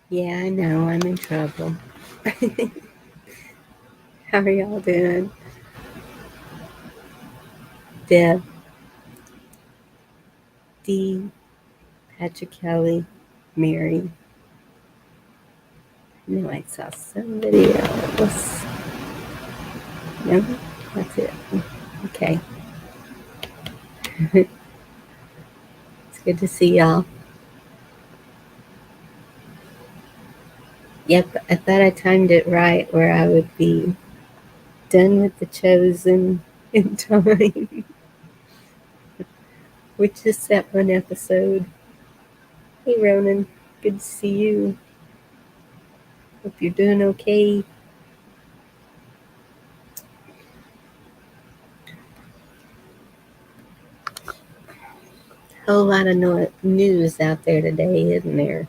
Yeah, I know. I'm in trouble. How are y'all doing? Deb, Dee, Patrick Kelly, Mary. I knew I saw somebody else. No, that's it. Okay. It's good to see y'all. Yep, I thought I timed it right where I would be done with the chosen in time, which is that one episode. Hey, Ronan. Good to see you. Hope you're doing okay. Whole lot of news out there today, isn't there?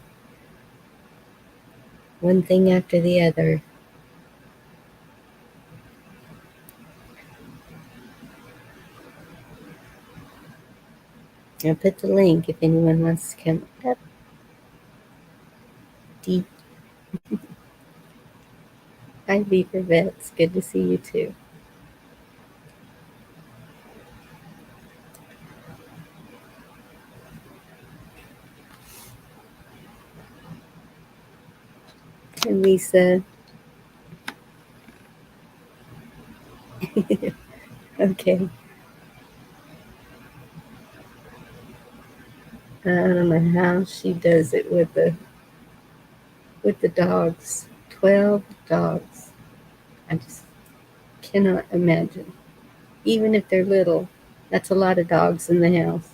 One thing after the other. I'll put the link if anyone wants to come up. Deep. Hi, Beaver Vets. Good to see you too. And Lisa. Okay. I don't know how she does it with the dogs. 12 dogs. I just cannot imagine. Even if they're little, that's a lot of dogs in the house.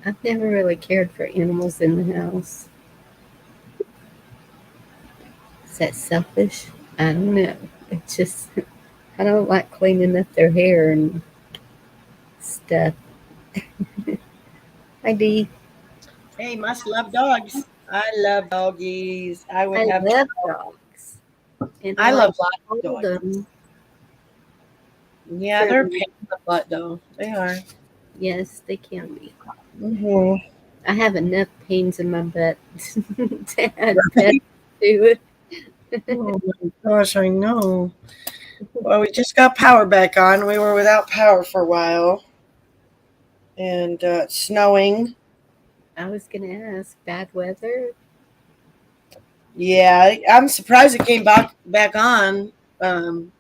I've never really cared for animals in the house. Is that selfish? I don't know. It's just, I don't like cleaning up their hair and stuff. Hi, Dee. Hey, must love dogs. I love doggies. I would I have. love dogs. And I I like love to lots of hold dogs. them Yeah, for they're a me. pain in the butt though. They are. Yes, they can be. Mm-hmm. I have enough pains in my butt to add pets Right. to it. Oh my gosh, I know. Well, we just got power back on. We were without power for a while, and it's snowing. I was going to ask, bad weather? Yeah, I'm surprised it came back on um,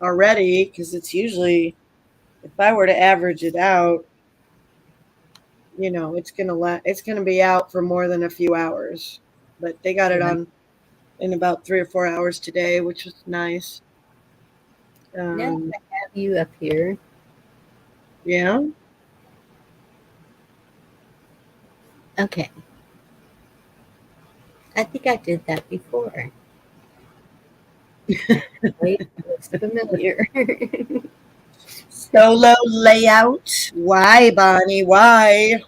already because it's usually, if I were to average it out, it's gonna be out for more than a few hours. But they got it Yeah. on in about 3 or 4 hours today, which was nice. Now that Um, I have you up here, yeah. okay. I think I did that before. Wait, it looks familiar. Solo layout. Why, Bonnie? Why?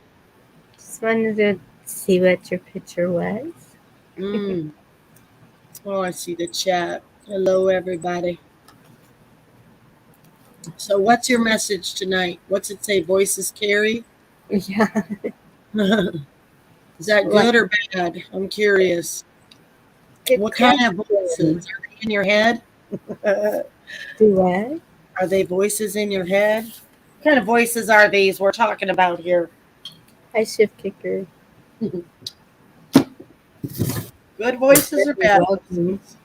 Just wanted to see what your picture was. Mm. Oh, I see the chat. Hello, everybody. So, what's your message tonight? What's it say? Voices carry? Yeah, Is that like good or bad? I'm curious. good What kind of question. voices? Are they in your head? Do what? Are they voices in your head? What kind of voices are these we're talking about here? Hi, shift kicker. Good You're voices or very bad welcome. voices?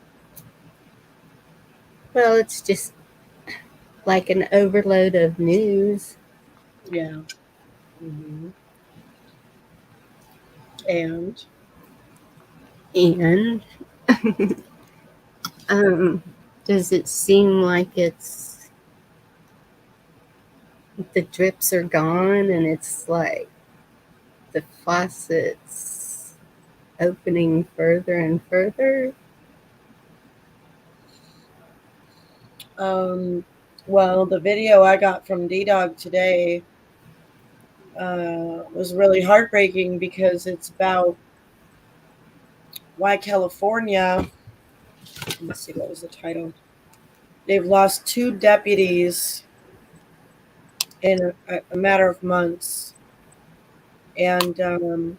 Well, it's just like an overload of news. Yeah. Hmm. And And um, does it seem like the drips are gone and it's like the faucets opening further and further? um, well, the video I got from D Dog today was really heartbreaking because it's about why California. Let's see, what was the title? They've lost two deputies in a matter of months. And That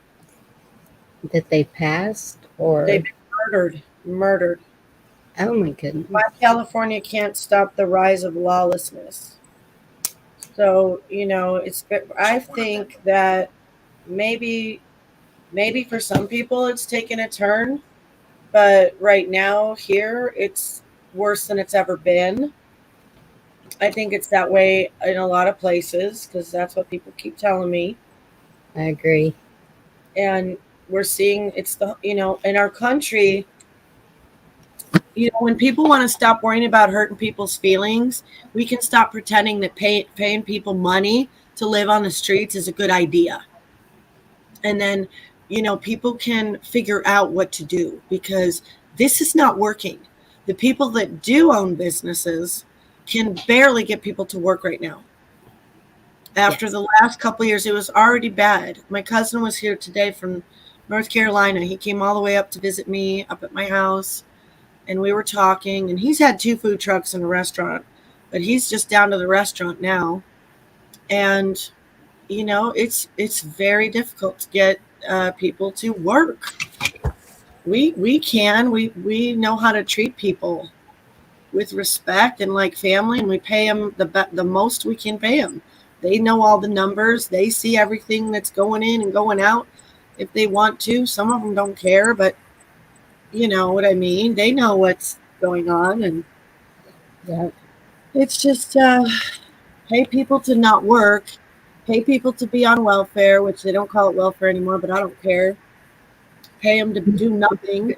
they passed, they've or been murdered. oh my Why goodness. California can't stop the rise of lawlessness. So, I think that maybe for some people it's taken a turn, but right now here it's worse than it's ever been. I think it's that way in a lot of places because that's what people keep telling me. I agree. And we're seeing it's in our country, when people want to stop worrying about hurting people's feelings, we can stop pretending that paying people money to live on the streets is a good idea. And then, people can figure out what to do because this is not working. The people that do own businesses can barely get people to work right now. After Yes. the last couple of years, it was already bad. My cousin was here today from North Carolina. He came all the way up to visit me up at my house, and we were talking. And he's had 2 food trucks and a restaurant, but he's just down to the restaurant now. And it's very difficult to get people to work. We know how to treat people with respect and like family, and we pay them the most we can pay them. They know all the numbers. They see everything that's going in and going out. If they want to, some of them don't care, but you know what I mean. They know what's going on, and Yeah. it's just pay people to not work, pay people to be on welfare, which they don't call it welfare anymore, but I don't care. Pay them to do nothing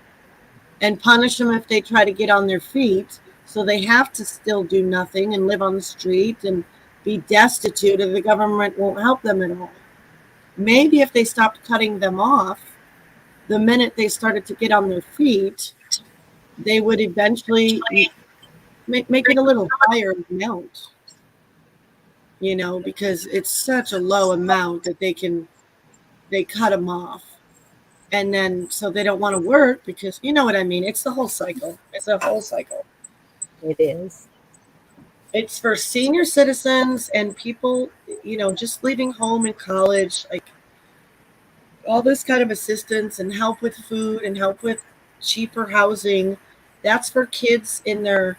and punish them if they try to get on their feet. So they have to still do nothing and live on the street and be destitute if the government won't help them at all. Maybe if they stopped cutting them off the minute they started to get on their feet, they would eventually make it a little higher amount, because it's such a low amount that they cut them off. And then so they don't want to work because you know what I mean. It's the whole cycle. It's a whole cycle. It is. It's for senior citizens and people, just leaving home in college, like all this kind of assistance and help with food and help with cheaper housing. That's for kids in their,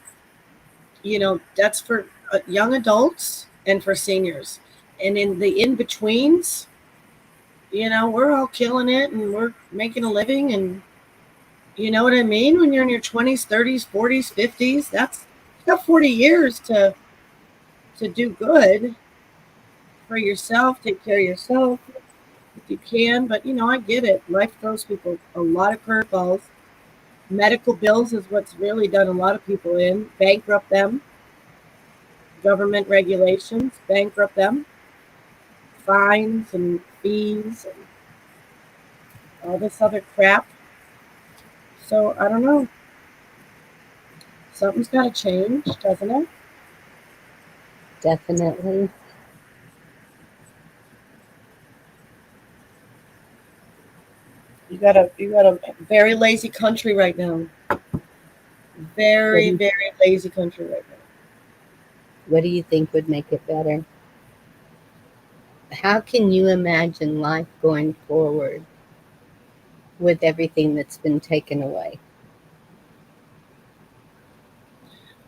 that's for young adults and for seniors. And in the in betweens, we're all killing it and we're making a living. And you know what I mean? When you're in your 20s, 30s, 40s, 50s, you got 40 years to do good for yourself, take care of yourself if you can. But I get it. Life throws people a lot of curveballs. Medical bills is what's really done a lot of people in, bankrupt them. Government regulations bankrupt them. Fines and fees and all this other crap. So I don't know. Something's got to change, doesn't it? Definitely. You got a very lazy country right now. Very, What, very lazy country right now. what do you think would make it better? How can you imagine life going forward with everything that's been taken away?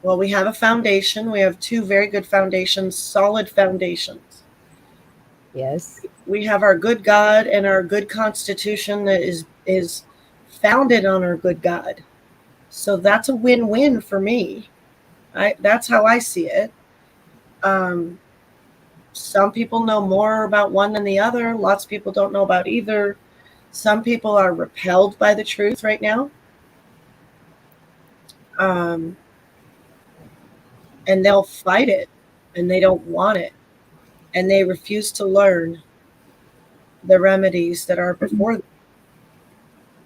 Well, we have a foundation. We have 2 very good foundations, solid foundations. Yes. We have our good God and our good Constitution that is founded on our good God. So that's a win-win for me. That's how I see it. Um, some people know more about one than the other. Lots of people don't know about either. Some people are repelled by the truth right now, um, and they'll fight it, and they don't want it, and they refuse to learn the remedies that are before them.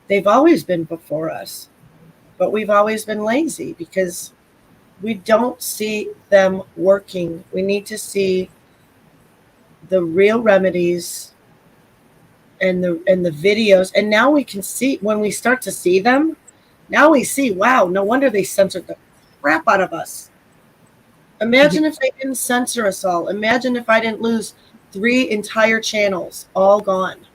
They've always been before us, but we've always been lazy because we don't see them working. We need to see the real remedies and the videos. And now we can see when we start to see them, now we see, wow, no wonder they censored the crap out of us. Imagine if they didn't censor us all. Imagine if I didn't lose 3 entire channels, all gone.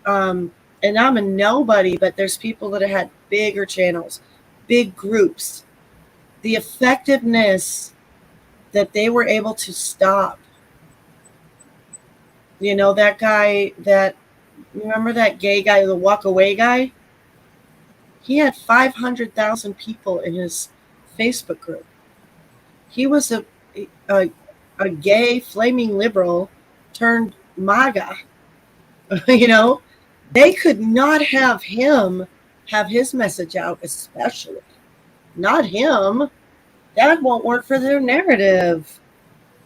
And I'm a nobody, but there's people that have had bigger channels, big groups. The effectiveness that they were able to stop. You know, that guy that, remember that gay guy, the walk away guy? He had 500,000 people in his Facebook group. He was a, a gay, flaming liberal turned MAGA. You know, they could not have him have his message out, especially. Not him. That won't work for their narrative.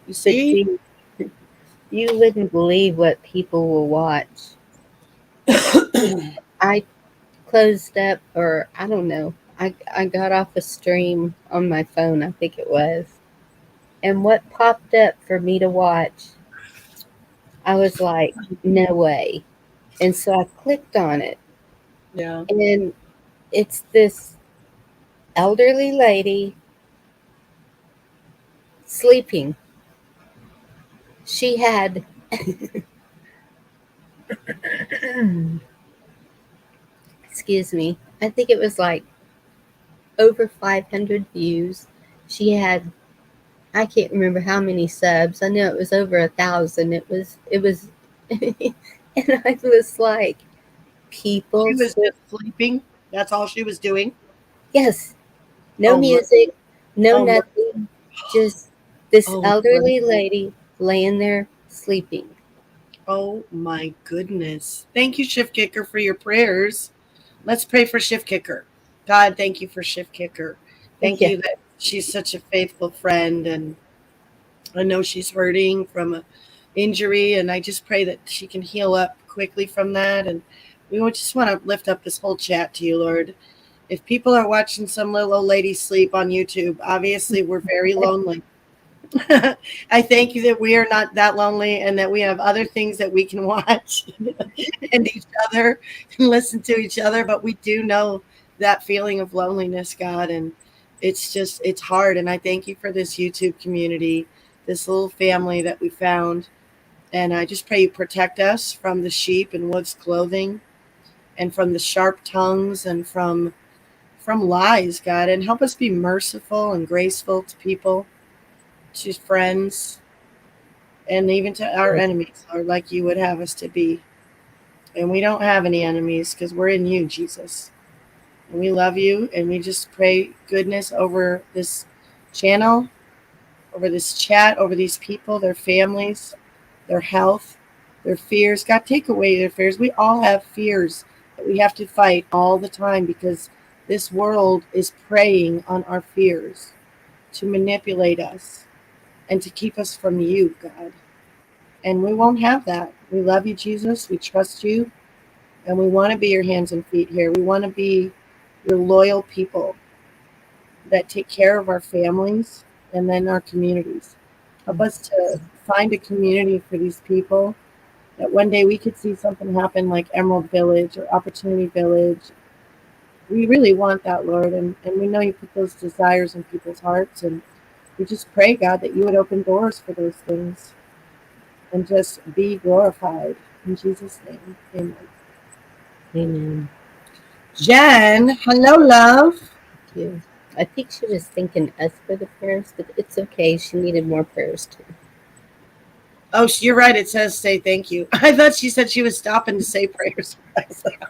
You But see? you wouldn't believe what people will watch. I closed up, or I don't know. I got off a stream on my phone, I think it was. And what popped up for me to watch, I was like, no way. And so I clicked on it. Yeah. And it's this elderly lady sleeping. She had, excuse me, I think it was like over 500 views. She had, I can't remember how many subs. I know it was over 1,000. It was, and I was like, She people was still, just sleeping. That's all she was doing. yes, no Oh, music, no oh, nothing, just this oh, elderly lady laying there sleeping. oh my goodness. Thank you, Shift Kicker, for your prayers. Let's pray for Shift Kicker. God, thank you for Shift Kicker. Thank Yeah, you that she's such a faithful friend, and I know she's hurting from an injury, and I just pray that she can heal up quickly from that. And we just want to lift up this whole chat to you, Lord. If people are watching some little old lady sleep on YouTube, obviously we're very lonely. I thank you that we are not that lonely and that we have other things that we can watch and each other and listen to each other. But we do know that feeling of loneliness, God. And it's hard. And I thank you for this YouTube community, this little family that we found. And I just pray you protect us from the sheep and wolves' clothing and from the sharp tongues and from lies, God, and help us be merciful and graceful to people, to friends, and even to our enemies, Lord, like you would have us to be. And we don't have any enemies because we're in you, Jesus. And we love you, and we just pray goodness over this channel, over this chat, over these people, their families, their health, their fears. God, take away their fears. We all have fears that we have to fight all the time because this world is preying on our fears to manipulate us and to keep us from you, God. And we won't have that. We love you, Jesus. We trust you. And we want to be your hands and feet here. We want to be your loyal people that take care of our families and then our communities. Help us to find a community for these people that one day we could see something happen like Emerald Village or Opportunity Village. We really want that, Lord. And we know you put those desires in people's hearts. And we just pray, God, that you would open doors for those things and just be glorified. In Jesus' name, amen. amen. Jen, hello, love. Thank you. I think she was thanking us for the prayers, but it's okay. She needed more prayers too. Oh, you're right. It says say thank you. I thought she said she was stopping to say prayers. I was like,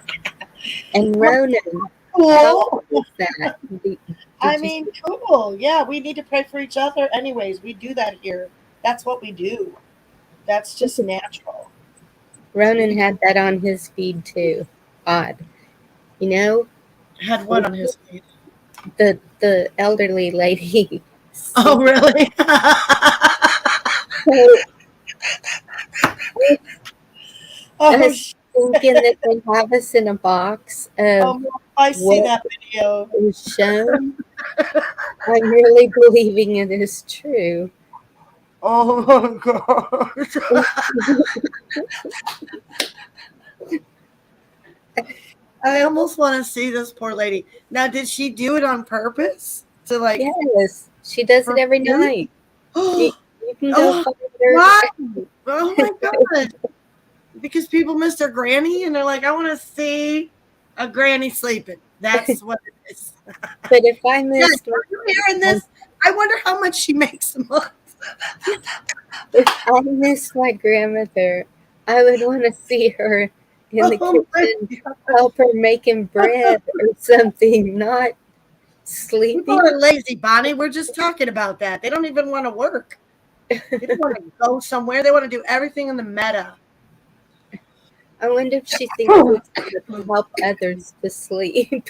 And well, Ronan, how cool. was that? I Did you mean, see? cool. Yeah, we need to pray for each other anyways. We do that here. That's what we do. That's just natural. Ronan had that on his feed too. Odd. You know, Had one on his feet. the elderly lady Oh, sleeping. really? So Oh, us thinking that they have us in a box of I see what that video. is shown. I'm really believing it is true. Oh my gosh. I almost want to see this poor lady. Now, did she do it on purpose? To like, Yes. She does it For every you? night. You, Oh, you can go oh, find her. why? Oh my God. Because people miss their granny and they're like, I want to see a granny sleeping. That's what it is. But if I Jen, missed are you hearing this? I wonder how much she makes a month. if I missed my grandmother, I would want to see her in the Oh my kitchen, God. help her making bread or something, not People sleeping. are lazy, Bonnie. We're just talking about that. They don't even want to work. They don't want to go somewhere. They want to do everything in the meta. I wonder if she thinks it's going to help others to sleep.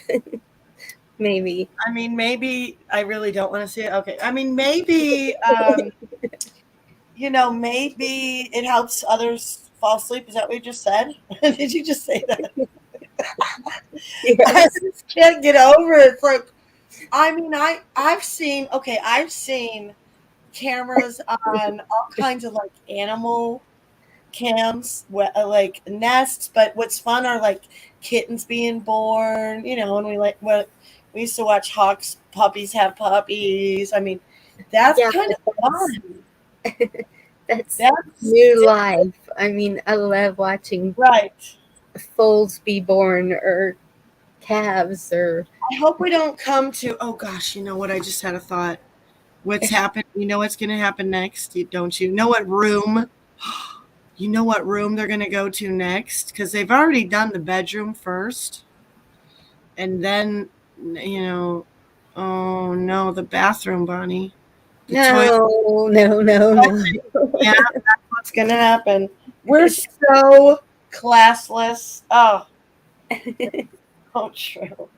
Maybe. I mean, maybe I really don't want to see it. Okay. I mean, maybe, maybe it helps others fall asleep. Is that what you just said? Did you just say that? I Yes. just can't get over it. It's like, I mean, I've seen cameras on all kinds of like animal cams, like nests. But what's fun are like kittens being born, and we used to watch hawks, puppies have puppies. I mean, that's Yeah, kind but of fun. that's That's new different, life. I mean, I love watching right? foals be born or calves or I hope we don't come to. Oh gosh, you know what? I just had a thought. What's happened? You know what's going to happen next? Don't you know what room? You know what room they're going to go to next? Because they've already done the bedroom first. And then, you know, oh no, the bathroom, Bonnie. The toilet. no, no, no, no. Yeah, that's what's going to happen. We're so classless. Oh, it's so true.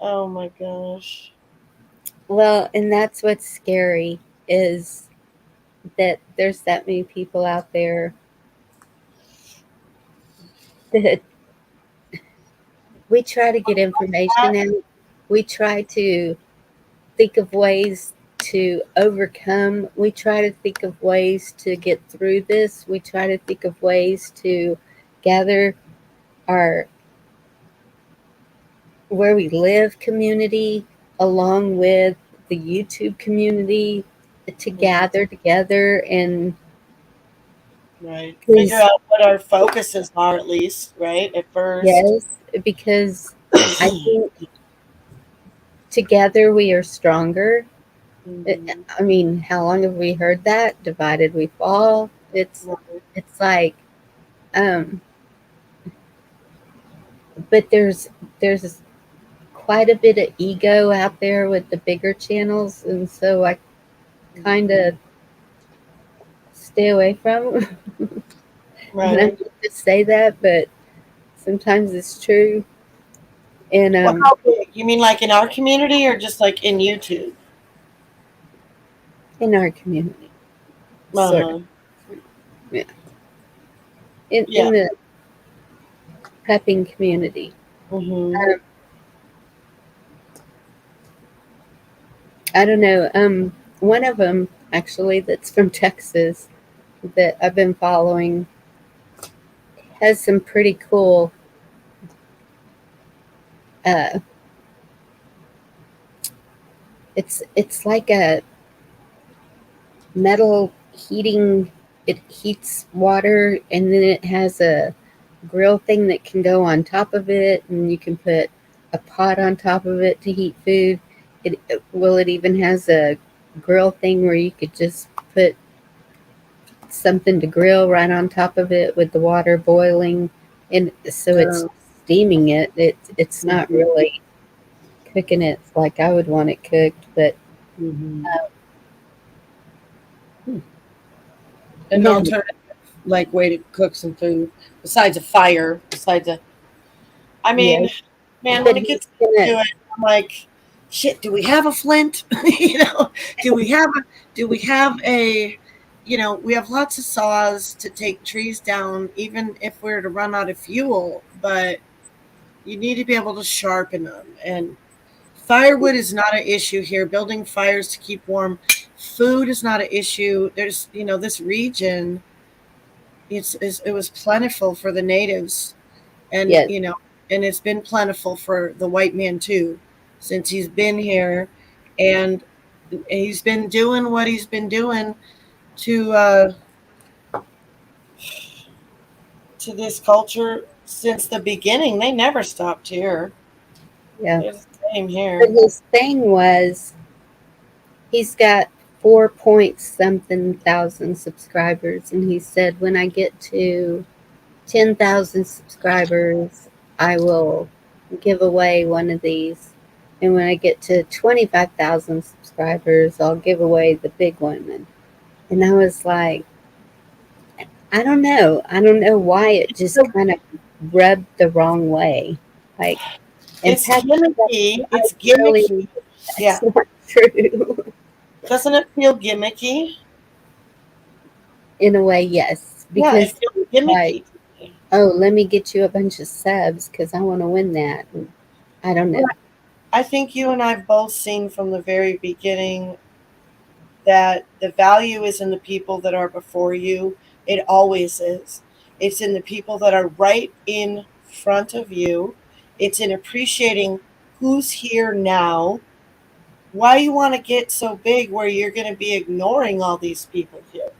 Oh my gosh. Well, and that's what's scary is that there's that many people out there that we try to get information out. We try to think of ways to overcome. We try to think of ways to get through this. We try to think of ways to gather our where we live community along with the YouTube community to gather together and Right. Figure because out what our focuses are, at least, right? At first. yes, because I think together we are stronger. Mhm. I mean, how long have we heard that? Divided we fall. Right. It's like, um, but there's quite a bit of ego out there with the bigger channels, and so I kind of stay away from 'em. And I Right. hate to say that, but sometimes it's true. And Well, how big? You mean like in our community or just like in YouTube? in our community, Uh sort of, huh. yeah, Yeah. in the prepping community. Mm-hmm. Um, I don't know. One of them actually that's from Texas that I've been following has some pretty cool. Uh, it's like a metal heating. It heats water, and then it has a grill thing that can go on top of it, and you can put a pot on top of it to heat food. It even has a grill thing where you could just put something to grill right on top of it with the water boiling, and so it's Oh. steaming it. It's not Mm-hmm. really cooking it like I would want it cooked, but Mm-hmm. An yeah, alternative, like, way to cook some food besides a fire. Besides a, I mean, yes, man, but when it he's gets gonna. to it, I'm like, shit. Do we have a flint? Do we have a? Do we have a? We have lots of saws to take trees down, even if we're to run out of fuel. But you need to be able to sharpen them. And firewood is not an issue here. Building fires to keep warm. Food is not an issue. There's, this region, it was plentiful for the natives. And, Yes, and it's been plentiful for the white man too, since he's been here. And he's been doing what he's been doing to to this culture since the beginning. They never stopped here. Yeah. It's the same But here. his thing was he's got 4 point something thousand subscribers, and he said, when I get to 10,000 subscribers, I will give away one of these. And when I get to 25,000 subscribers, I'll give away the big one. And I was like, I don't know. I don't know why it just So kind of rubbed the wrong way. Like, and it's Patrick, gimmicky. I It's really, gimmicky. Yeah. that's not true. Doesn't it feel gimmicky? In a way, yes. Yeah, it Because feels like, gimmicky to me. oh, let me get you a bunch of subs because I want to win that. And I don't know. Right. I think you and I've both seen from the very beginning that the value is in the people that are before you. It always is. It's in the people that are right in front of you. It's in appreciating who's here now. Why you want to get so big where you're going to be ignoring all these people here?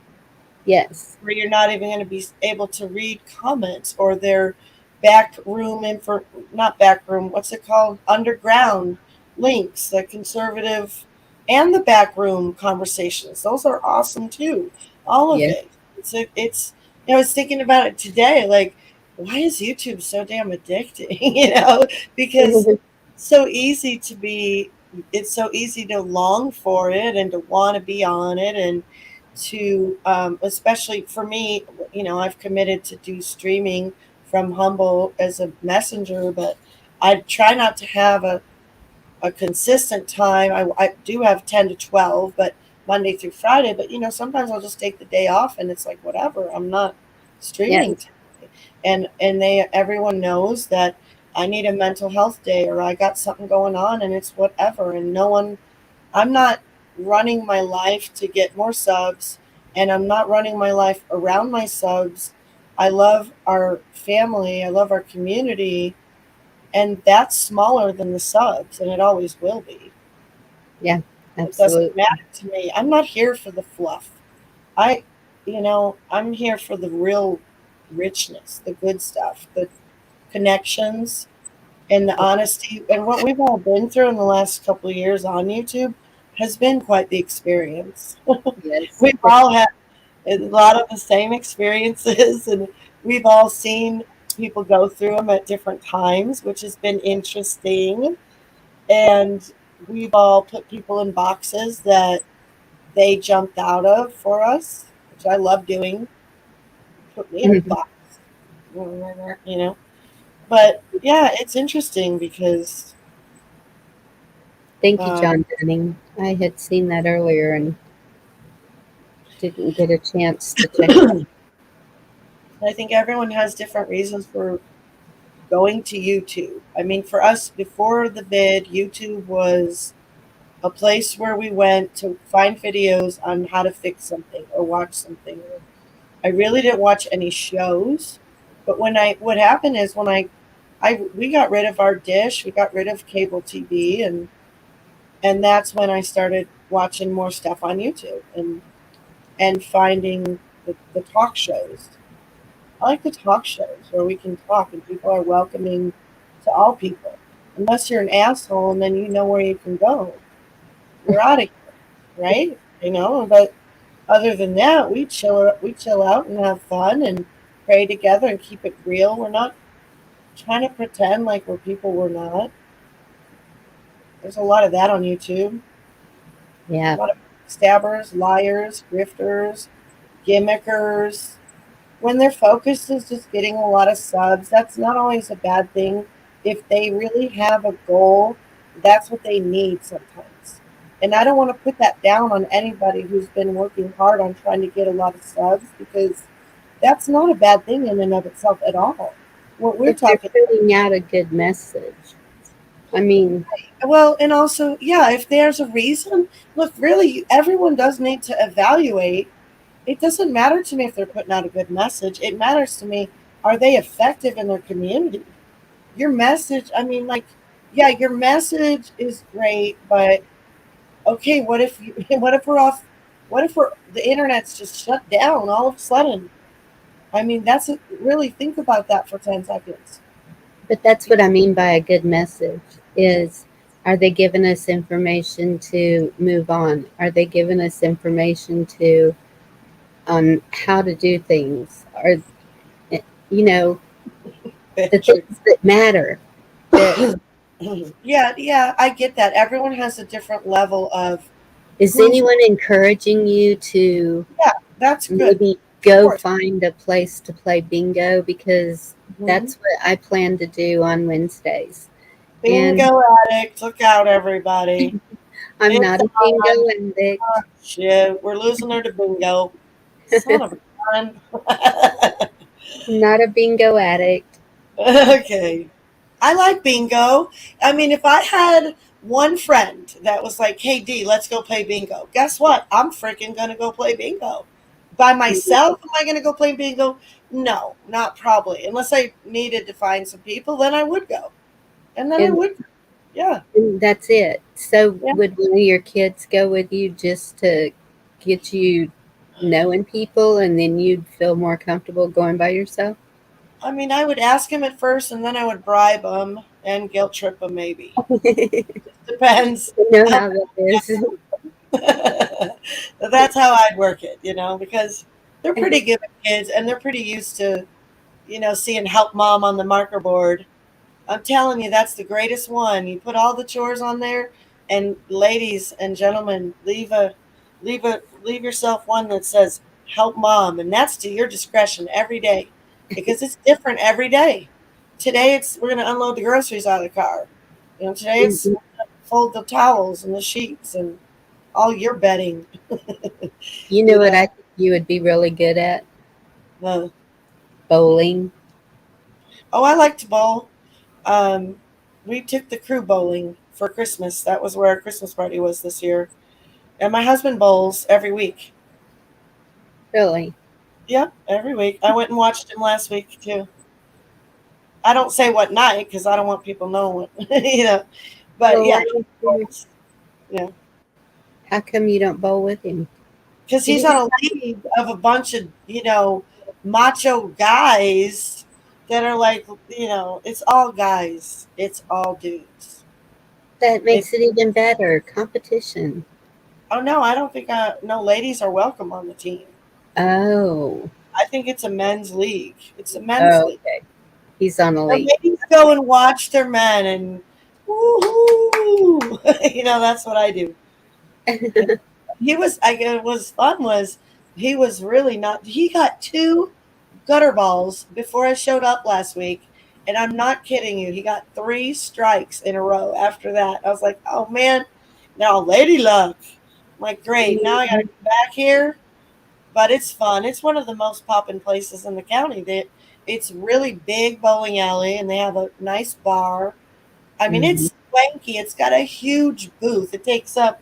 Yes. Where you're not even going to be able to read comments or their back room info, not back room, what's it called? Underground links, the conservative and the back room conversations. Those are awesome too. All of Yes. it. It's I was thinking about it today, like, why is YouTube so damn addicting? Because so easy to be it's so easy to long for it and to want to be on it and to especially for me, I've committed to do streaming from Humble as a messenger, but I try not to have a consistent time. I do have 10 to 12, but Monday through Friday, but sometimes I'll just take the day off and it's like whatever, I'm not streaming Yes. today. And they everyone knows that I need a mental health day or I got something going on and it's whatever, and no one I'm not running my life to get more subs, and I'm not running my life around my subs. I love our family, I love our community, and that's smaller than the subs, and it always will be. Yeah. It doesn't Absolutely. matter to me. I'm not here for the fluff. I'm here for the real richness, the good stuff, the connections, and the honesty. And what we've all been through in the last couple of years on YouTube has been quite the experience. Yes. We've all had a lot of the same experiences, and we've all seen people go through them at different times, which has been interesting. And we've all put people in boxes that they jumped out of for us, which I love doing. Put me in a box, you know. But yeah, it's interesting because Thank you, uh, John Dunning. I had seen that earlier and didn't get a chance to check it out. I think everyone has different reasons for going to YouTube. I mean, for us, before the bid, YouTube was a place where we went to find videos on how to fix something or watch something. I really didn't watch any shows, but what happened is when we got rid of our dish, we got rid of cable TV, and that's when I started watching more stuff on YouTube and finding the talk shows. I like the talk shows where we can talk and people are welcoming to all people. Unless you're an asshole and then you know where you can go. You're out of here, right? But other than that, we chill out and have fun and pray together and keep it real. We're not trying to pretend like we're people we're not. There's a lot of that on YouTube. Yeah. A lot of stabbers, liars, grifters, gimmickers, when their focus is just getting a lot of subs, that's not always a bad thing. If they really have a goal, that's what they need sometimes. And I don't want to put that down on anybody who's been working hard on trying to get a lot of subs because that's not a bad thing in and of itself at all. What we're If they're talking putting out a good message. I mean, Well, and also, yeah, if there's a reason, look, really, everyone does need to evaluate. It doesn't matter to me if they're putting out a good message. It matters to me, are they effective in their community? Your message, I mean, like, yeah, your message is great, but Okay, what if what if we're off? What if the internet's just shut down all of a sudden? I mean, really think about that for 10 seconds. But that's what I mean by a good message is, are they giving us information to move on? Are they giving us information to on how to do things? Or eh, you know, the Patrick. things that matter. That Yeah, yeah, I get that. Everyone has a different level of is who. anyone encouraging you to Yeah, that's good. maybe Of go course. find a place to play bingo, because Hmm. that's what I plan to do on Wednesdays. And Bingo addict, look out, everybody! I'm It's not a bingo on. addict. Shit, we're losing her to bingo. Son of a gun. I'm not a bingo addict. Okay. I like bingo. I mean, if I had one friend that was like, "Hey D, let's go play bingo." Guess what? I'm freaking gonna go play bingo. By myself, am I gonna go play bingo? No, not probably. Unless I needed to find some people, then I would go. And then I And, would. Yeah. and that's it. So Yeah. would one of your kids go with you just to get you knowing people, and then you'd feel more comfortable going by yourself? I mean, I would ask him at first, and then I would bribe him and guilt trip him. Maybe You depends. know How how that is. That's how I'd work it, because they're pretty good kids and they're pretty used to, seeing help mom on the marker board. I'm telling you, that's the greatest one. You put all the chores on there, and ladies and gentlemen, leave yourself one that says help mom, and that's to your discretion every day, because it's different every day. Today it's we're gonna unload the groceries out of the car. Today it's fold the towels and the sheets and all your bedding. You know you what know. I think you would be really good at? Uh, Bowling. oh, I like to bowl. Um, we took the crew bowling for Christmas. That was where our Christmas party was this year. And my husband bowls every week. Really? Yep, every week. I went and watched him last week too. I don't say what night because I don't want people knowing what. But Well, yeah, why he don't you? bowls. Yeah, How come you don't bowl with him? because You he's can on just a league of a bunch of macho guys that are like it's all guys. It's all dudes. that It's makes it even better. Competition. Oh no, I don't think no ladies are welcome on the team. Oh. I think it's a men's league. It's a men's Oh, league. okay. He's on a The leash. ladies go and watch their men and woohoo. That's what I do. And it was fun was he was really not he got two gutter balls before I showed up last week. And I'm not kidding you. He got three strikes in a row after that. I was like, oh man, now lady luck. I'm like, great. Now I gotta come back here. But it's fun. It's one of the most poppin' places in the county. It's really big bowling alley, and they have a nice bar. I mean, Mhm. it's swanky. It's got a huge booth. It takes up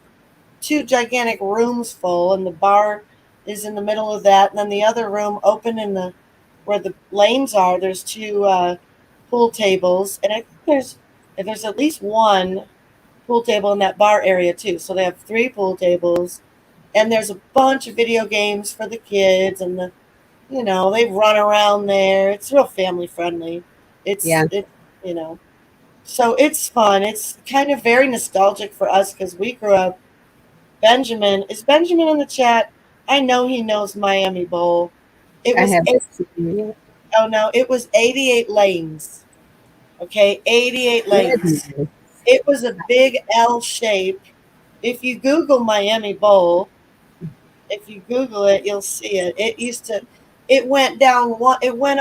two gigantic rooms full, and the bar is in the middle of that. And then the other room, open in the where the lanes are, there's two pool tables, and I think there's at least one pool table in that bar area too. So they have three pool tables, and there's a bunch of video games for the kids, and they run around there. It's real family friendly. Yeah, It you know so it's fun. It's kind of very nostalgic for us because we grew up. Benjamin in the chat? I know he knows Miami Bowl. It I was haven't seen him yet. oh no, it was 88 lanes. Okay, 88 lanes. Goodness. It was a big L shape. If you Google Miami Bowl, if you Google it, you'll see it. It went down one, it went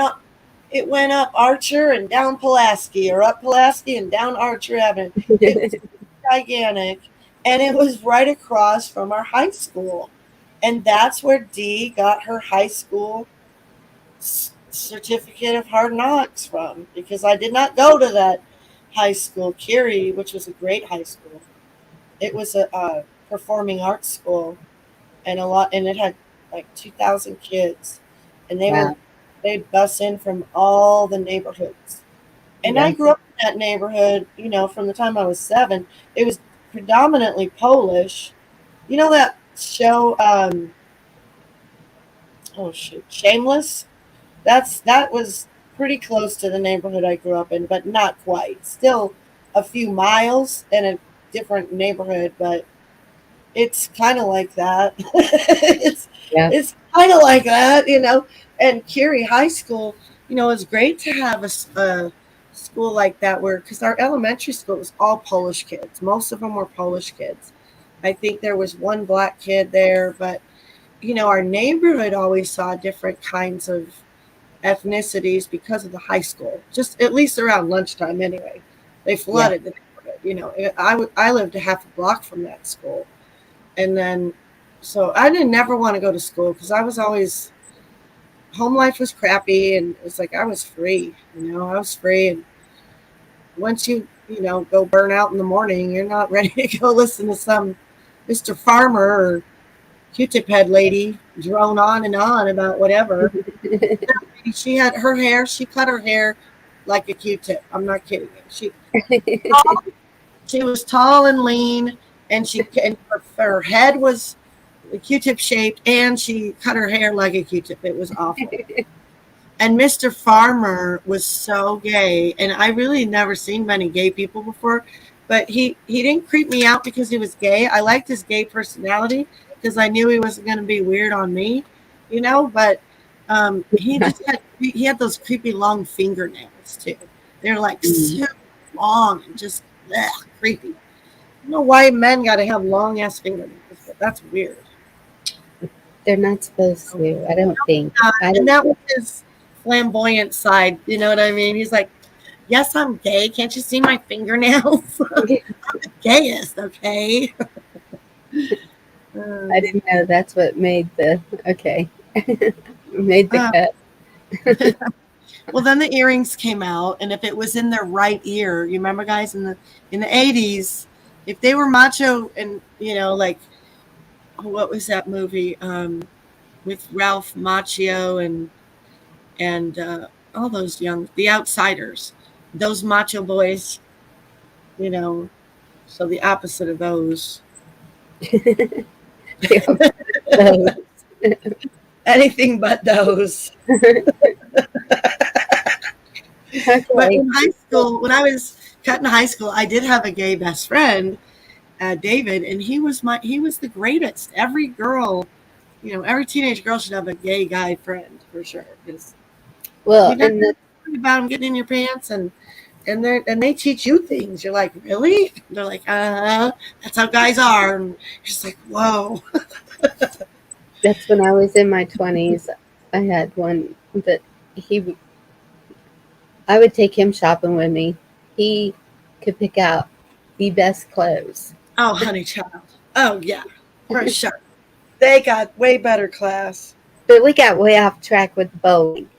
up Archer and down Pulaski, or up Pulaski and down Archer Avenue. It was gigantic, and it was right across from our high school. And that's where Dee got her high school certificate of hard knocks from, because I did not go to that high school, Curie, which was a great high school. It was a performing arts school, and it had like 2,000 kids, and Wow, they'd bus in from all the neighborhoods. And I that's grew up in that neighborhood, from the time I was 7. It was predominantly Polish, You know that show? Oh shoot, Shameless. That was pretty close to the neighborhood I grew up in, but not quite. Still a few miles in a different neighborhood, but it's kind of like that. Yeah. It's kind of like that, you know. And Curie High School, you know, it's great to have a school like that where, because our elementary school was all Polish kids. Most of them were Polish kids. I think there was one black kid there, but you know, our neighborhood always saw different kinds of ethnicities because of the high school. Just at least around lunchtime, anyway. They Yeah. flooded the neighborhood. You know, I lived a half a block from that school, and then so I didn't never want to go to school because I was always home life was crappy, and it's like I was free. You know, I was free, and once you know go burn out in the morning, you're not ready to go listen to some Mr. Farmer or Q-tip head lady drone on and on about whatever. She had her hair. She cut her hair like a Q-tip. I'm not kidding you. She was tall and lean, and her head was Q-tip shaped, and she cut her hair like a Q-tip. It was awful. And Mr. Farmer was so gay, and I really never seen many gay people before. But he didn't creep me out because he was gay. I liked his gay personality because I knew he wasn't going to be weird on me, you know. But he had those creepy long fingernails too. They're like Mm. super long and just creepy. I don't know why men got to have long ass fingernails, but that's weird. They're not supposed to. I don't think. I And don't. that was his flamboyant side. You know what I mean? He's like, yes, I'm gay. Can't you see my fingernails? Gayest, okay. I Um, didn't know that's what made the okay. Made the uh, cut. well, then the earrings came out, and if it was in their right ear, you remember, guys, in the 80s, if they were macho, and you know, like what was that movie with Ralph Macchio and all those young, The Outsiders, those macho boys, you know, so the opposite of those. The opposite of those. Anything but those. But Okay. in high school, when I was cutting high school, I did have a gay best friend, David, and he was the greatest. Every girl, you know, every teenage girl should have a gay guy friend for sure. Because Well, you never and the worry about them getting in your pants, and they teach you things. You're like, really? They're like, that's how guys are. And you're just like, whoa. that's when I was in my 20s. I had one that he I would take him shopping with me. He could pick out the best clothes. Oh, honey child. Oh yeah, for sure. They got way better class. But we got way off track with bowling.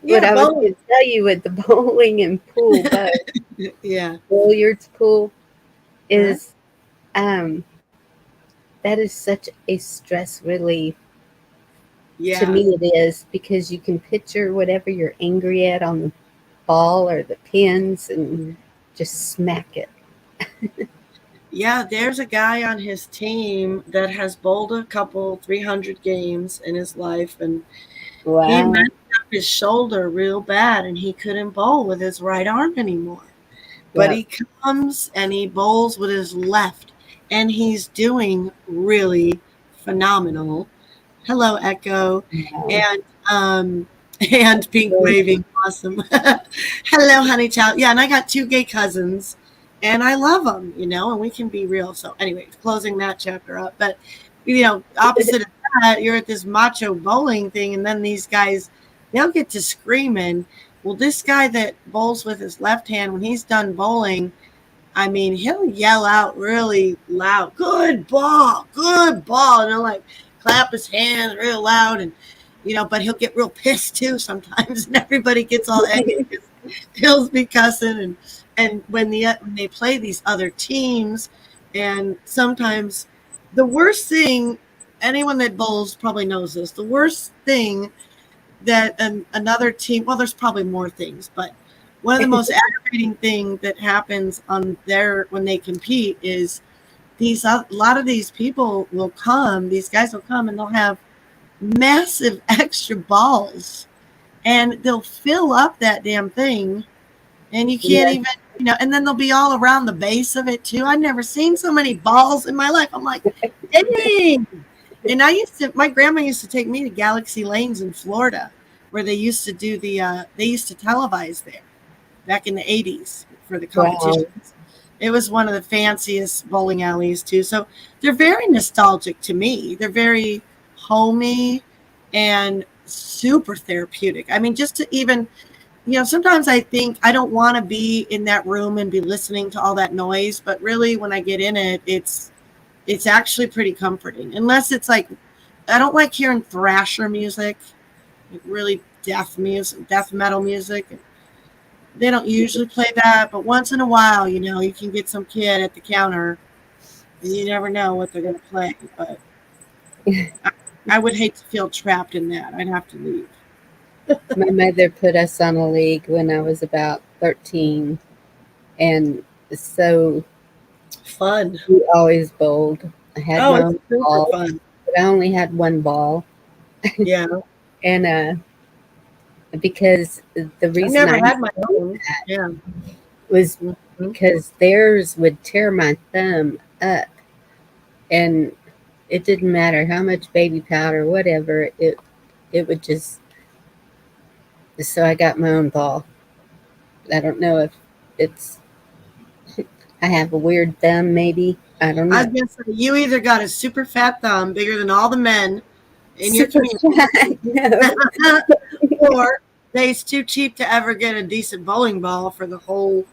What Yeah, I was bowling. going to tell you with the bowling and pool, but Yeah. billiards pool Huh? is um that is such a stress relief. To Yeah. me, it is because you can picture whatever you're angry at on the ball or the pins and Mhm. just smack it. Yeah, there's a guy on his team that has bowled a couple 300 games in his life, and he Wow. messed up his shoulder real bad, and he couldn't bowl with his right arm anymore. But Yep. he comes and he bowls with his left, and he's doing really phenomenal. Hello, Echo, Wow. and um, and pink waving, awesome. Hello, honey child. Yeah, and I got two gay cousins, and I love them, you know, and we can be real. So, anyway, closing that chapter up. But you know, opposite of that, you're at this macho bowling thing, and then these guys, they'll get to screaming. Well, this guy that bowls with his left hand, when he's done bowling, I mean, he'll yell out really loud, good ball. And he'll like clap his hands real loud. And, you know, but he'll get real pissed too sometimes. And everybody gets all angry because he'll be cussing. And when they play these other teams, and sometimes the worst thing, anyone that bowls probably knows this, the worst thing that another team, well, there's probably more things, but one of the most aggravating thing that happens on their when they compete is a lot of these people will come, these guys will come and they'll have massive extra balls and they'll fill up that damn thing and you can't Yeah. even, and then they'll be all around the base of it too. I've never seen so many balls in my life. I'm like, dang. And my grandma used to take me to Galaxy Lanes in Florida where they used to do they used to televise there back in the 80s for the Wow. competitions. It was one of the fanciest bowling alleys too. So they're very nostalgic to me. They're very homey and super therapeutic. I mean, just to even, sometimes I think I don't want to be in that room and be listening to all that noise, but really when I get in it, it's actually pretty comforting. Unless it's like I don't like hearing thrasher music, like really death metal music. They don't usually play that, but once in a while, you can get some kid at the counter and you never know what they're going to play. But I, I would hate to feel trapped in that. I'd have to leave. My mother put us on a league when I was about 13, and so Fun. we always bowled. I had Oh, my it's own super ball, fun. but I only had one ball, Yeah. and because the I've reason never I had my own. Yeah. was Mm-hmm. because theirs would tear my thumb up, and it didn't matter how much baby powder, whatever, it would just. So I got my own ball. I don't know if it's I have a weird thumb, maybe. I don't I know. was going to say, you either got a super fat thumb bigger than all the men in your Super community, fat. No. or they's too cheap to ever get a decent bowling ball for the whole,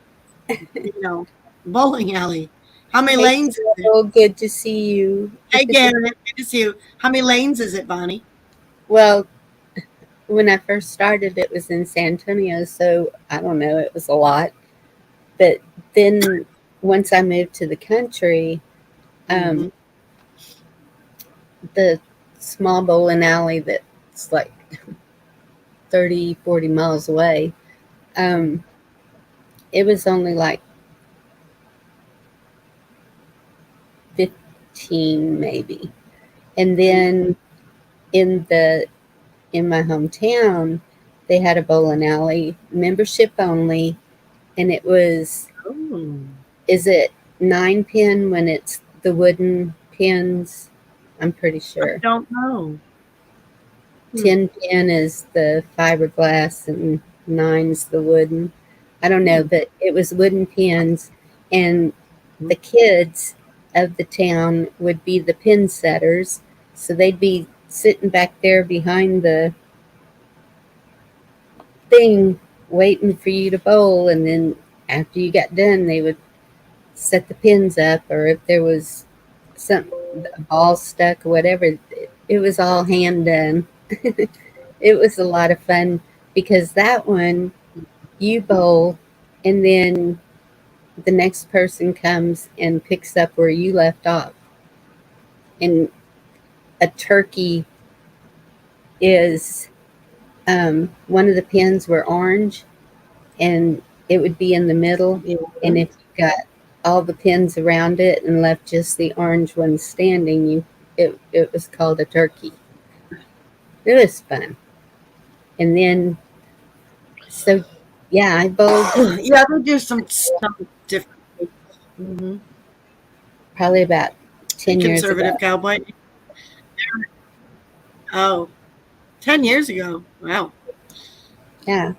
you know, bowling alley. How many Hey, lanes is it? Carol, good to see you. Hey, Garrett, good to see you. How many lanes is it, Bonnie? Well, when I first started, it was in San Antonio, so I don't know, it was a lot. But then once I moved to the country, Mm-hmm. um, the small bowling alley that's like 30, 40 miles away, um, it was only like 15 maybe. And then in the in my hometown, they had a bowling alley, membership only, and it was, Oh, is it 9 pin when it's the wooden pins? I'm pretty I sure. don't know. Hmm. 10 pin is the fiberglass and nine's the wooden. I don't know, Hmm. but it was wooden pins, and the kids of the town would be the pin setters. So they'd be sitting back there behind the thing waiting for you to bowl, and then after you got done they would set the pins up, or if there was some a ball stuck or whatever, it was all hand done. It was a lot of fun because that one you bowl, and then the next person comes and picks up where you left off. And a turkey is, one of the pins were orange, and it would be in the middle. Yeah. And if you got all the pins around it and left just the orange one standing, it was called a turkey. It was fun. And then so yeah, I bowled Yeah, they do some different things. Mm-hmm. probably about A 10 years conservative ago. cowboy. Oh, 10 years ago. Wow. Yeah,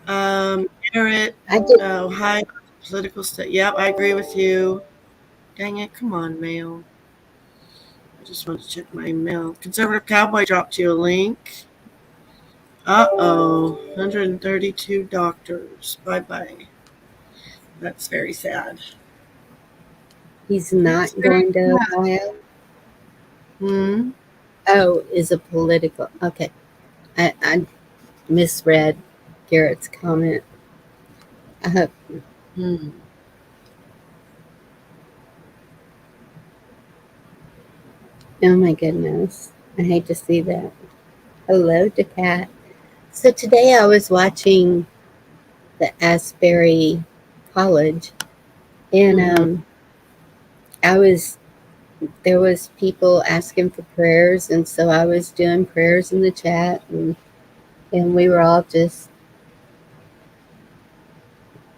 Garrett, I did. high political state. Yep, I agree with you. Dang it. Come on, mail. I just want to check my email. Conservative Cowboy dropped you a link. Uh-oh. 132 doctors. Bye-bye. That's very sad. He's That's not very going to sad. Ohio. Hmm. Oh, is a political. Okay, I misread Garrett's comment. I hope. Hmm. Oh my goodness, I hate to see that. Hello to Pat. So today I was watching the Asbury College, and Hmm. I was there was people asking for prayers, and so I was doing prayers in the chat, and we were all just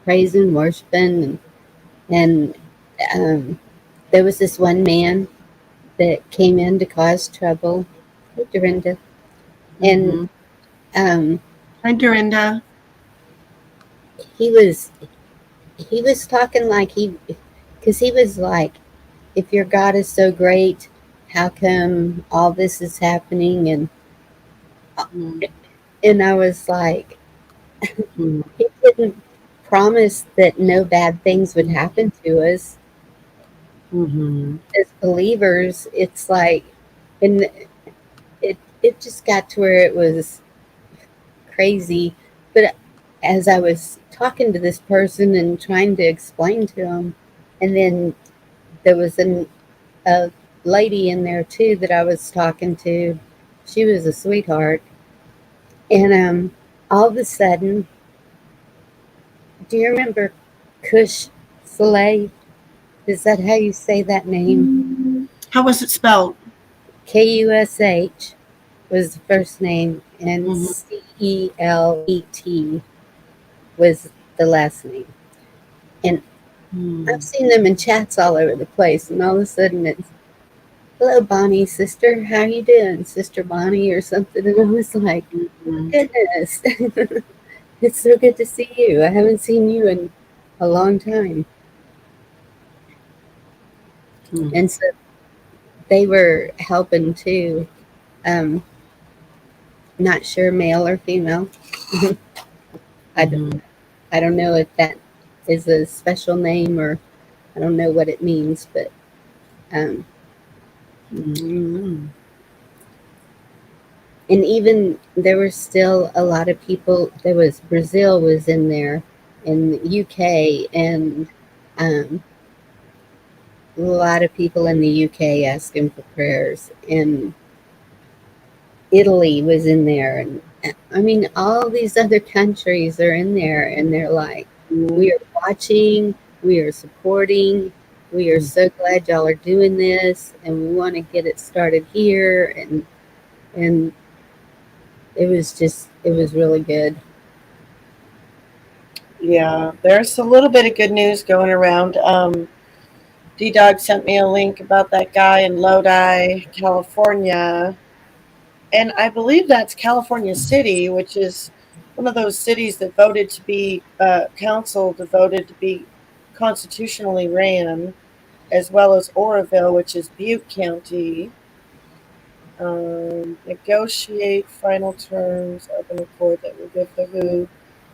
praising, worshiping, and um, there was this one man that came in to cause trouble. Hey, Dorinda. And Mm-hmm. um, Hi, Dorinda. he was he was talking like because he was like, if your God is so great, how come all this is happening? And I was like, Mm-hmm. he didn't promise that no bad things would happen to us Mm-hmm. as believers. It's like, and it just got to where it was crazy. But as I was talking to this person and trying to explain to him, and then there was a lady in there too that I was talking to. She was a sweetheart, and all of a sudden, do you remember Kush Soleil? Is that how you say that name? How was it spelled? Kush was the first name, and Mm-hmm. Celet was the last name. And I've Mm-hmm. seen them in chats all over the place, and all of a sudden it's, "Hello, Bonnie, sister. How you doing, Sister Bonnie?" or something. And I was like, "Goodness, it's so good to see you. I haven't seen you in a long time." And so they were helping too. Um, Not sure male or female. I don't, Mm-hmm. I don't know if that is a special name or I don't know what it means, but um, Mm-hmm. and even there were still a lot of people. There was Brazil was in there, and UK, and um, a lot of people in the UK asking for prayers, and Italy was in there, and I mean all these other countries are in there, and they're like, "We are watching, we are supporting, we are so glad y'all are doing this, and we want to get it started here," and it was really good. Yeah, there's a little bit of good news going around. D Dog sent me a link about that guy in Lodi, California, and I believe that's California City, which is one of those cities that voted to be council voted to be constitutionally ran, as well as Oroville, which is Butte County. Negotiate final terms of an accord that will give the WHO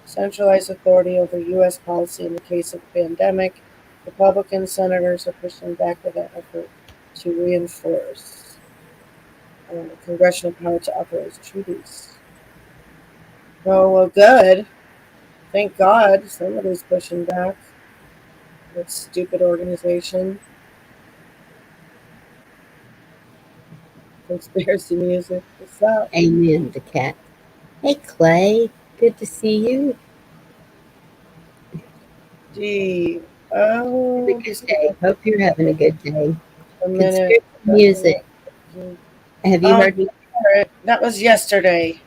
centralized authority over U.S. policy in the case of pandemic. Republican senators are pushing back with that effort to reinforce congressional power to authorize treaties. Oh, well, good. Thank God somebody's pushing back. That stupid organization. Conspiracy music. What's up? Amen, the cat. Hey, Clay, good to see you. Gee. Have a Oh, good just day. Hope you're having a good day. a minute. Conspiracy music. Have you Oh, heard me? Garrett, that was yesterday.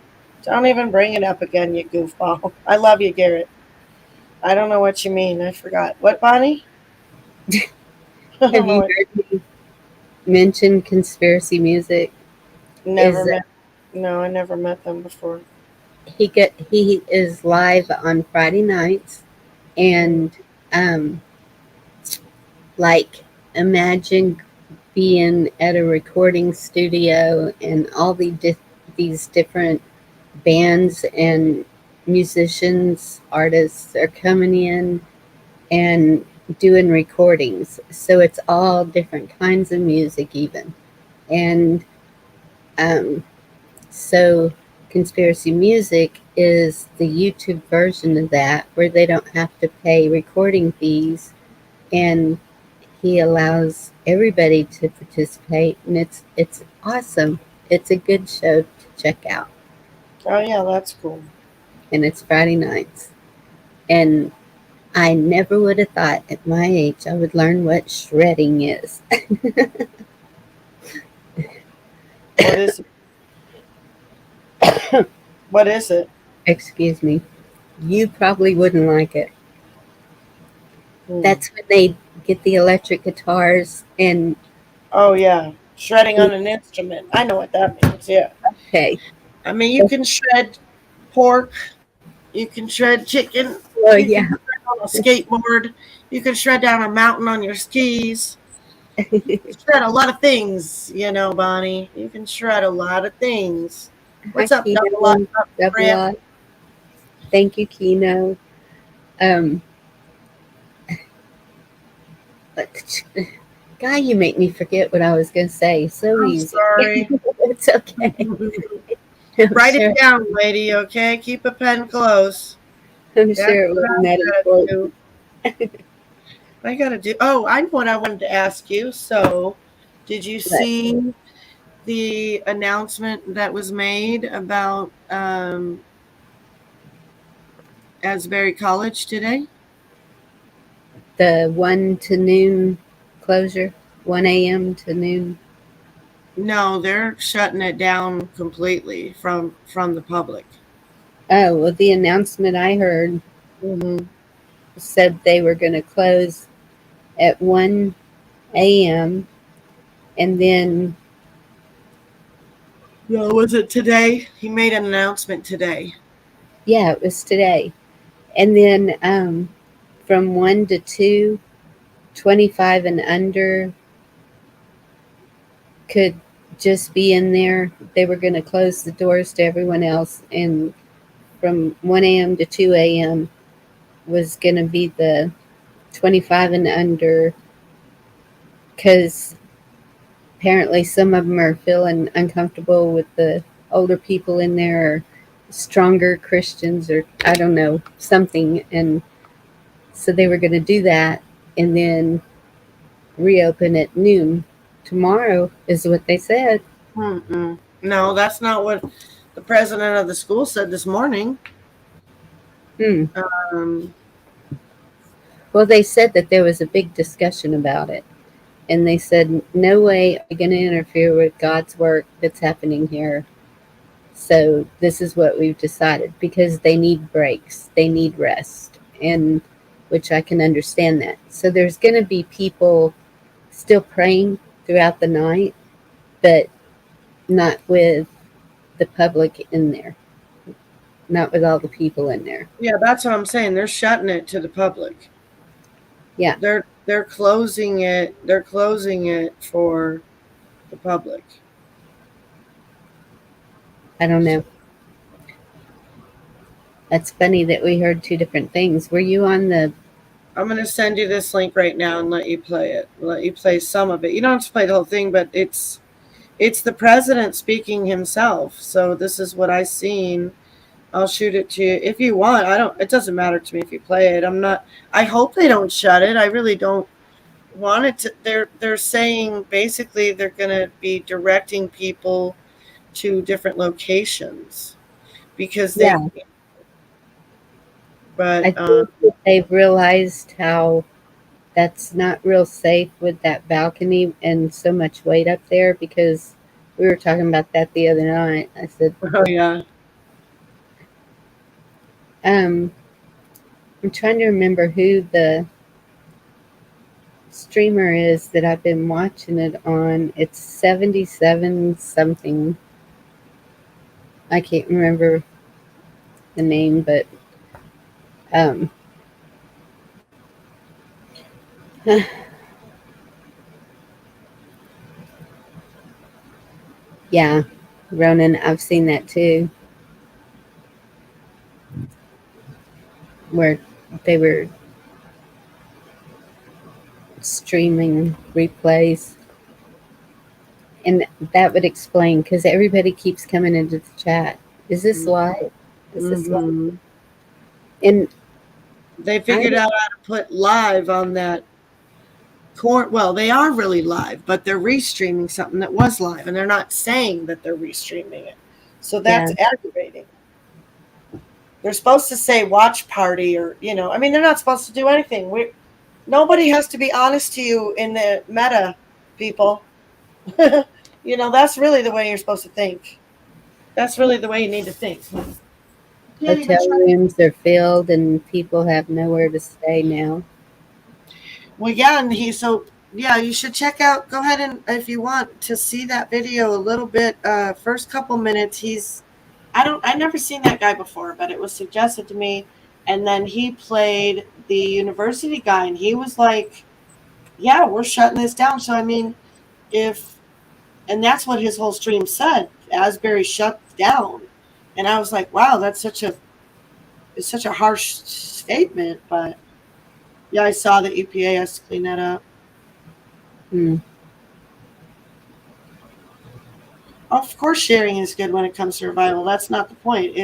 Don't even bring it up again, you goofball. I love you, Garrett. I don't know what you mean. I forgot. What, Bonnie? I Have don't know you what. heard me mention conspiracy music? Never Is met. No, I never met them before. he is live on Friday nights, and um, like imagine being at a recording studio and all these different bands and musicians, artists are coming in and doing recordings. So it's all different kinds of music, even. And um, so conspiracy music is the YouTube version of that, where they don't have to pay recording fees, and he allows everybody to participate, and it's awesome. It's a good show to check out, Oh, yeah, that's cool. and it's Friday nights. And I never would have thought at my age I would learn what shredding is. What is it? What is it? Excuse me. You probably wouldn't like it. Hmm. That's when they get the electric guitars and Oh yeah, shredding on an instrument. I know what that means. Yeah. okay. I mean, you can shred pork, you can shred chicken, Well, you can yeah. shred on a skateboard, you can shred down a mountain on your skis. You can shred a lot of things, Bonnie. You can shred a lot of things. Hi, What's up, double Kino. up, Double Graham? R. Thank you, Kino. Um, but Guy, you make me forget what I was going to say so I'm easy. sorry. It's okay. I'm Write it sure. down, lady, okay? Keep a pen close. I'm That's sure it what wasn't I that gotta do. important. I gotta do. Oh, I know what I wanted to ask you. So, did you But see the announcement that was made about Asbury College today? the 1 to noon closure, 1 a.m. to noon. No, they're shutting it down completely from the public. Oh, well, the announcement I heard Hmm. said they were going to close at 1 a.m. and then, No, was it today? He made an announcement today. yeah, it was today. And then from 1 to 2, 25 and under could just be in there. They were going to close the doors to everyone else. And from 1 a.m. to 2 a.m. was going to be the 25 and under because apparently some of them are feeling uncomfortable with the older people in there or stronger Christians or I don't know, something. And so they were going to do that and then reopen at noon. Tomorrow is what they said. Mm-mm. No, that's not what the president of the school said this morning. Hmm. Um, Well, they said that there was a big discussion about it. And they said, no way are we going to interfere with God's work that's happening here. So this is what we've decided because they need breaks, they need rest, and which I can understand that. So there's going to be people still praying throughout the night, but not with the public in there, not with all the people in there. yeah, that's what I'm saying. They're shutting it to the public. Yeah, They're closing it. They're closing it for the public. I don't know. That's funny that we heard two different things. Were you on the? I'm gonna send you this link right now and let you play it. Let you play some of it. You don't have to play the whole thing, but it's the president speaking himself. So this is what I seen. I'll shoot it to you if you want. I don't. It doesn't matter to me if you play it. I'm not. I hope they don't shut it. I really don't want it to. They're saying basically they're gonna be directing people to different locations because they. Yeah, I But think that they've realized how that's not real safe with that balcony and so much weight up there because we were talking about that the other night. I said, oh yeah. um, I'm trying to remember who the streamer is that I've been watching it on. It's 77 something. I can't remember the name, but um, yeah, Ronan, I've seen that too, where they were streaming replays. And that would explain because everybody keeps coming into the chat. Is this live? Is this live? Mm-hmm. And They I, figured out how to put live on that court. Well, they are really live, but they're restreaming something that was live, and they're not saying that they're restreaming it. So that's yeah, aggravating. They're supposed to say watch party or, I mean, they're not supposed to do anything. Nobody has to be honest to you in the meta, people. That's really the way you're supposed to think. That's really the way you need to think. Can't even Hotel try. rooms are filled and people have nowhere to stay now. Well, yeah, and yeah, you should check out. Go ahead and if you want to see that video a little bit, first couple minutes, I never seen that guy before, but it was suggested to me, and then he played the university guy, and he was like, "Yeah, we're shutting this down." So I mean, if and that's what his whole stream said. Asbury shut down, and I was like, "Wow, it's such a harsh statement." But yeah, I saw the EPA has to clean that up. Hmm. Of course, sharing is good when it comes to revival. That's not the point.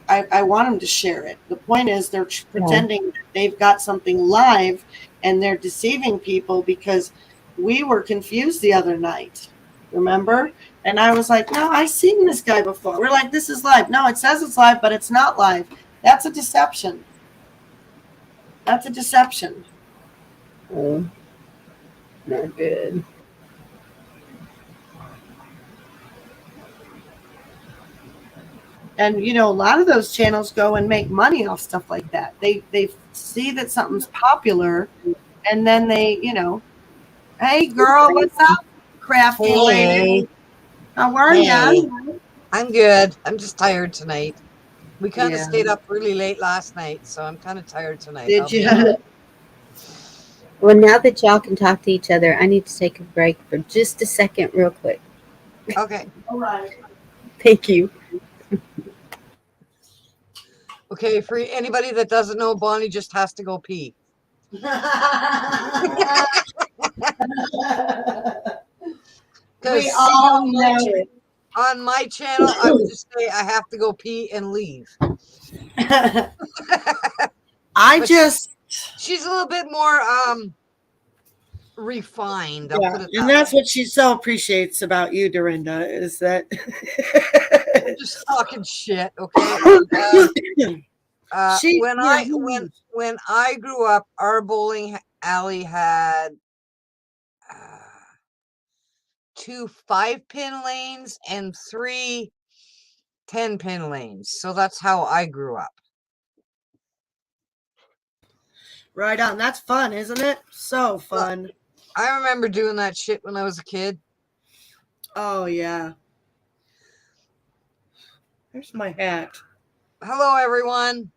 I want them to share it. The point is they're Yeah. pretending that they've got something live and they're deceiving people because we were confused the other night. Remember? And I was like, no, I've seen this guy before. We're like, this is live. No, it says it's live, but it's not live. That's a deception. That's a deception. Oh, not good. And a lot of those channels go and make money off stuff like that. They see that something's popular, and then hey girl, what's up, crafty Hey, lady? How are hey, you? I'm good. I'm just tired tonight. We kind of Yeah. stayed up really late last night, so I'm kind of tired tonight. I'll Did be you? honest. Well, now that y'all can talk to each other, I need to take a break for just a second, real quick. Okay. All right. Thank you. Okay, for anybody that doesn't know, Bonnie just has to go pee. We Because see, all know it. on my channel, I would just say I have to go pee and leave. I But just she's a little bit more refined. I'll Yeah, put it and that that's way. what she so appreciates about you, Dorinda, is that I'm just talking shit, okay? she When I grew up, our bowling alley had uh, 2 5-pin lanes and 3 10-pin lanes. So that's how I grew up. right on. That's fun, isn't it? So fun. I remember doing that shit when I was a kid. Oh yeah. There's my hat. Hello, everyone.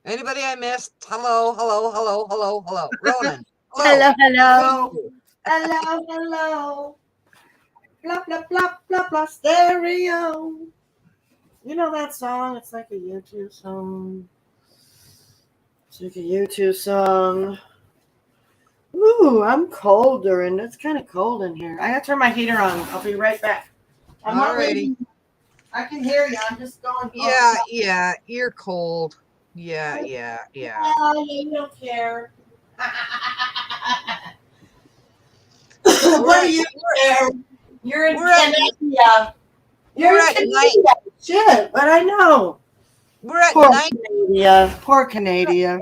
Anybody I missed? Hello, hello, hello, hello, hello. Ronan. Hello. Hello, Thank hello. you. Hello, hello. Blah blah blah blah blah stereo. You know that song? It's like a YouTube song. It's like a YouTube song. Ooh, I'm colder and it's kind of cold in here. I gotta turn my heater on. I'll be right back. I'm not Alrighty. leaving. I can hear you. I'm just going. Yeah, you're cold. Yeah. Oh, you don't care. We're What at, do you care? You're in we're at, Canada. You're we're in at night. Canada. Shit, but I know. We're at Poor Canada. Poor Canada.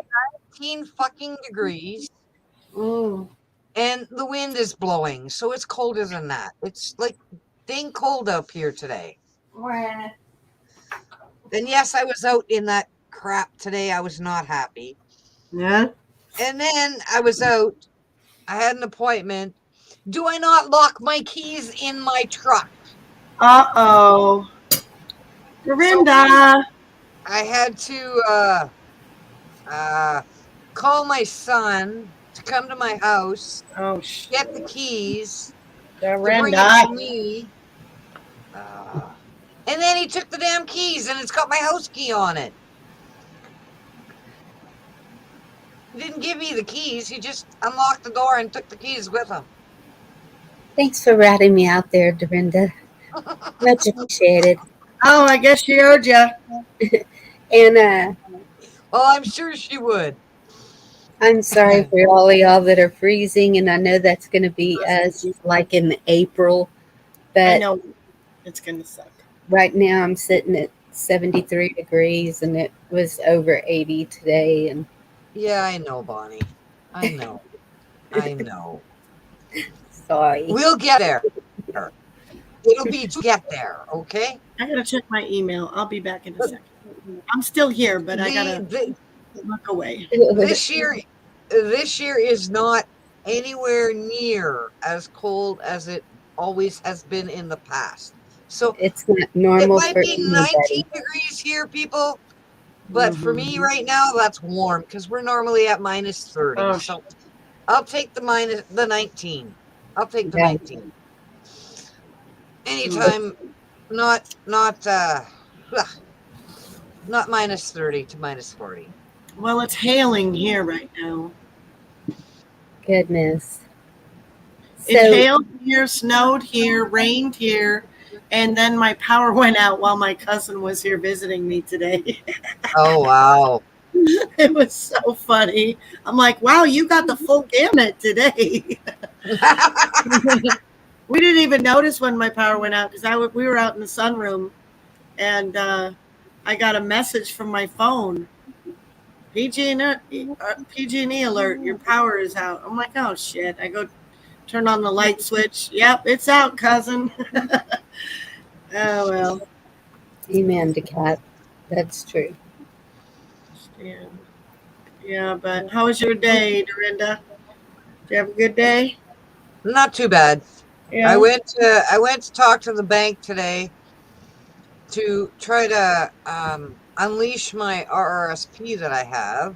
19 fucking degrees. Mm. And the wind is blowing, so it's colder than that. It's like dang cold up here today. Well, And yes, I was out in that crap today. I was not happy. yeah. And then I was out. I had an appointment. Do I not lock my keys in my truck? Uh-oh. So Dorinda. I had to call my son to come to my house, Oh, get the keys, to bring it Dorinda. to me. And then he took the damn keys and it's got my house key on it. He didn't give me the keys. He just unlocked the door and took the keys with him. Thanks for ratting me out there, Dorinda. Much appreciated. Oh, I guess she heard you. And Well, I'm sure she would. I'm sorry for all of y'all that are freezing, and I know that's going to be us like in April. I But know it's going to suck. right now I'm sitting at 73 degrees, and it was over 80 today. And Yeah, I know, Bonnie. I know. sorry. We'll get there. It'll be get there, okay? I gotta check my email. I'll be back in a second. I'm still here, but I gotta look away. This year is not anywhere near as cold as it always has been in the past. So It's not it normal might for be 19 anybody. degrees here, people, but for me right now, that's warm because we're normally at minus 30. Oh, So I'll take the 19. I'll take the Yeah. 19. Anytime, not not minus 30 to minus 40. well, it's hailing here right now. Goodness. It So hailed here, snowed here, rained here, and then my power went out while my cousin was here visiting me today. Oh wow. It was so funny. I'm like, wow, you got the full gamut today. We didn't even notice when my power went out because we were out in the sunroom, and I got a message from my phone. PG&E alert, your power is out. I'm like, oh shit. I go turn on the light switch. Yep, it's out, cousin. Oh well. amen to Cat. That's true. Yeah. Yeah, but how was your day, Dorinda? Did you have a good day? Not too bad. Yeah. I went to talk to the bank today to try to unleash my RRSP that I have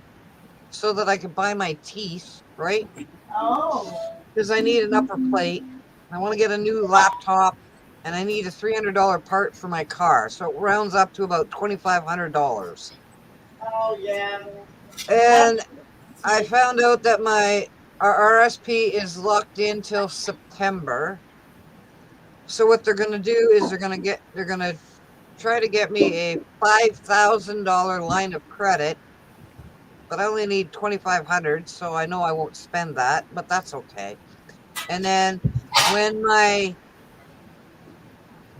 so that I could buy my teeth, right? Oh. Because I need an upper plate. I want to get a new laptop and I need a $300 part for my car. So it rounds up to about $2,500. Oh yeah. That's And I found out that my RRSP is locked in till September. So what they're going to do is they're going to try to get me a $5,000 line of credit, but I only need 2,500, so I know I won't spend that, but that's okay. And then when my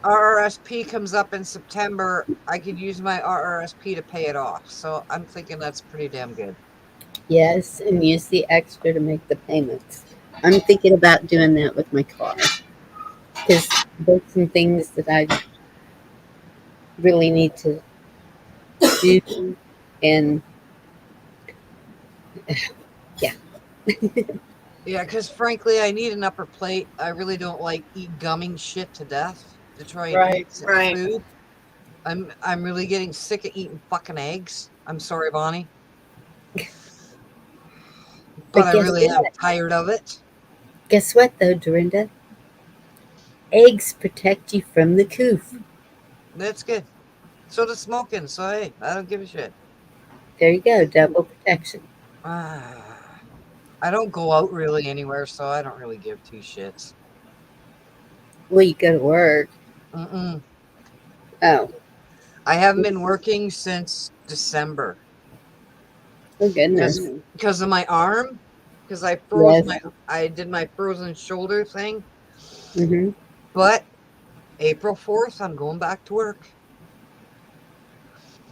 RRSP comes up in September, I could use my RRSP to pay it off. So I'm thinking that's pretty damn good. Yes, and use the extra to make the payments. I'm thinking about doing that with my car because there's some things that I really need to do, and yeah. Yeah, because frankly, I need an upper plate. I really don't like gumming shit to death to try and eat right. food. I'm really getting sick of eating fucking eggs. I'm sorry, Bonnie, but But I really am tired of it. guess what though, Dorinda? Eggs protect you from the coof. That's good. So does smoking. So hey, I don't give a shit. There you go, double protection. I don't go out really anywhere, so I don't really give two shits. Well, you go to work. Mm-mm. Oh, I haven't been working since December oh goodness. because of my arm. Because Yes. I did my frozen shoulder thing. Mm-hmm. But April 4th, I'm going back to work.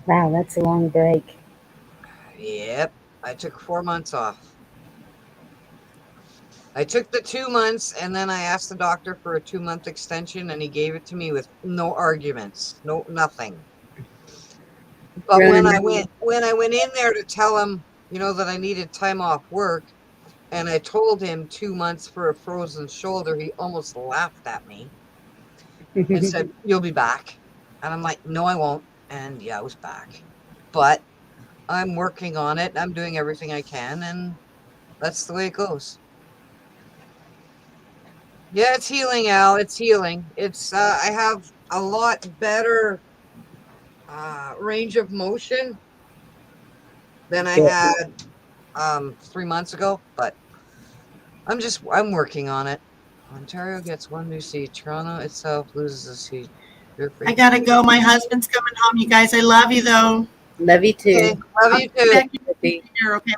Wow, that's a long break. Yep, I took 4 months off. I took the 2 months and then I asked the doctor for a 2 month extension and he gave it to me with no arguments, no nothing. But Running. when I went in there to tell him, that I needed time off work and I told him 2 months for a frozen shoulder, he almost laughed at me and said, "You'll be back." And I'm like, "No, I won't." And yeah, I was back. But I'm working on it. I'm doing everything I can and that's the way it goes. Yeah, it's healing, Al. It's healing. It's I have a lot better range of motion than I Good. had 3 months ago, but I'm working on it. Ontario gets one new seat. Toronto itself loses a seat. You're I free. gotta go. My husband's coming home. You guys, I love you though. Love you Okay, too. love I'll you check too. back in with you later, okay?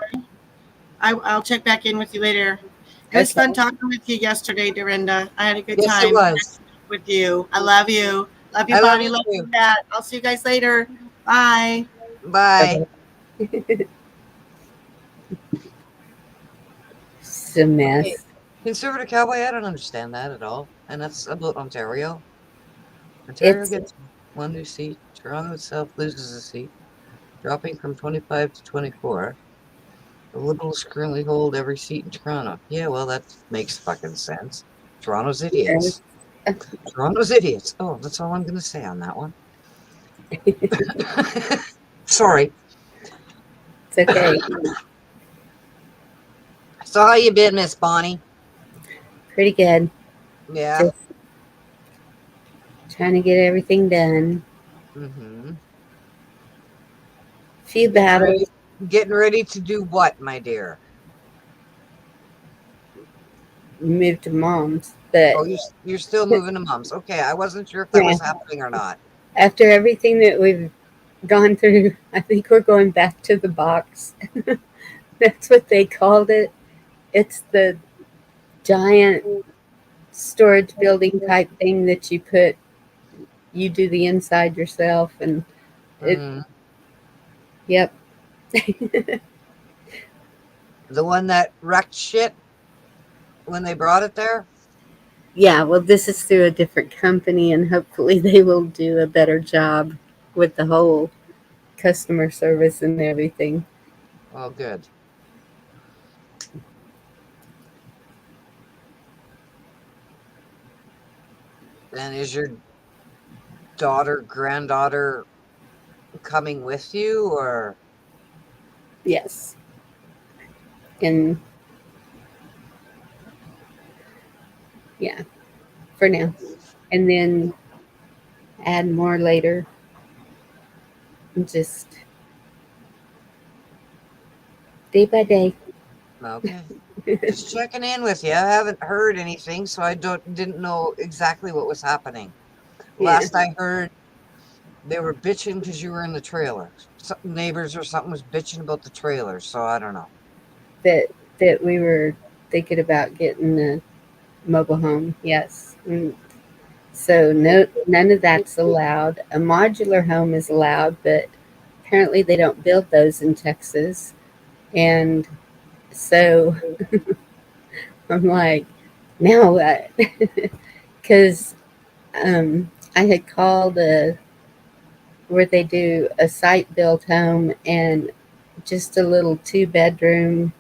I'll check back in with you later. It was Okay. fun talking with you yesterday, Dorinda. I had a good Yes, it time was. with you. I love you. Love you, I love Bonnie. you Love you, too. Pat. I'll see you guys later. Bye. Bye. It's a Okay. mess. Conservative cowboy, I don't understand that at all. And that's about Ontario. Ontario It's gets one new seat. Toronto itself loses a seat, dropping from 25 to 24. The Liberals currently hold every seat in Toronto. Yeah, well, that makes fucking sense. Toronto's idiots. Toronto's idiots. Oh, that's all I'm going to say on that one. Sorry. it's okay. So how you been, Miss Bonnie? Pretty good. Yeah. Just trying to get everything done. Mm-hmm. Few battles. Getting ready to do what, my dear? Moved to mom's, but Oh, you're still moving to mom's. Okay, I wasn't sure if that yeah, was happening or not. after everything that we've gone through, I think we're going back to the box. That's what they called it. It's the giant storage building type thing that you do the inside yourself, and it, Mm, yep. the one that wrecked shit when they brought it there? Yeah, well, this is through a different company, and hopefully they will do a better job with the whole customer service and everything. Oh, good. And is your daughter, granddaughter coming with you, or? Yes, and yeah, for now, and then add more later. Just day by day. Okay. Just checking in with you. I haven't heard anything, so I didn't know exactly what was happening. Yeah, Last I heard, they were bitching because you were in the trailer. Neighbors or something was bitching about the trailer, so I don't know. that that we were thinking about getting a mobile home. Yes. So no, none of that's allowed. A modular home is allowed, but apparently they don't build those in Texas. And so I'm like, now what? Because I had called where they do a site built home and just a little 2 bedroom.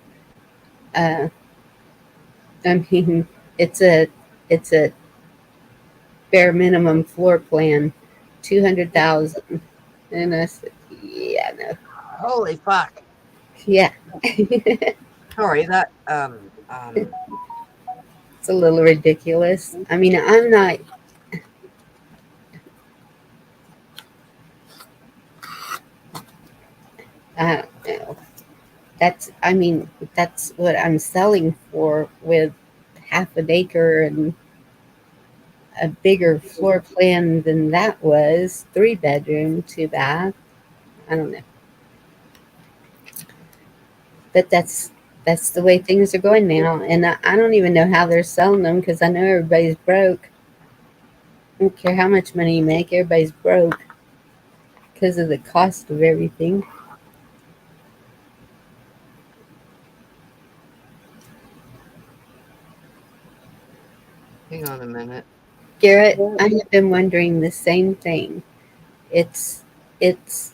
Uh, I mean, it's a bare minimum floor plan, 200,000. And I said, yeah, no, Holy fuck. yeah. Sorry, that It's a little ridiculous. I mean, I'm not. I don't know. That's. I mean, that's what I'm selling for with half an acre and a bigger floor plan than that was. 3 bedroom, 2 bath. I don't know, but that's the way things are going now, and I don't even know how they're selling them because I know everybody's broke. I don't care how much money you make, everybody's broke because of the cost of everything. hang on a minute. Garrett, I have been wondering the same thing. It's it's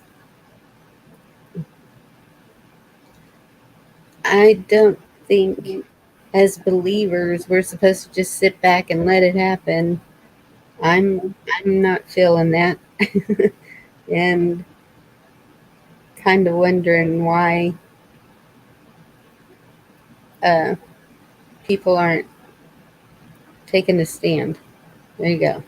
I don't think as believers we're supposed to just sit back and let it happen. I'm not feeling that and kind of wondering why uh, people aren't taking a stand. There you go.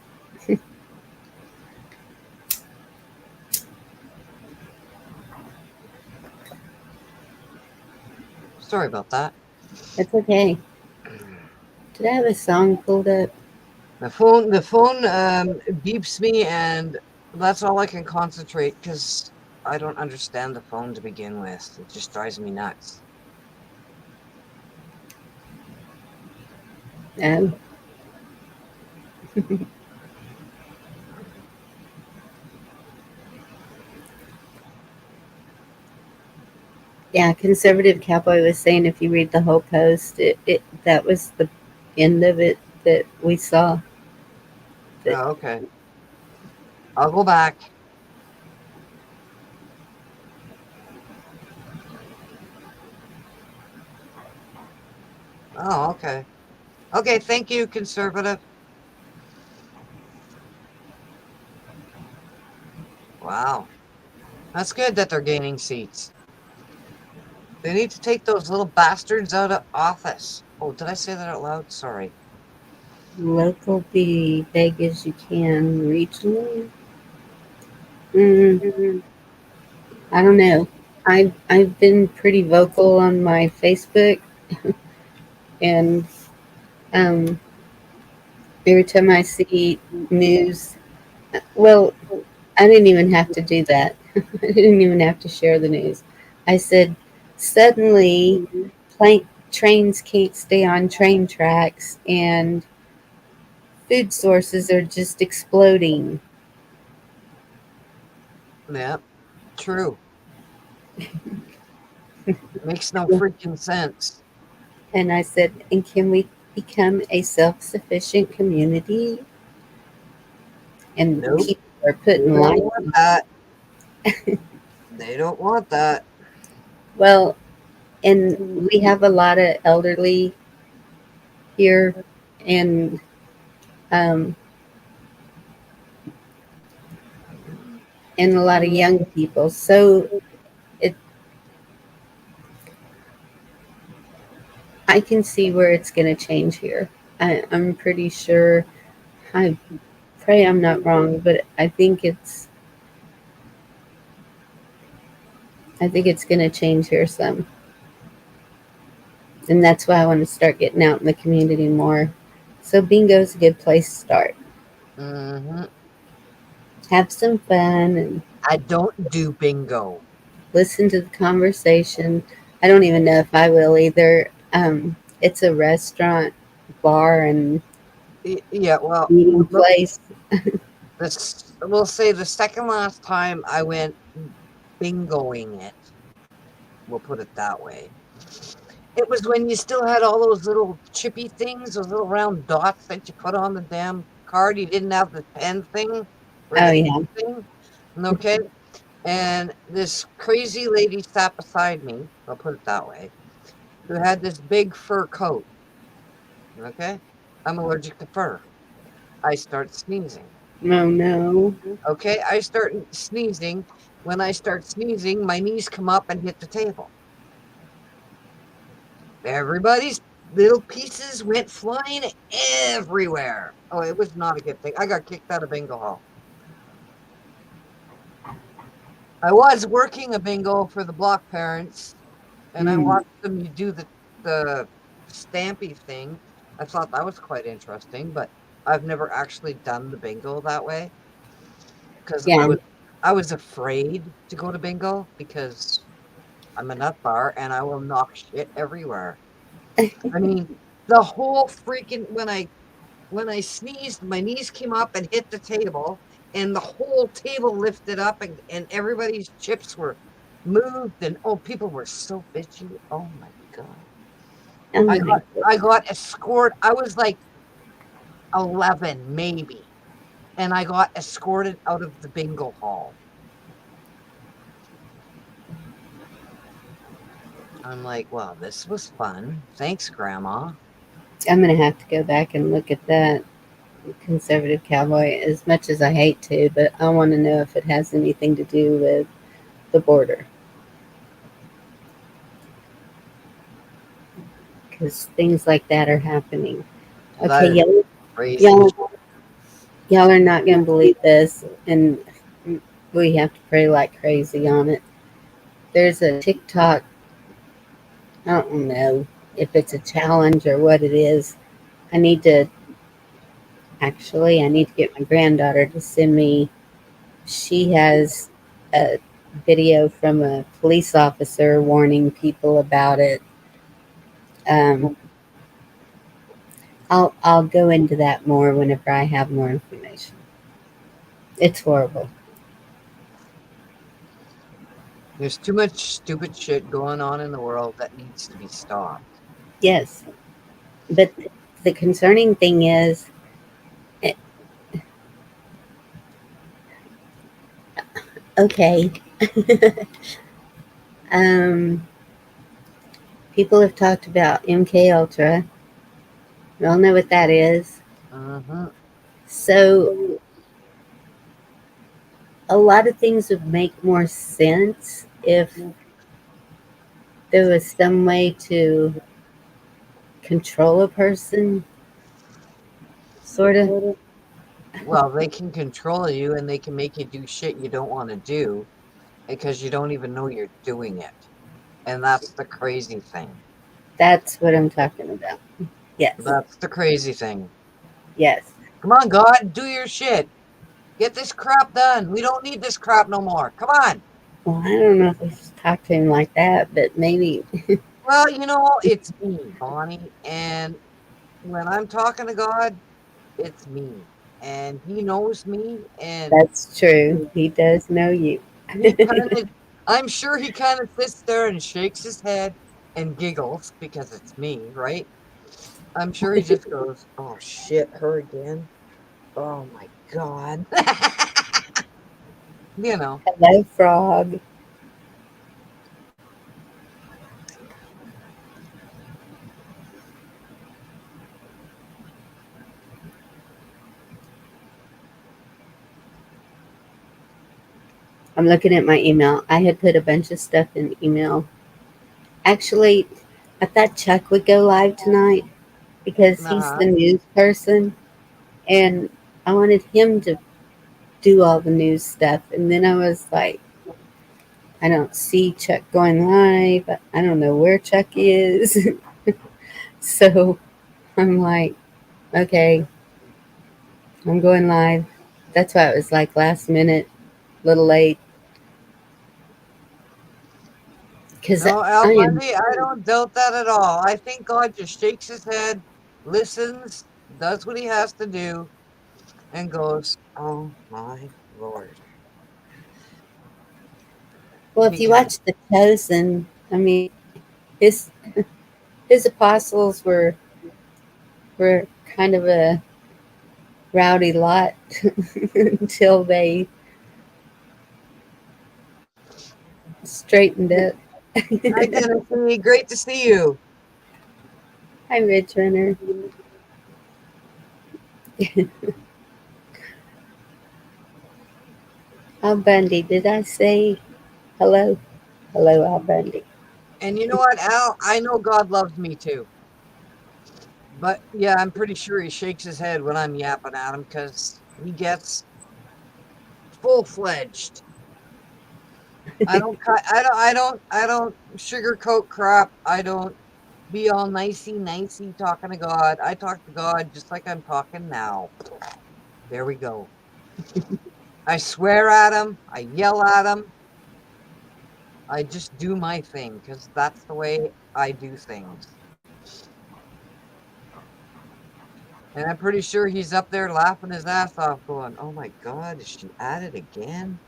Sorry about that. It's okay. Did I have a song pulled up? The phone beeps me, and that's all I can concentrate because I don't understand the phone to begin with. It just drives me nuts. No. Yeah, conservative cowboy was saying if you read the whole post, it that was the end of it that we saw. That Oh, okay. I'll go back. Oh, okay. Okay, thank you, conservative. Wow. That's good that they're gaining seats. They need to take those little bastards out of office. Oh, did I say that out loud? Sorry. Local be big as you can. Regionally, mm, I don't know. I've been pretty vocal on my Facebook, and um, every time I see news, well, I didn't even have to do that. I didn't even have to share the news. I said, suddenly, trains can't stay on train tracks, and food sources are just exploding. Yeah, true. Makes no freaking sense. And I said, and can we become a self sufficient community? And Nope. people are They putting don't lights. want that. They don't want that. Well, and we have a lot of elderly here, and um, and a lot of young people. So it, I can see where it's going to change here. I'm pretty sure. I pray I'm not wrong, but I think it's going to change here some, and that's why I want to start getting out in the community more. So bingo's a good place to start. Hmm. Have some fun and I don't do bingo. listen to the conversation. I don't even know if I will either. It's a restaurant, bar, and Yeah, well, meeting place. this we'll say the second last time I went bingoing it, we'll put it that way. It was when you still had all those little chippy things, those little round dots that you put on the damn card. You didn't have the pen thing or Oh the yeah. ink thing. Okay. And this crazy lady sat beside me, I'll put it that way, who had this big fur coat. Okay. I'm allergic to fur. I start sneezing. Oh no. Okay. I start sneezing. When I start sneezing, my knees come up and hit the table. Everybody's little pieces went flying everywhere. Oh, it was not a good thing. I got kicked out of bingo hall. I was working a bingo for the block parents, and I Mm. watched them do the stampy thing. I thought that was quite interesting, but I've never actually done the bingo that way because Yeah. I was afraid to go to bingo because I'm a nut bar and I will knock shit everywhere. I mean, the whole freaking when I sneezed, my knees came up and hit the table, and the whole table lifted up, and everybody's chips were moved, and oh, people were so bitchy. Oh my god. Oh I my got I got escorted. I was like 11 maybe, and I got escorted out of the bingo hall. I'm like, wow, this was fun. Thanks, Grandma. I'm gonna have to go back and look at that conservative cowboy as much as I hate to, but I want to know if it has anything to do with the border because things like that are happening. Okay, That is crazy. y'all, y'all are not gonna believe this, and we have to pray like crazy on it. There's a TikTok. I don't know if it's a challenge or what it is. I need to I need to get my granddaughter to send me. She has a video from a police officer warning people about it. Um, I'll go into that more whenever I have more information. It's horrible. There's too much stupid shit going on in the world that needs to be stopped. Yes, but the concerning thing is, eh, Okay. um, People have talked about MK Ultra. We all know what that is. Mm-hmm. So a lot of things would make more sense if there was some way to control a person, sort of. Well, they can control you and they can make you do shit you don't want to do because you don't even know you're doing it. And that's the crazy thing. That's what I'm talking about. Yes. That's the crazy thing. Yes. Come on, God, do your shit. Get this crap done. We don't need this crap no more. Come on. Well, I don't know if we should talk to him like that, but maybe. Well, it's me, Bonnie. And when I'm talking to God, it's me. And he knows me. And That's true. He does know you. he kind of, I'm sure he kind of sits there and shakes his head and giggles because it's me, right? I'm sure he just goes, oh shit, her again. Oh my God. you know. Hello, Frog. I'm looking at my email. I had put a bunch of stuff in email. Actually, I thought Chuck would go live tonight because he's Uh-huh. the news person, and I wanted him to do all the news stuff. And then I was like, I don't see Chuck going live. I don't know where Chuck is. So I'm like, okay, I'm going live. That's why it was like last minute, a little late. Because No, Al I am, Bundy, I don't doubt that at all. I think God just shakes his head, listens, does what he has to do, and goes, oh my Lord. well, if you Because, watch The Chosen, I mean, his his apostles were kind of a rowdy lot until they straightened up. hi, Tennessee, great to see you. Hi, Ridge Runner. Al Bundy, did I say hello? Hello, Al Bundy. And you know what, Al? I know God loves me too. But yeah, I'm pretty sure he shakes his head when I'm yapping at him because he gets full-fledged. I don't sugarcoat crap. I don't be all nicey talking to God. I talk to God just like I'm talking now. There we go. I swear at him. I yell at him. I just do my thing because that's the way I do things. And I'm pretty sure he's up there laughing his ass off, going, oh my God, is she at it again?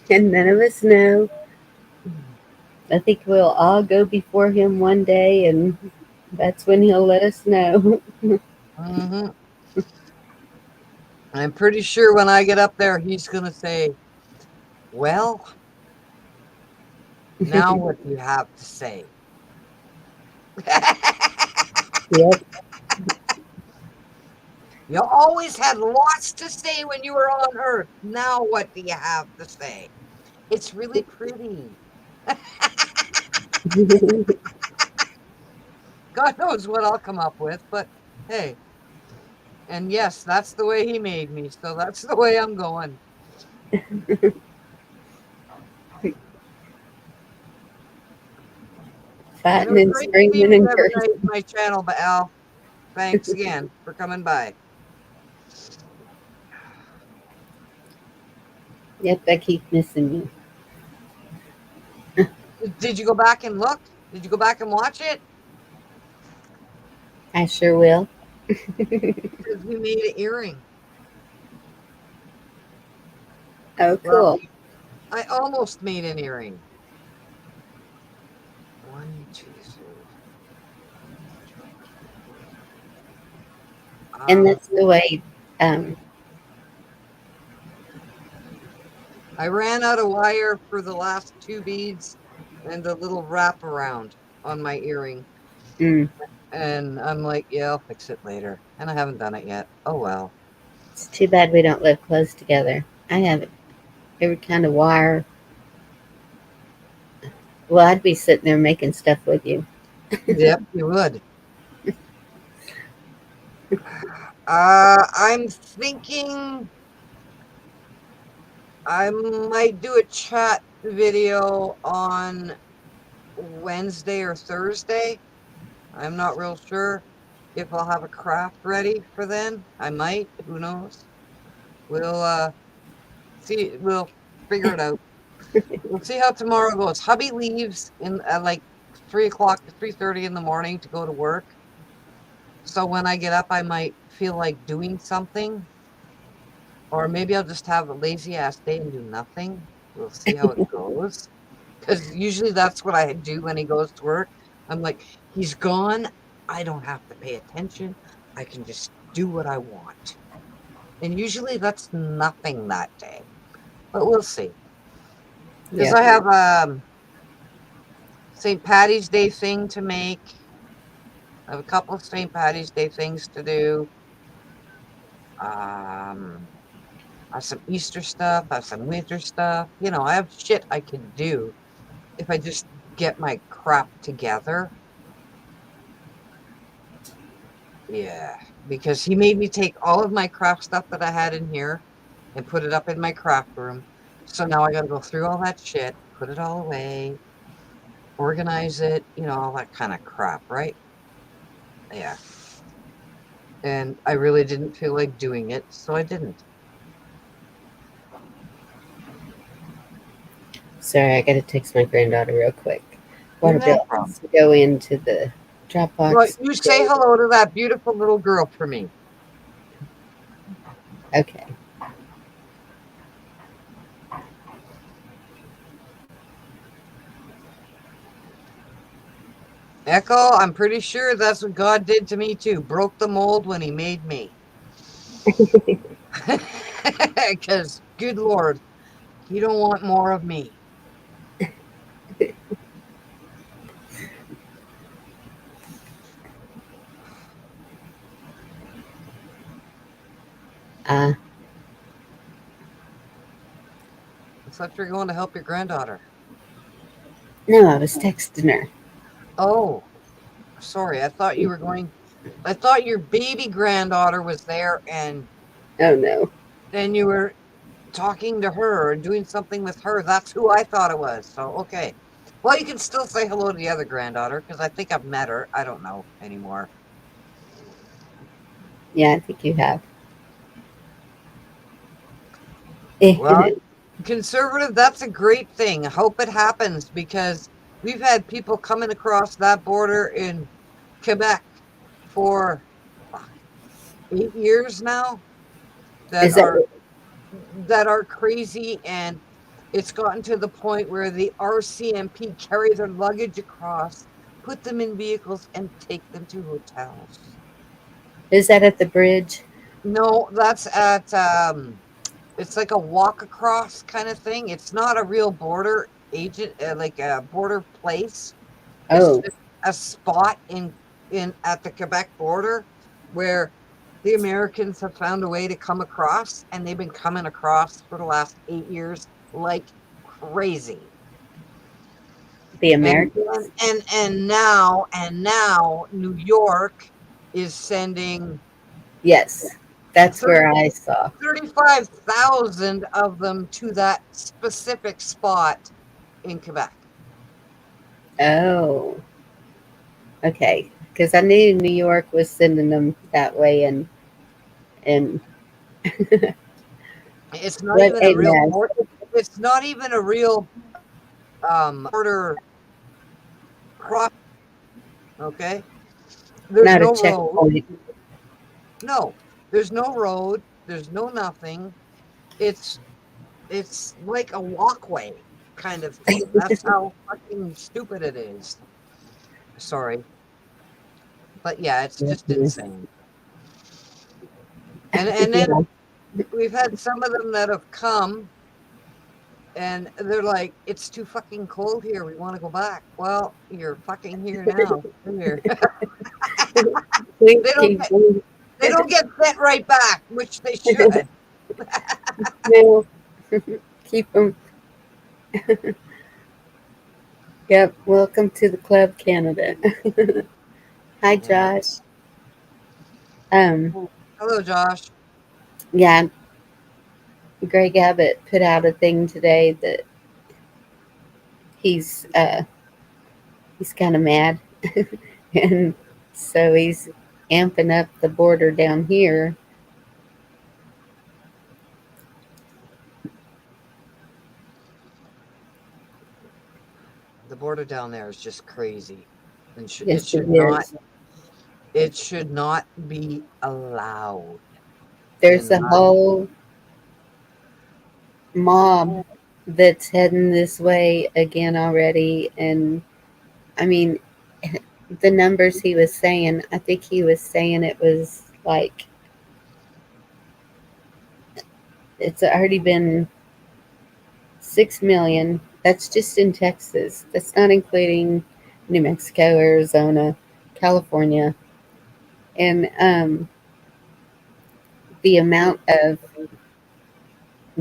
And none of us know. I think we'll all go before him one day, and that's when he'll let us know. hmm I'm pretty sure when I get up there, he's going to say, well, now what do you have to say? Yep. You always had lots to say when you were on Earth. Now what do you have to say? It's really pretty. God knows what I'll come up with, but hey. And yes, that's the way he made me. So that's the way I'm going. And it Fighting was and great to see screaming you and every cursing. night in my channel, but Al, thanks again for coming by. Yep, I keep missing you. Did you go back and look? Did you go back and watch it? I sure will. Because we made an earring. Oh, Well, cool. I almost made an earring. One, two, three. And Um, that's the way um, I ran out of wire for the last 2 beads and the little wraparound on my earring. Mm. And I'm like, yeah, I'll fix it later. And I haven't done it yet. Oh well. It's too bad we don't live close together. I have every kind of wire. Well, I'd be sitting there making stuff with you. Yep, you would. I'm thinking I might do a chat video on Wednesday or Thursday. I'm not real sure if I'll have a craft ready for then. I might, who knows? We'll see, we'll figure it out. We'll see how tomorrow goes. Hubby leaves in at like 3 o'clock to 3:30 in the morning to go to work. So when I get up, I might feel like doing something, or maybe I'll just have a lazy ass day and do nothing. We'll see how it goes. Because usually that's what I do when he goes to work. I'm like, he's gone. I don't have to pay attention. I can just do what I want. And usually that's nothing that day. But we'll see. Because Yeah. I have St. Patty's Day thing to make. I have a couple of St. Patty's Day things to do. I have some Easter stuff. I have some winter stuff. I have shit I could do if I just get my crap together. Yeah, because he made me take all of my craft stuff that I had in here and put it up in my craft room. So now I got to go through all that shit, put it all away, organize it, all that kind of crap, right? Yeah. And I really didn't feel like doing it, so I didn't. Sorry, I gotta text my granddaughter real quick. Water No bill problem. has to go into the Well, Dropbox. you say hello to that beautiful little girl for me. Okay. Echo, I'm pretty sure that's what God did to me too. Broke the mold when he made me. Because, good Lord, you don't want more of me. Uh, I thought you were going to help your granddaughter. no, I was texting her. Oh, sorry. I thought your baby granddaughter was there and Oh no. then you were talking to her or doing something with her. That's who I thought it was. So, okay. Well, you can still say hello to the other granddaughter because I think I've met her. I don't know anymore. Yeah, I think you have. Well, conservative, that's a great thing. I hope it happens because we've had people coming across that border in Quebec for 8 years now that Is that are crazy, and it's gotten to the point where the RCMP carry their luggage across, put them in vehicles, and take them to hotels. at the bridge? No, that's at it's like a walk across kind of thing. It's not a real border agent, like a border place. It's Oh, just a spot in at the Quebec border where the Americans have found a way to come across, and they've been coming across for the last 8 years like crazy. the And Americans? now New York is sending Yes, that's 30 where I saw. 35,000 of them to that specific spot in Quebec. Oh, okay. Because I knew New York was sending them that way, and It's not what even a a real mess. border. It's not even a real border cross. Okay, there's Not a no road. checkpoint. No, there's no road. There's no nothing. It's like a walkway kind of thing. That's how fucking stupid it is. Sorry, but yeah, it's just Goodness. insane. And then Yeah. we've had some of them that have come And they're like, it's too fucking cold here. We want to go back. Well, you're fucking here now. Here. Please they don't keep get them. they don't get sent right back, which they should. No, keep them. Yep. Welcome to the club, Canada. Hi, Yeah. Josh. Um, Hello, Josh. yeah, Greg Abbott put out a thing today that he's uh he's kind of mad, and so he's amping up the border down here. The border down there is just crazy, and Yes, it is. it should not be allowed. There's In a my whole mob that's heading this way again already, and I mean, the numbers he was saying, I think he was saying it was like it's already been 6 million. That's just in Texas. That's not including New Mexico, Arizona, California, and the amount of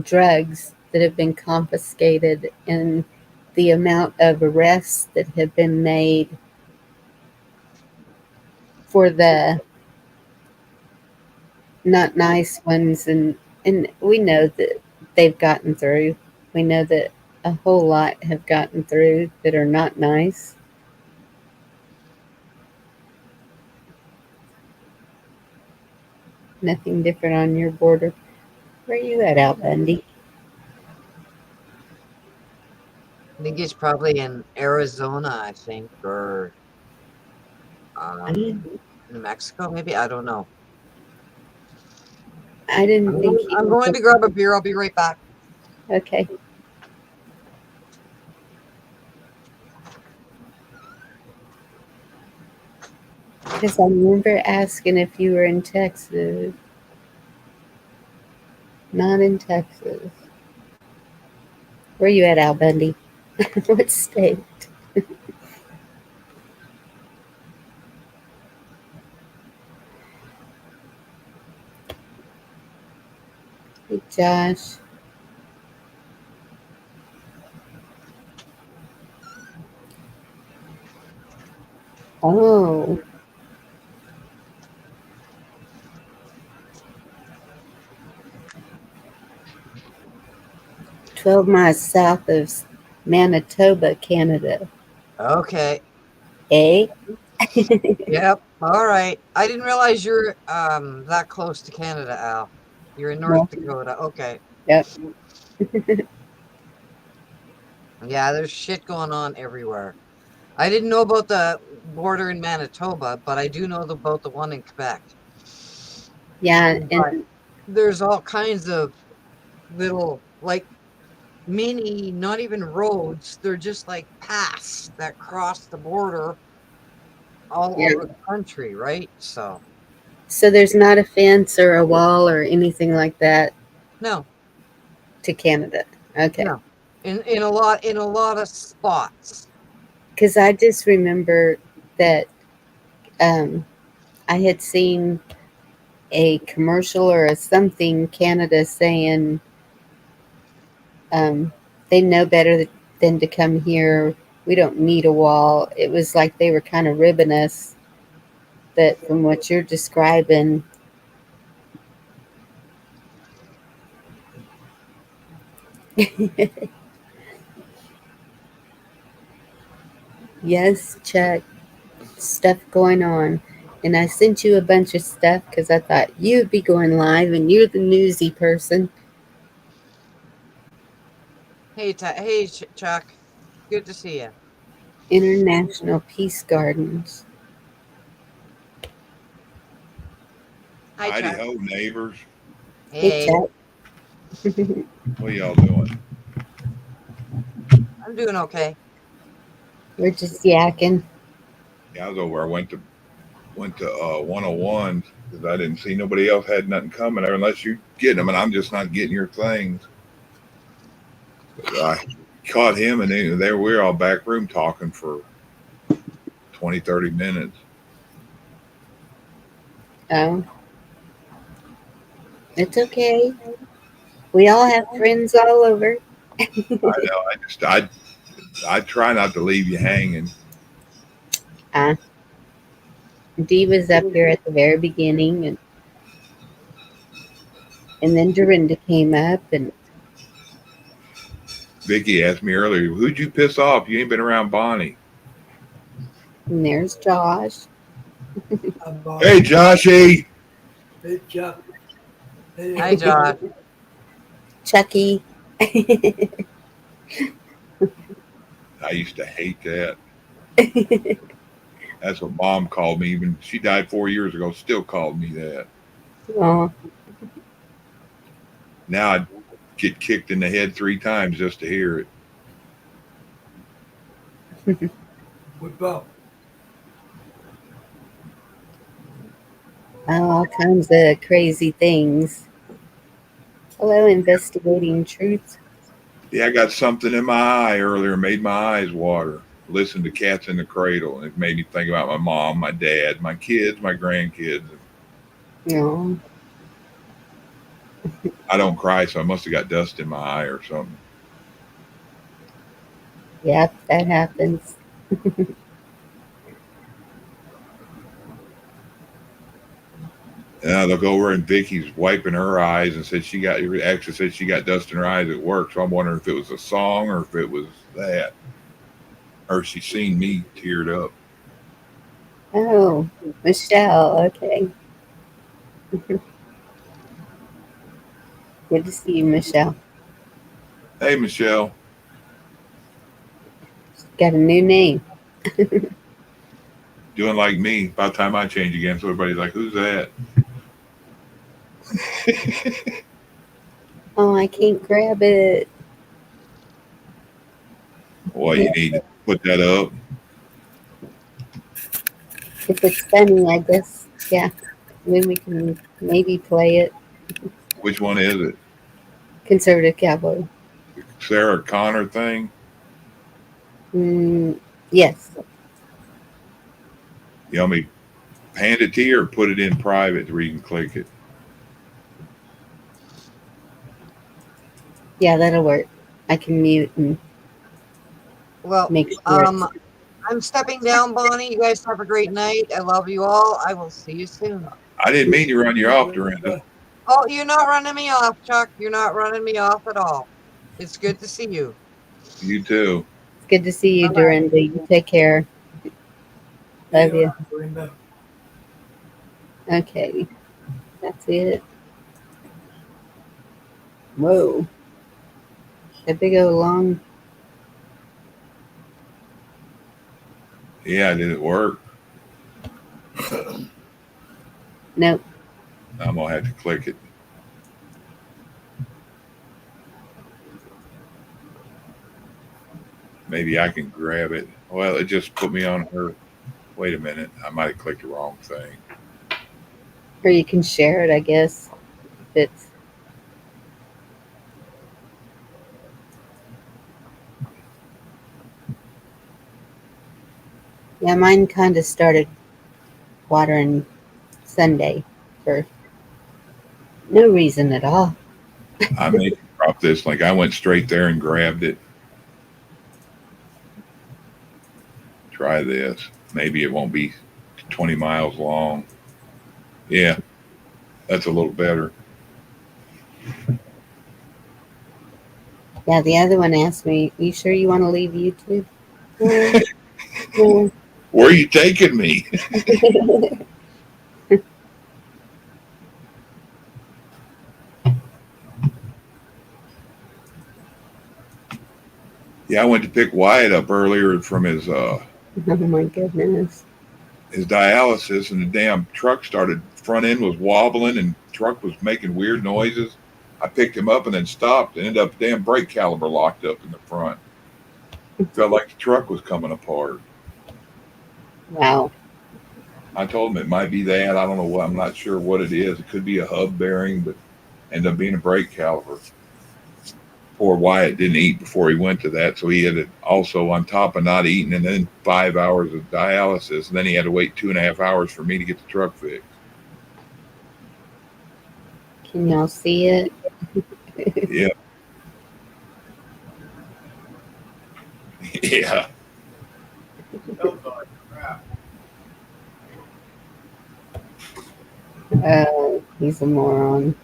drugs that have been confiscated and the amount of arrests that have been made for the not nice ones, and we know that they've gotten through. We know that a whole lot have gotten through that are not nice. Nothing different on your border. Where are you at, Al Bundy? I think he's probably in Arizona, I think, or I didn't, New Mexico, maybe. I don't know. I didn't think he I'm was going to grab a beer. I'll be right back. okay. Because I remember asking if you were in Texas. Not in Texas. Where you at, Al Bundy? What state? Hey, Josh. Oh, 12 miles south of Manitoba, Canada. Okay. Eh? Yep. All right. I didn't realize you're that close to Canada, Al. You're in North Well, Dakota. Okay. yep. Yeah, there's shit going on everywhere. I didn't know about the border in Manitoba, but I do know about the one in Quebec. Yeah, But and there's all kinds of little, like, mini, not even roads, they're just like paths that cross the border all yeah. over the country, right? So, So there's not a fence or a wall or anything like that no, to Canada. Okay. no. In a lot of spots. Because I just remember that um, I had seen a commercial or a something Canada saying um, they know better than to come here. We don't need a wall. It was like they were kind of ribbing us. But from what you're describing, yes, Chuck, stuff going on. And I sent you a bunch of stuff because I thought you'd be going live and you're the newsy person. Hey, Chuck. Good to see you. International Peace Gardens. Hi, Heidi Chuck. ho, neighbors. Hey, Hey, Chuck. What y'all doing? I'm doing okay. We're just yakking. Yeah, I was over. I went to 101 because I didn't see nobody else had nothing coming there unless you getting them, and I'm just not getting your things. I caught him, and then there we were all back room talking for 20, 30 minutes. Oh, it's okay. We all have friends all over. I know. I try not to leave you hanging. uh, Dee was up here at the very beginning, and then Dorinda came up, Vicky asked me earlier, "Who'd you piss off? You ain't been around Bonnie." and there's Josh. Hey, Joshy. Hey, Chuck. Hey, Hi, Josh. Chucky. I used to hate that. That's what Mom called me. Even she died 4 years ago, still called me that. Oh, Now I get kicked in the head 3 times just to hear it. What about? all kinds of crazy things. Hello, investigating truth. Yeah, I got something in my eye earlier, made my eyes water. Listened to Cats in the Cradle, and it made me think about my mom, my dad, my kids, my grandkids. Oh, I don't cry, so I must have got dust in my eye or something. yep, that happens. And I look over and Vicky's wiping her eyes and said she actually said she got dust in her eyes at work. So I'm wondering if it was a song or if it was that, or if she seen me teared up. Oh, Michelle. Okay, good to see you, Michelle. Hey, Michelle, Got a new name. doing like me. By the time I change again, so everybody's like, "Who's that?" Oh, I can't grab it. Well, Yeah, you need to put that up. if it's funny, I guess. Yeah, then we can maybe play it. Which one is it? Conservative Cowboy. Sarah Connor thing? Mm, yes. You want me to hand it to you or put it in private where you can click it? Yeah, that'll work. I can mute and Well, make sure it's. I'm stepping down, Bonnie. You guys have a great night. I love you all. I will see you soon. I didn't mean to run you Hey, off, Dorinda. Dorinda. Oh, you're not running me off, Chuck. You're not running me off at all. It's good to see you. You too. It's good to see you, Bye bye. Dorinda. You take care. Hey, Love you. Dorinda. Okay, that's it. Whoa, that big old long. Yeah, did it work? Nope. I'm gonna have to click it. Maybe I can grab it. Well, it just put me on her. Wait a minute. I might have clicked the wrong thing. Or you can share it, I guess. If it's yeah, mine kind of started watering Sunday for no reason at all. I may drop this link. I went straight there and grabbed it. Try this. Maybe it won't be 20 miles long. Yeah, that's a little better. Yeah, the other one asked me, "You sure you want to leave YouTube?" No, no. Where are you taking me? Yeah, I went to pick Wyatt up earlier from Oh my goodness! his dialysis, and the damn truck started. Front end was wobbling, and truck was making weird noises. I picked him up and then stopped, and ended up damn brake caliber locked up in the front. Felt like the truck was coming apart. Wow. I told him it might be that. I don't know what. I'm not sure what it is. It could be a hub bearing, but ended up being a brake caliper. Poor Wyatt didn't eat before he went to that, so he had to also on top of not eating, and then 5 hours of dialysis, and then he had to wait 2.5 hours for me to get the truck fixed. Can y'all see it? Yeah, yeah. He's a moron.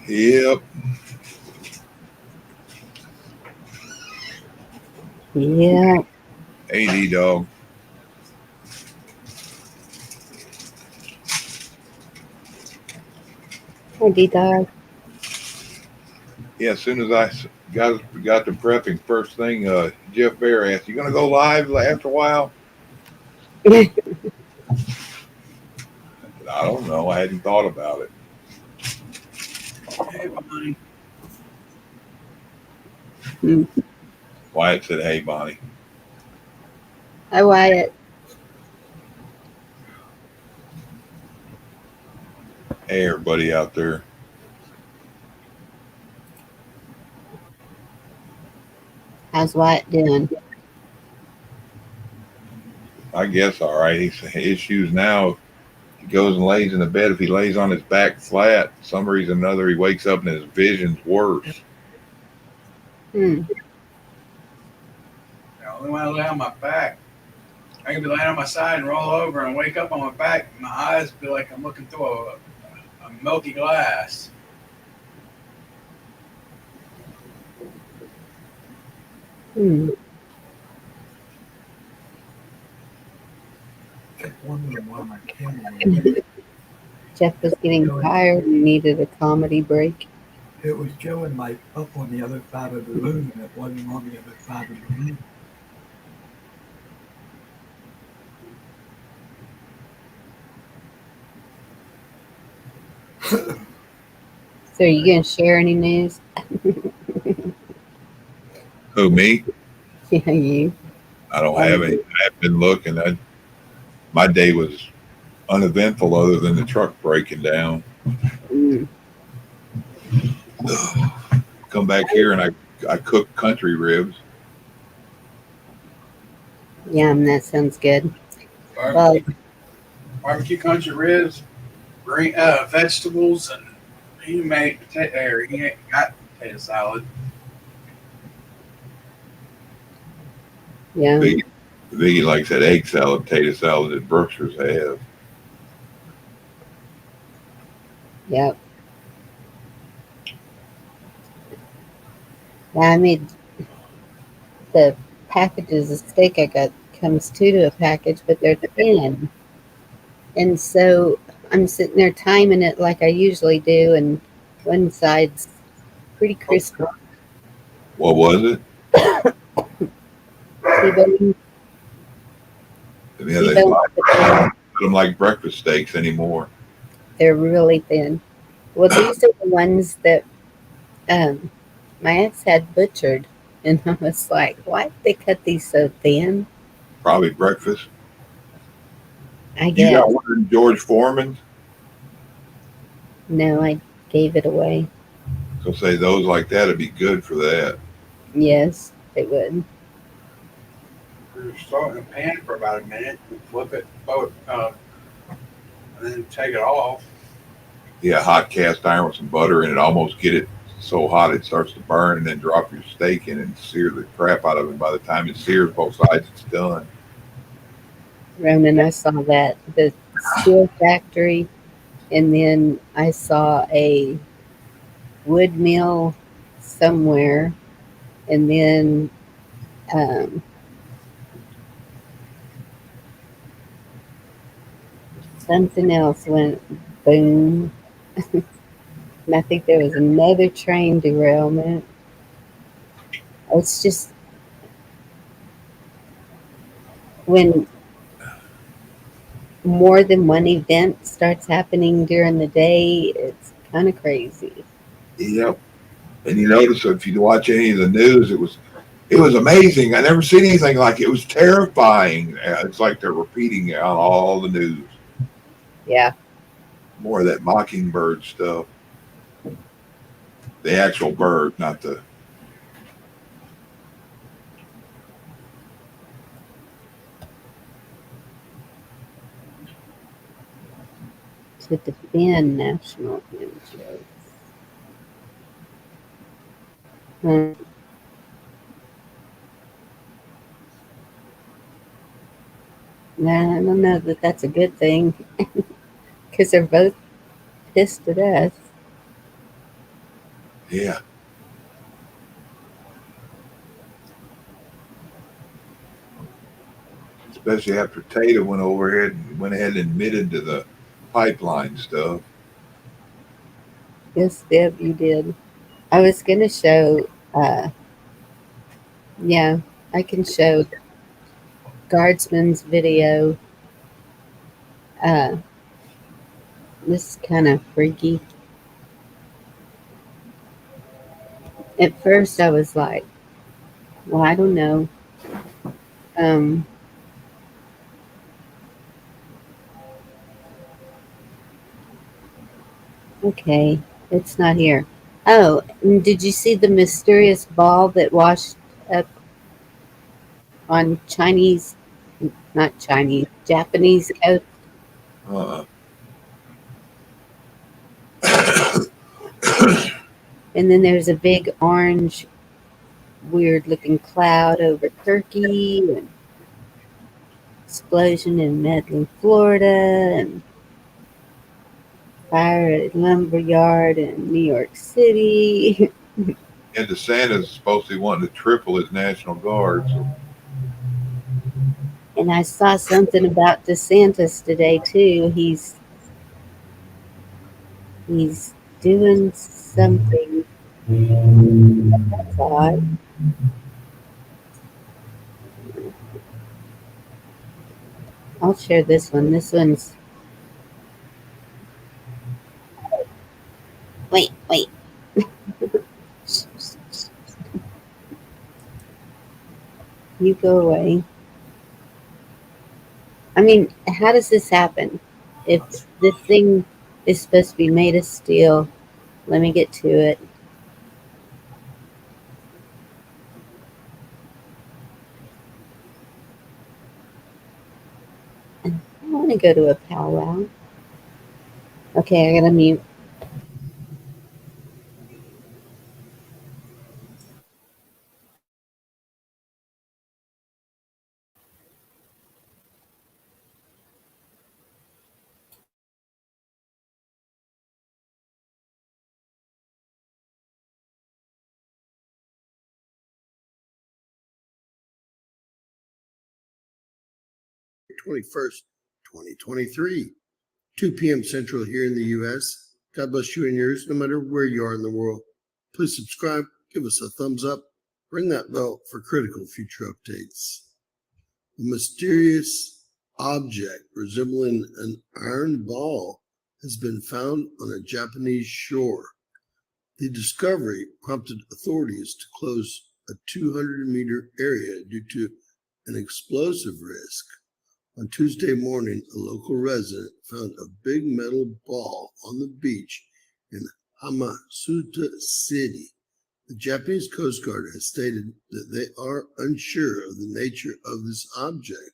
Yep. Yeah. AD dog. Hi, D-Dog. Yeah, as soon as I got to prepping, first thing Jeff Bear asked, "You gonna go live after a while?" I don't know. I hadn't thought about it. Hey, Bonnie. Wyatt said, "Hey, Bonnie." Hi, Wyatt. Hey, everybody out there. How's Wyatt doing? I guess all right. His issues now. He goes and lays in the bed. If he lays on his back flat, for some reason or another, he wakes up and his vision's worse. Hmm. Only when I lay on my back, I can be laying on my side and roll over and wake up on my back. And my eyes feel like I'm looking through a milky glass. Hmm. Kept wondering why my camera was Jeff was getting tired and needed a comedy break. It was showing like up on the other side of the room, and it wasn't on the other side of the room. So, are you going to share any news? Who, me? Yeah, you. I don't have any. I haven't been looking. My day was uneventful other than the truck breaking down. Mm. Come back here and I cook country ribs. Yum, that sounds good. Barbecue country ribs, green vegetables, and he made potato. Or he got potato salad. Yeah. Viggy likes that egg salad, potato salad that Berkshire's have. Yep. Yeah, I made the packages of steak I got comes two to a package, but they're thin. And so I'm sitting there timing it like I usually do, and one side's pretty crispy. What was it? T-bone, Yeah, T-bone, them like breakfast steaks anymore. they're really thin. Well, these are the ones that my ex had butchered, and I was like, why did they cut these so thin? Probably breakfast. I You guess. got one in George Foreman's? No, I gave it away. So say those like that would be good for that. Yes, they would. Start in a pan for about a minute, and flip it, and then take it off. Yeah, hot cast iron with some butter in it. Almost get it so hot it starts to burn, and then drop your steak in and sear the crap out of it. By the time it's seared both sides, it's done. Ronan, I saw that. The steel factory, and then I saw a wood mill somewhere, and then um, something else went boom. And I think there was another train derailment. It's just when more than one event starts happening during the day, it's kind of crazy. Yep. And you notice if you watch any of the news, it was amazing. I never seen anything like it. It was terrifying. It's like they're repeating it on all the news. Yeah. More of that mockingbird stuff. The actual bird, not the. To defend national interests. Hmm. Nah, I don't know that that's a good thing because they're both pissed at us. Yeah. Especially after Tata went ahead and admitted to the pipeline stuff. Yes, Deb, you did. I was going to show, yeah, I can show Guardsman's video. Uh, this is kind of freaky. At first, I was like, well, I don't know. Um, okay, it's not here. Oh, and did you see the mysterious ball that washed up on Chinese, not Chinese, Japanese coast? Uh, And then there's a big orange, weird looking cloud over Turkey, and explosion in Medley, Florida, and fire at a lumber yard in New York City. and DeSantis is supposed to be wanting to triple his National Guard. So And I saw something about DeSantis today too. He's doing something. That's odd. I'll share this one. This one's wait. You go away. I mean, how does this happen? If this thing is supposed to be made of steel, let me get to it. I want to go to a powwow. Okay, I gotta mute. 21st, 2023, 2 p.m. Central here in the U.S. God bless you and yours, no matter where you are in the world. Please subscribe, give us a thumbs up, ring that bell for critical future updates. A mysterious object resembling an iron ball has been found on a Japanese shore. The discovery prompted authorities to close a 200-meter area due to an explosive risk. On Tuesday morning, a local resident found a big metal ball on the beach in Hamasuta City. The Japanese Coast Guard has stated that they are unsure of the nature of this object.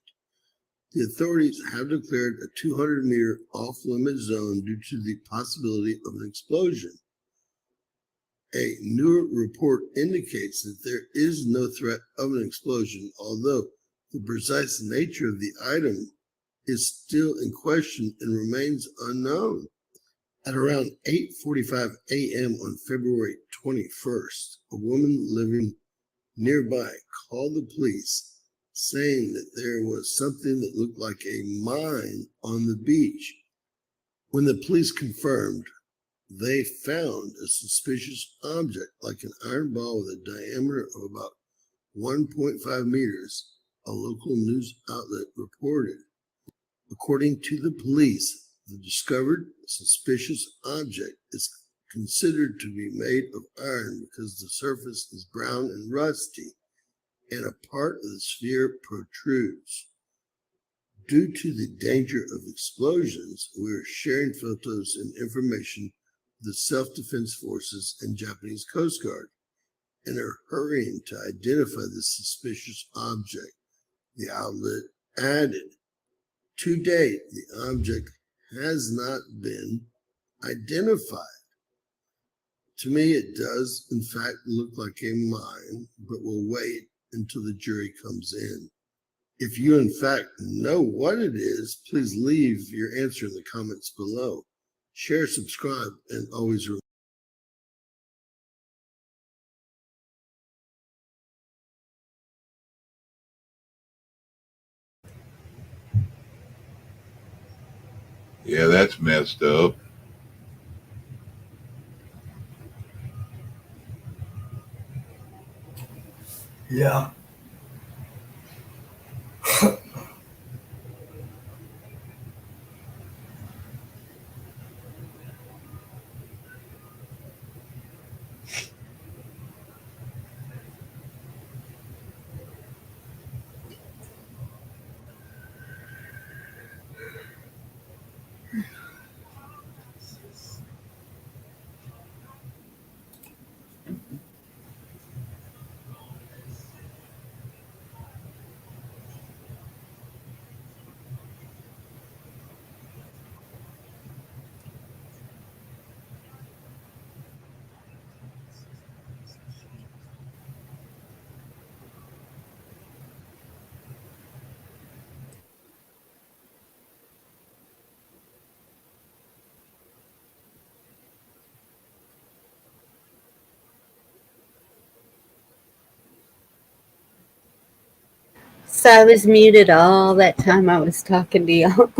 The authorities have declared a 200-meter off-limit zone due to the possibility of an explosion. A newer report indicates that there is no threat of an explosion, although the precise nature of the item is still in question and remains unknown. At around 8:45 a.m. on February 21st, a woman living nearby called the police saying that there was something that looked like a mine on the beach. When the police confirmed, they found a suspicious object like an iron ball with a diameter of about 1.5 meters, a local news outlet reported. According to the police, the discovered suspicious object is considered to be made of iron because the surface is brown and rusty, and a part of the sphere protrudes. Due to the danger of explosions, we are sharing photos and information the Self-Defense Forces and Japanese Coast Guard and are hurrying to identify the suspicious object. The outlet added, to date, the object has not been identified. To me, it does, in fact, look like a mine, but we'll wait until the jury comes in. If you, in fact, know what it is, please leave your answer in the comments below. Share, subscribe, and always remember. Yeah, that's messed up. Yeah. So I was muted all that time I was talking to y'all.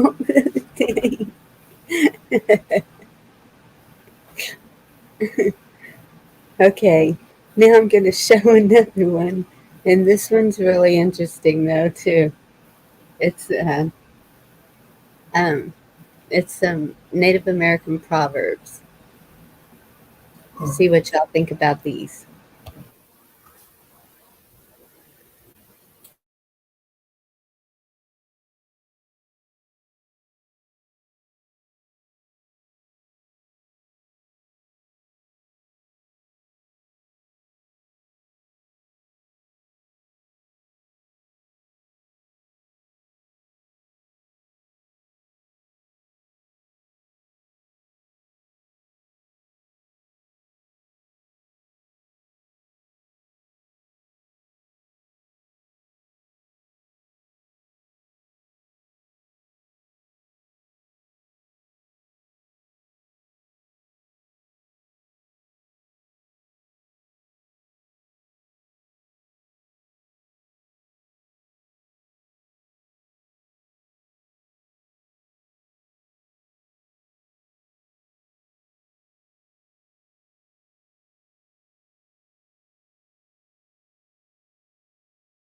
Okay, now I'm going to show another one. And this one's really interesting, though, too. It's some Native American proverbs. See what y'all think about these.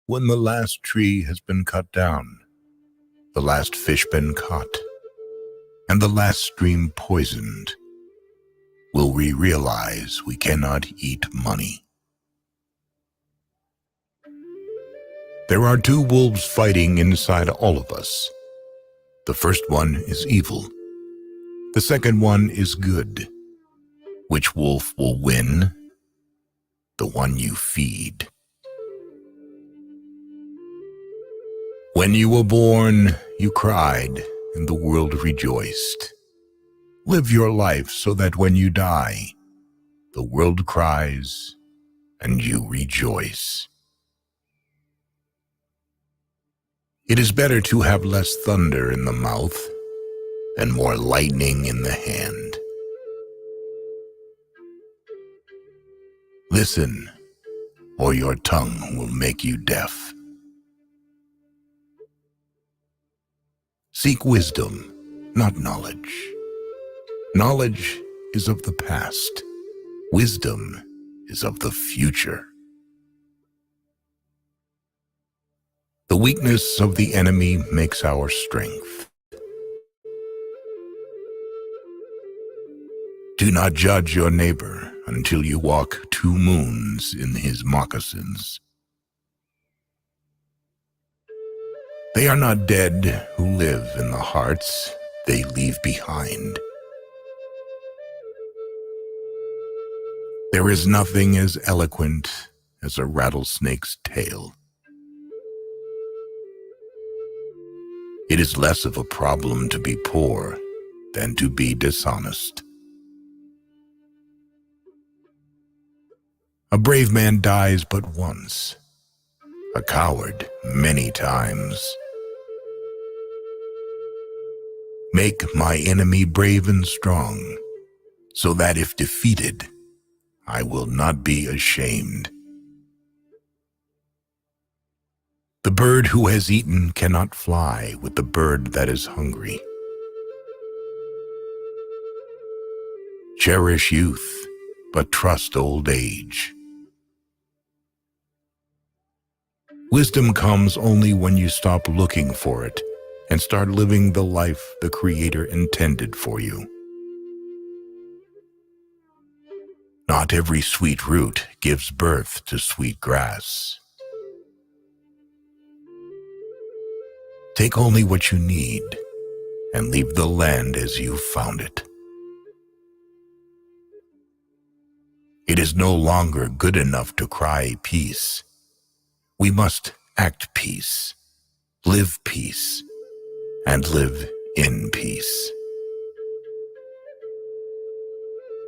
When the last tree has been cut down, the last fish been caught, and the last stream poisoned, will we realize we cannot eat money? There are two wolves fighting inside all of us. The first one is evil. The second one is good. Which wolf will win? The one you feed. When you were born, you cried, and the world rejoiced. Live your life so that when you die, the world cries, and you rejoice. It is better to have less thunder in the mouth and more lightning in the hand. Listen, or your tongue will make you deaf. Seek wisdom, not knowledge. Knowledge is of the past. Wisdom is of the future. The weakness of the enemy makes our strength. Do not judge your neighbor until you walk 2 moons in his moccasins. They are not dead who live in the hearts they leave behind. There is nothing as eloquent as a rattlesnake's tail. It is less of a problem to be poor than to be dishonest. A brave man dies but once, a coward many times. Make my enemy brave and strong, so that if defeated, I will not be ashamed. The bird who has eaten cannot fly with the bird that is hungry. Cherish youth, but trust old age. Wisdom comes only when you stop looking for it and start living the life the Creator intended for you. Not every sweet root gives birth to sweet grass. Take only what you need and leave the land as you found it. It is no longer good enough to cry peace. We must act peace, live peace, and live in peace.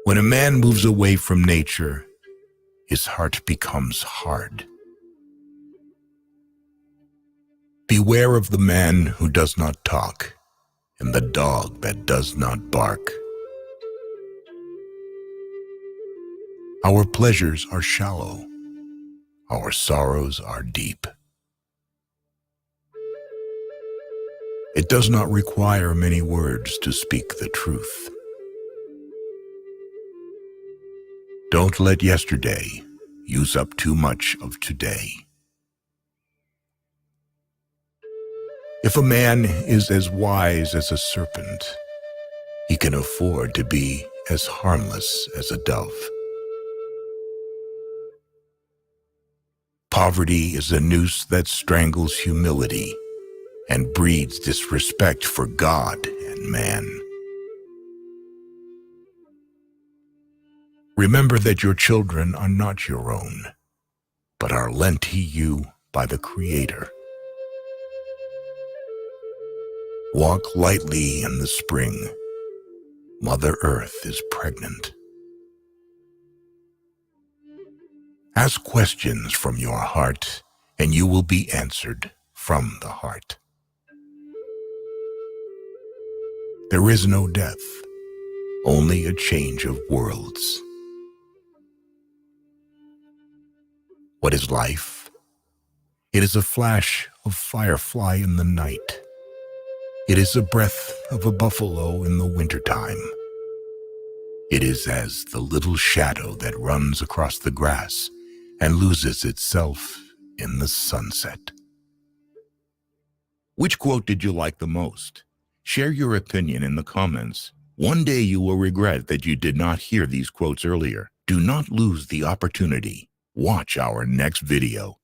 When a man moves away from nature, his heart becomes hard. Beware of the man who does not talk and the dog that does not bark. Our pleasures are shallow. Our sorrows are deep. It does not require many words to speak the truth. Don't let yesterday use up too much of today. If a man is as wise as a serpent, he can afford to be as harmless as a dove. Poverty is a noose that strangles humility and breeds disrespect for God and man. Remember that your children are not your own, but are lent to you by the Creator. Walk lightly in the spring. Mother Earth is pregnant. Ask questions from your heart, and you will be answered from the heart. There is no death, only a change of worlds. What is life? It is a flash of firefly in the night. It is the breath of a buffalo in the wintertime. It is as the little shadow that runs across the grass and loses itself in the sunset. Which quote did you like the most? Share your opinion in the comments. One day you will regret that you did not hear these quotes earlier. Do not lose the opportunity. Watch our next video.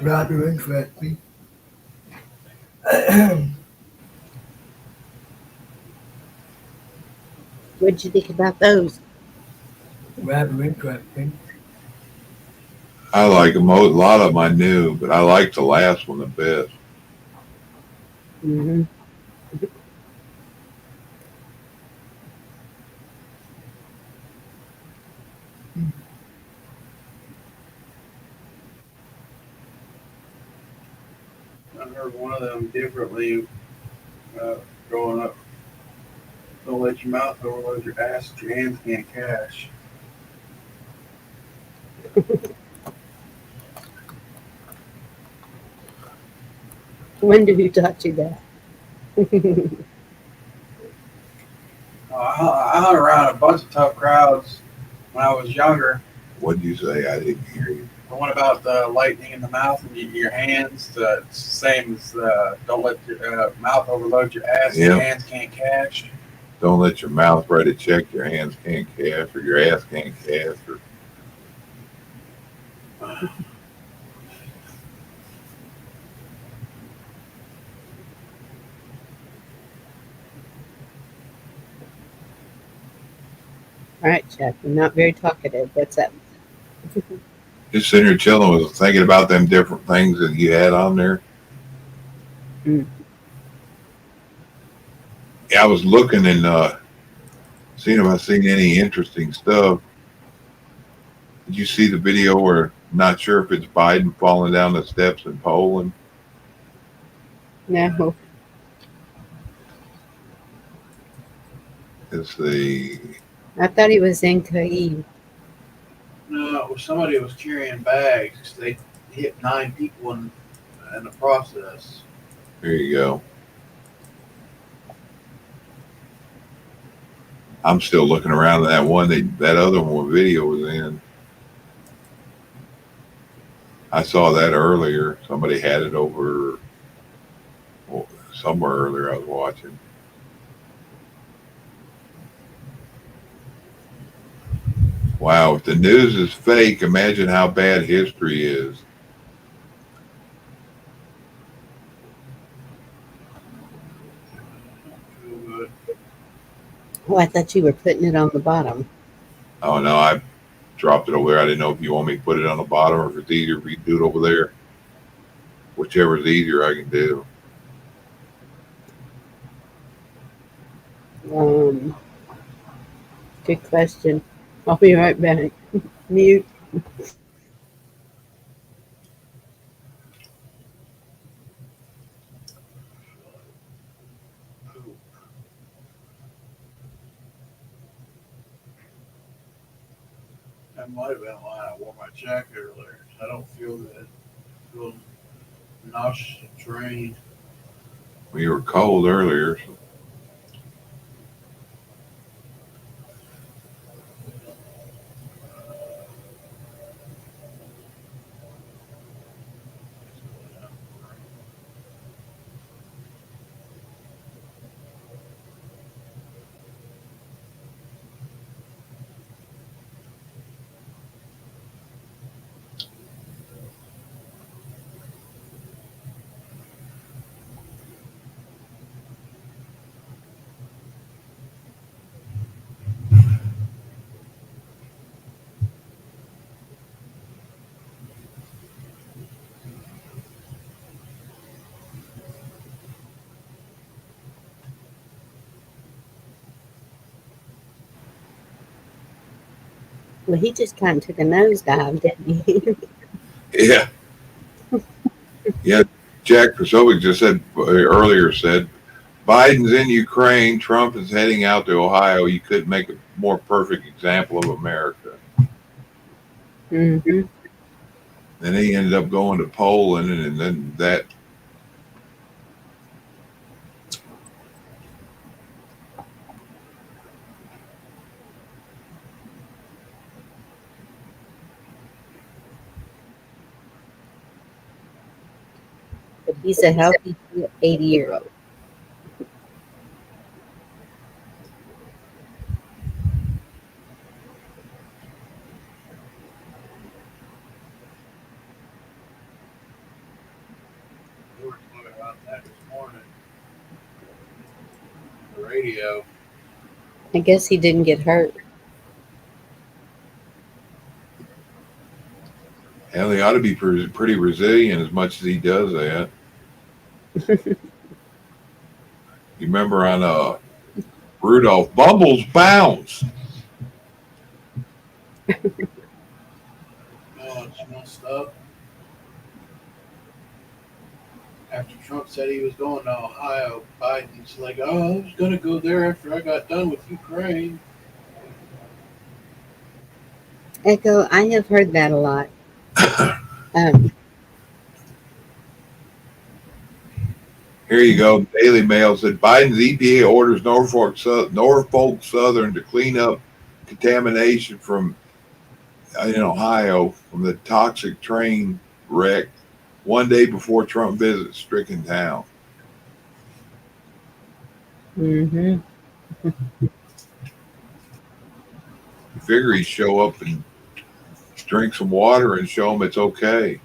Rather interesting. What'd you think about those? Rather interesting. I like them. A lot of them I knew, but I like the last one the best. Mm-hmm. I heard one of them differently growing up. Don't let your mouth overload your ass that your hands can't cash. When did you taught you that? I hung around a bunch of tough crowds when I was younger. What'd you say? I didn't hear you. The one about the lightning in the mouth and your hands, it's the same as don't let your mouth overload your ass. Yeah. Your hands can't cash. Don't let your mouth write a check your hands can't cash, or your ass can't cash, or All right, Chuck. You're not very talkative. What's up? Just sitting here chilling, was thinking about them different things that you had on there. Mm. Yeah, I was looking and seeing if I seen any interesting stuff. Did you see the video where not sure if it's Biden falling down the steps in Poland? No. It's the I thought he was in Kyiv. No, it was somebody who was carrying bags. They hit 9 people in the process. Here you go. I'm still looking around at that one that other one video was in. I saw that earlier. Somebody had it over somewhere earlier I was watching. Wow, if the news is fake, imagine how bad history is. Oh, I thought you were putting it on the bottom. Oh no, I dropped it over there. I didn't know if you want me to put it on the bottom or if it's easier for you to do it over there. Whichever is easier, I can do. Good question. I'll be right back. Mute. That might have been why I wore my jacket earlier. I don't feel good. I feel nauseous and drained. We were cold earlier. So. Well, he just kind of took a nosedive, didn't he? Yeah. Yeah. Jack Krasovic just said earlier said Biden's in Ukraine, Trump is heading out to Ohio. You couldn't make a more perfect example of America. Mm-hmm. Then he ended up going to Poland and then that. But he's a healthy 80-year-old. We were talking about that this morning on the radio. I guess he didn't get hurt. Hell, he ought to be pretty resilient as much as he does that. You remember on Rudolph, Bumbles bounce. Oh, it's messed up. After Trump said he was going to Ohio, Biden's like, oh, I was going to go there after I got done with Ukraine. Echo, I have heard that a lot. Um, Here you go. Daily Mail said Biden's EPA orders Norfolk Southern to clean up contamination from in Ohio from the toxic train wreck one day before Trump visits stricken town. mm-hmm. You figure he'd show up and drink some water and show them it's okay.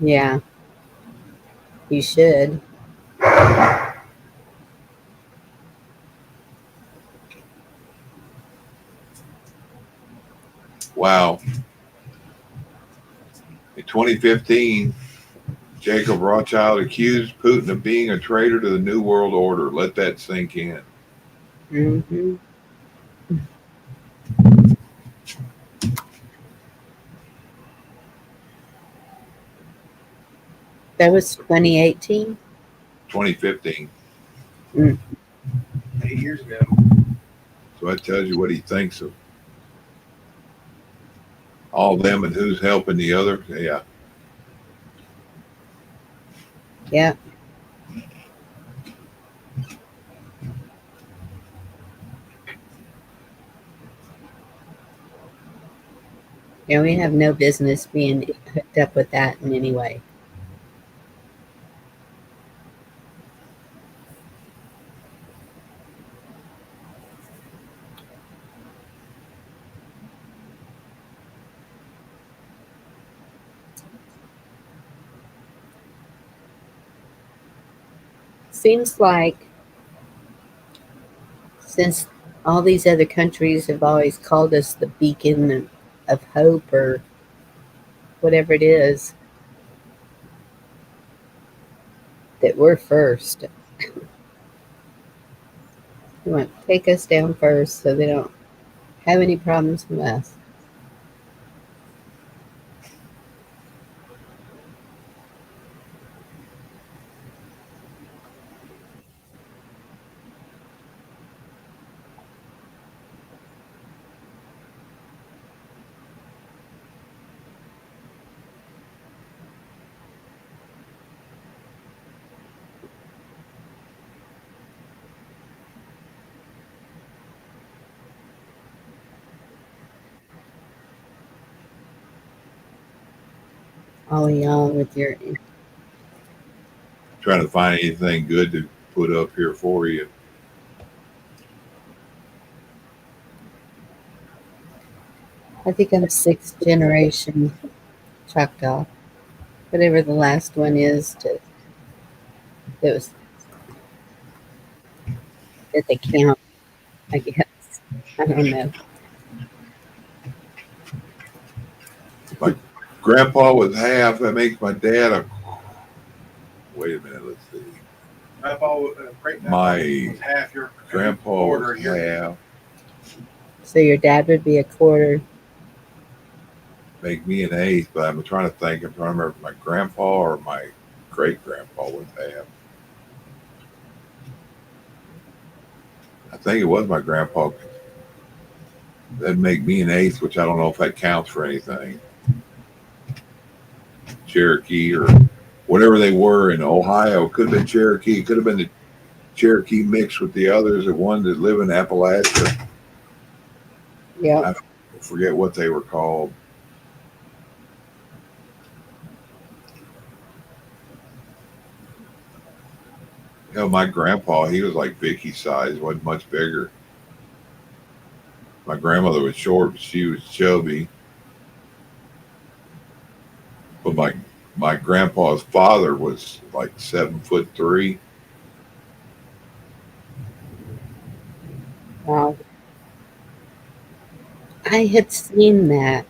Yeah, you should. Wow. In 2015, Jacob Rothschild accused Putin of being a traitor to the New World Order. Let that sink in. Hmm. That was 2018. 2015. Mm. 8 years ago. So that tells you what he thinks of all them and who's helping the other. Yeah. Yeah. Yeah, we have no business being hooked up with that in any way. Seems like since all these other countries have always called us the beacon of hope or whatever it is, that we're first. They want to take us down first so they don't have any problems with us. All of y'all with your, Trying to find anything good to put up here for you. I think I'm sixth generation Choctaw, whatever the last one is that was that they count, I guess. I don't know. My grandpa was half. That makes my dad a. Wait a minute. Let's see. Great My was half your grandpa quarter was your half. So your dad would be a quarter. Make me an eighth, but I'm trying to think. I'm trying to remember if my grandpa or my great grandpa was half. I think it was my grandpa. That'd make me an eighth, which I don't know if that counts for anything. Cherokee or whatever they were in Ohio. Could have been Cherokee. Could have been the Cherokee mixed with the others, the ones that live in Appalachia. Yeah. I forget what they were called. You know, my grandpa, he was like Vicky's size, wasn't much bigger. My grandmother was short, but she was chubby. But my grandpa's father was like 7'3". Wow. I had seen that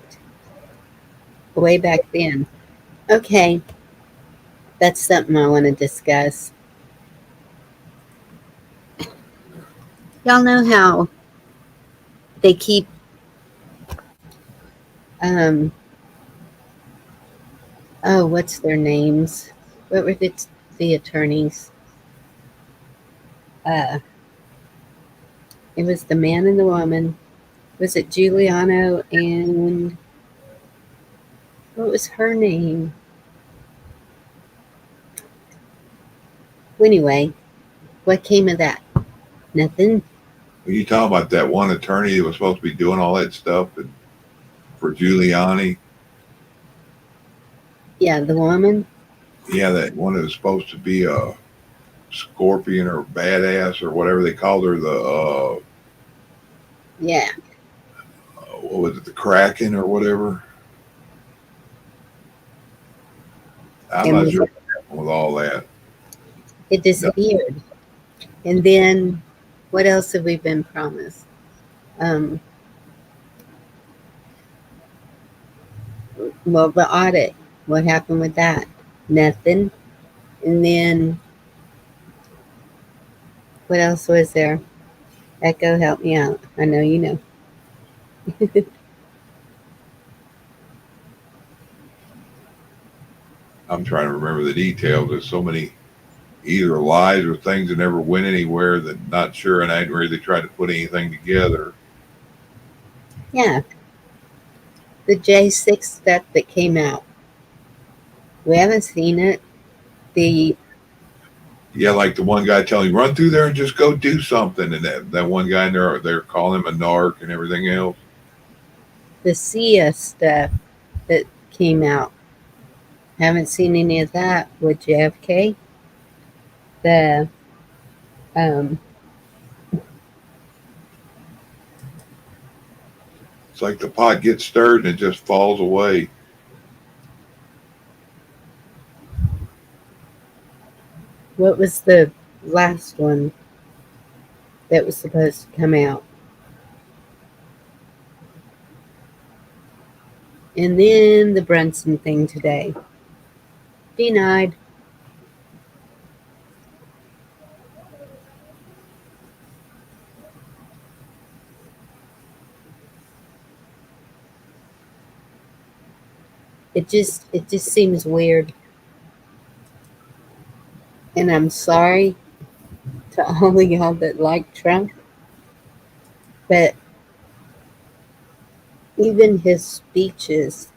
way back then. Okay, that's something I want to discuss. Y'all know how they keep um oh, what's their names? What were the attorneys? Uh it was the man and the woman. Was it Giuliano and what was her name? Well, anyway, what came of that? Nothing. When you talking about that one attorney that was supposed to be doing all that stuff for Giuliani, Yeah, the woman. yeah, that one that was supposed to be a scorpion or badass or whatever they called her, the Yeah. What was it, the Kraken or whatever? I'm And not sure what happened with all that. it No, disappeared. And then what else have we been promised? Um, well, the audit. What happened with that? Nothing. And then what else was there? Echo, help me out. I know you know. I'm trying to remember the details. There's so many either lies or things that never went anywhere that not sure, and I didn't really try to put anything together. Yeah, the J6 stuff that came out. We haven't seen it. The Yeah, like the one guy telling you, run through there and just go do something. And that one guy in there, they're calling him a narc and everything else. SIA stuff that came out. Haven't seen any of that with JFK. The um, It's like the pot gets stirred and it just falls away. what was the last one that was supposed to come out? And then the Brunson thing today. Denied. It just seems weird. And I'm sorry to all of y'all that like Trump, but even his speeches,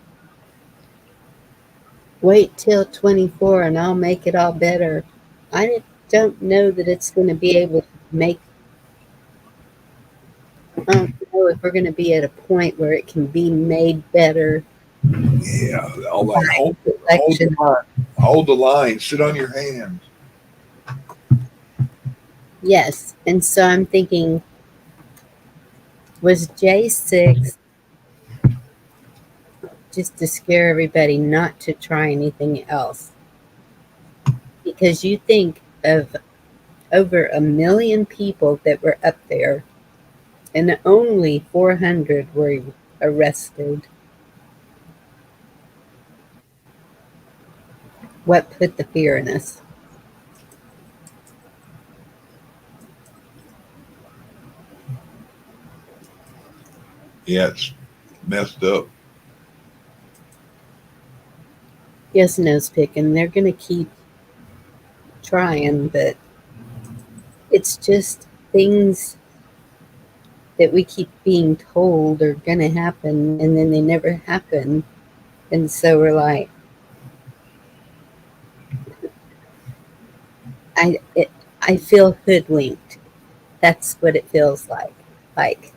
wait till 24 and I'll make it all better. I don't know that it's going to be able to make, I don't know if we're going to be at a point where it can be made better Yeah, all like by hold, the hold the election. line, hold the line, sit on your hands. Yes. And so I'm thinking, was J6 just to scare everybody not to try anything else? Because you think of over 1 million people that were up there and only 400 were arrested. What put the fear in us? Yeah, it's messed up. Yes, nose picking. They're going to keep trying, but it's just things that we keep being told are going to happen and then they never happen. And so we're like, I feel hoodwinked. That's what it feels like. Like,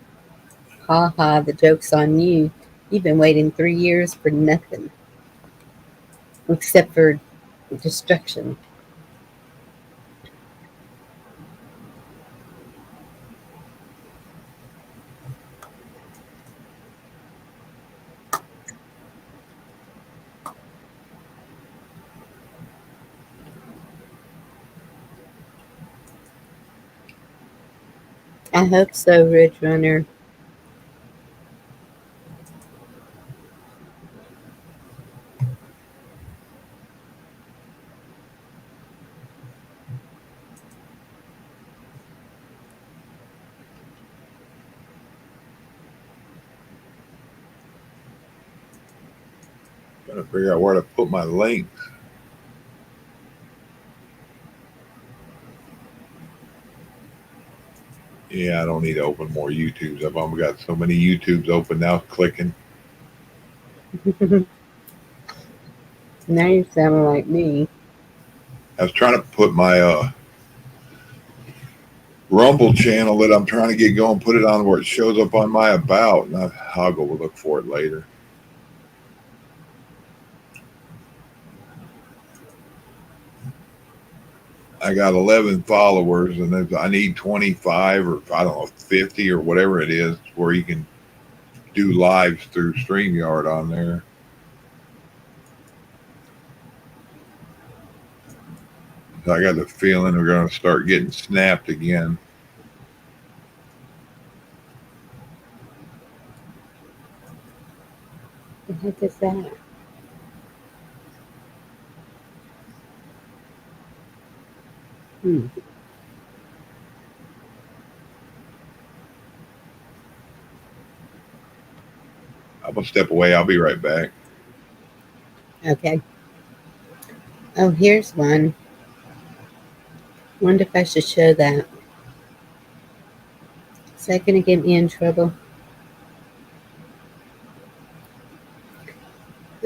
ha ha, the joke's on you. You've been waiting 3 years for nothing except for destruction. I hope so, Ridge Runner. Trying to figure out where to put my links. Yeah, I don't need to open more YouTubes. I've only got so many YouTubes open now, clicking. Now you sound like me. I was trying to put my Rumble channel that I'm trying to get going, put it on where it shows up on my about, and I'll go look for it later. I got 11 followers, and I need 25 or I don't know 50 or whatever it is, where you can do lives through StreamYard on there. So I got the feeling we're going to start getting snapped again. The heck is that? Hmm. I'm going to step away. I'll be right back. Okay. Oh, here's one. Wonder if I should show that. Is that going to get me in trouble?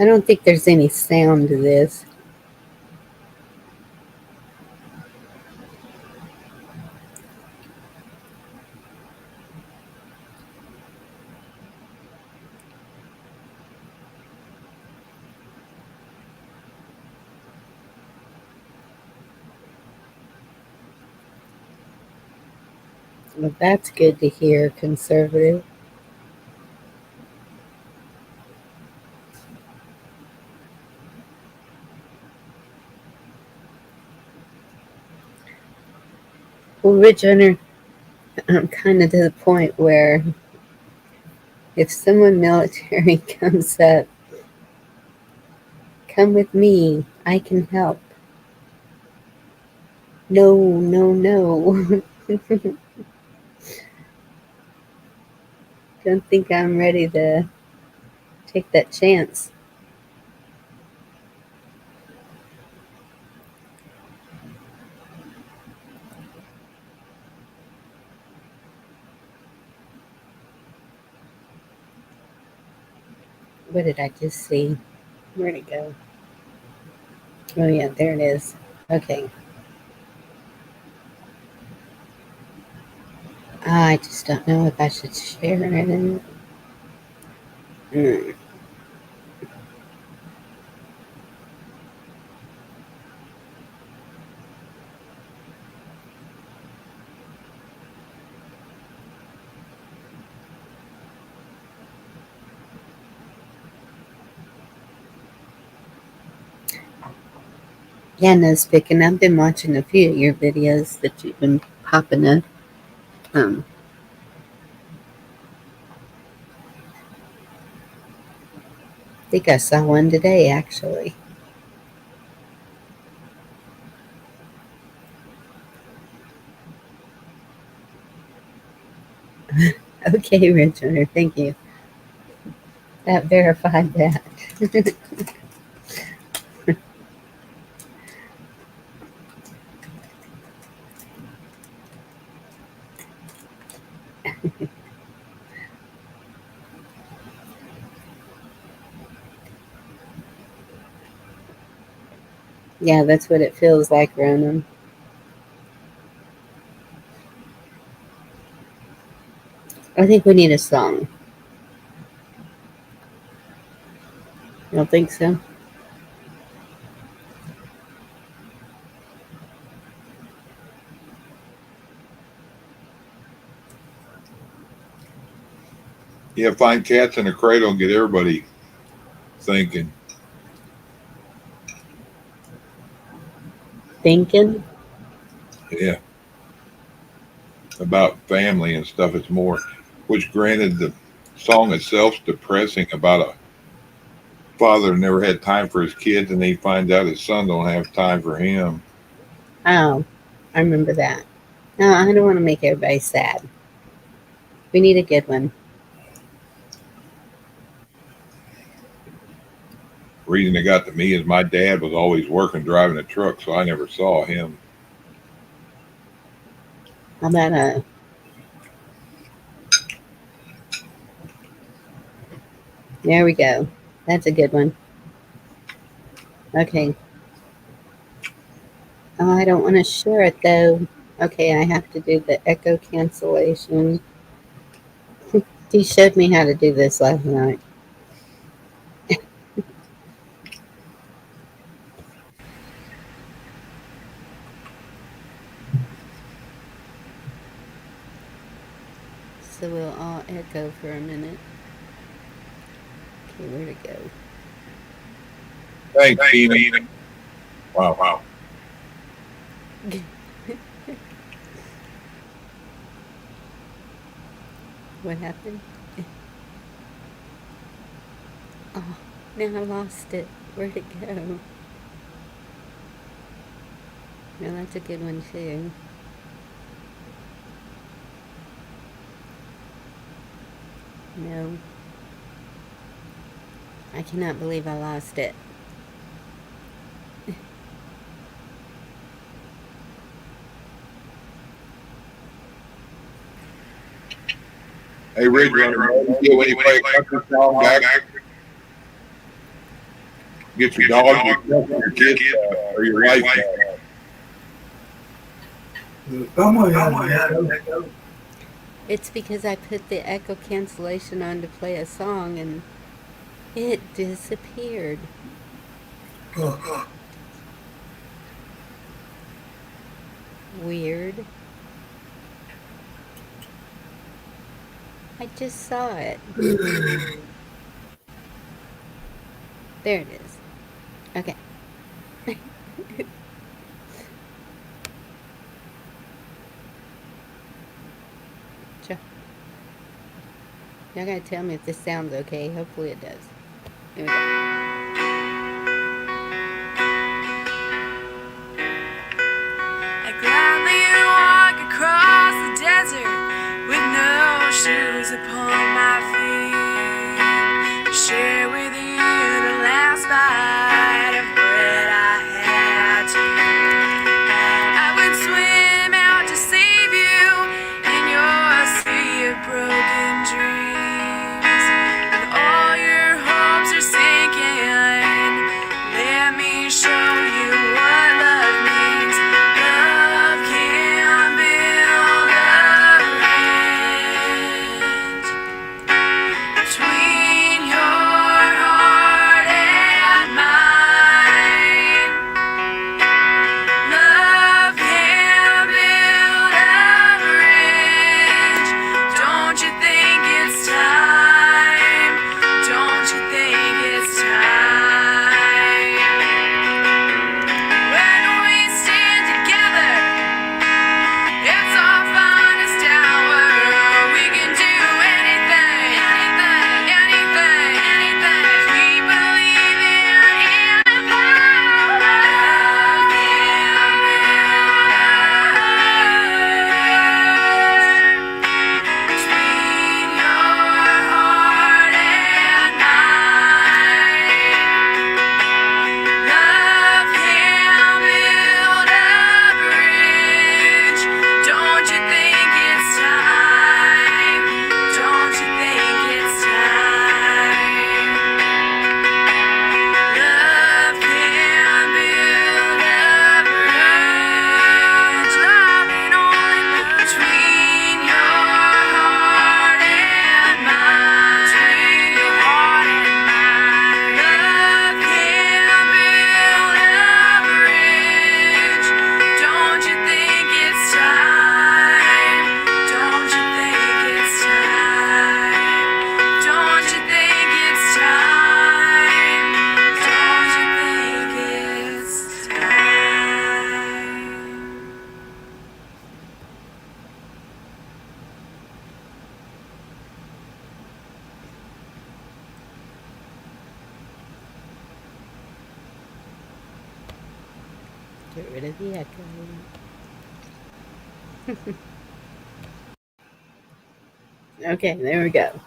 I don't think there's any sound to this. Well, that's good to hear, conservative. Well, Rich Hunter, I'm kind of to the point where if someone military comes up, come with me, I can help. No, no, no. Don't think I'm ready to take that chance. What did I just see? Where'd it go? Oh, yeah, there it is. Okay. I just don't know if I should share it. Mm. Yeah, no, speaking, I've been watching a few of your videos that you've been popping up. I think I saw one today, actually. Okay, Richard, thank you. That verified that. Yeah, that's what it feels like, Ronan. I think we need a song. You don't think so? Yeah, find cats in a cradle and get everybody thinking. Thinking? Yeah, about family and stuff. It's more, which granted, the song itself's depressing about a father who never had time for his kids, and he finds out his son don't have time for him. Oh, I remember that. No, I don't want to make everybody sad. We need a good one. Reason it got to me is my dad was always working driving a truck, so I never saw him. How about a... There we go. That's a good one. Okay. Oh, I don't want to share it, though. Okay, I have to do the echo cancellation. He showed me how to do this last night. so we'll all echo for a minute. Okay, where'd it go? Thanks, Tina. Wow. What happened? Oh, now I lost it. Where'd it go? No, that's a good one too. No. I cannot believe I lost it. Hey, Rich, when you play a country song back, get your dog, your kids, or your wife. It's because I put the echo cancellation on to play a song and it disappeared. Weird. I just saw it. There it is. Okay. Sure. Y'all gotta tell me if this sounds okay. Hopefully it does. Here we go. I gladly walk across the desert with no shoes upon my feet to share with you the last bite of bread I had to eat. I would swim out to save you in your sea of broken dreams. When all your hopes are sinking, let me show you what love means. Love can build a bridge between your heart and mine. Love can build a bridge. Don't you think it's time? Don't you think it's time? When we stand together, it's our finest hour. We can do anything, anything. We believe in power. Love can build a bridge between your heart and mine. Love can build a bridge. Don't you think it's time? Don't you think it's time? Love can build a bridge. Love and only between your heart and mine. Between your heart and mine. Love can build a bridge. Don't you think it's time? Don't you think it's time? Don't you think it's time? Don't you think it's time? Get rid of the echo. Okay, there we go.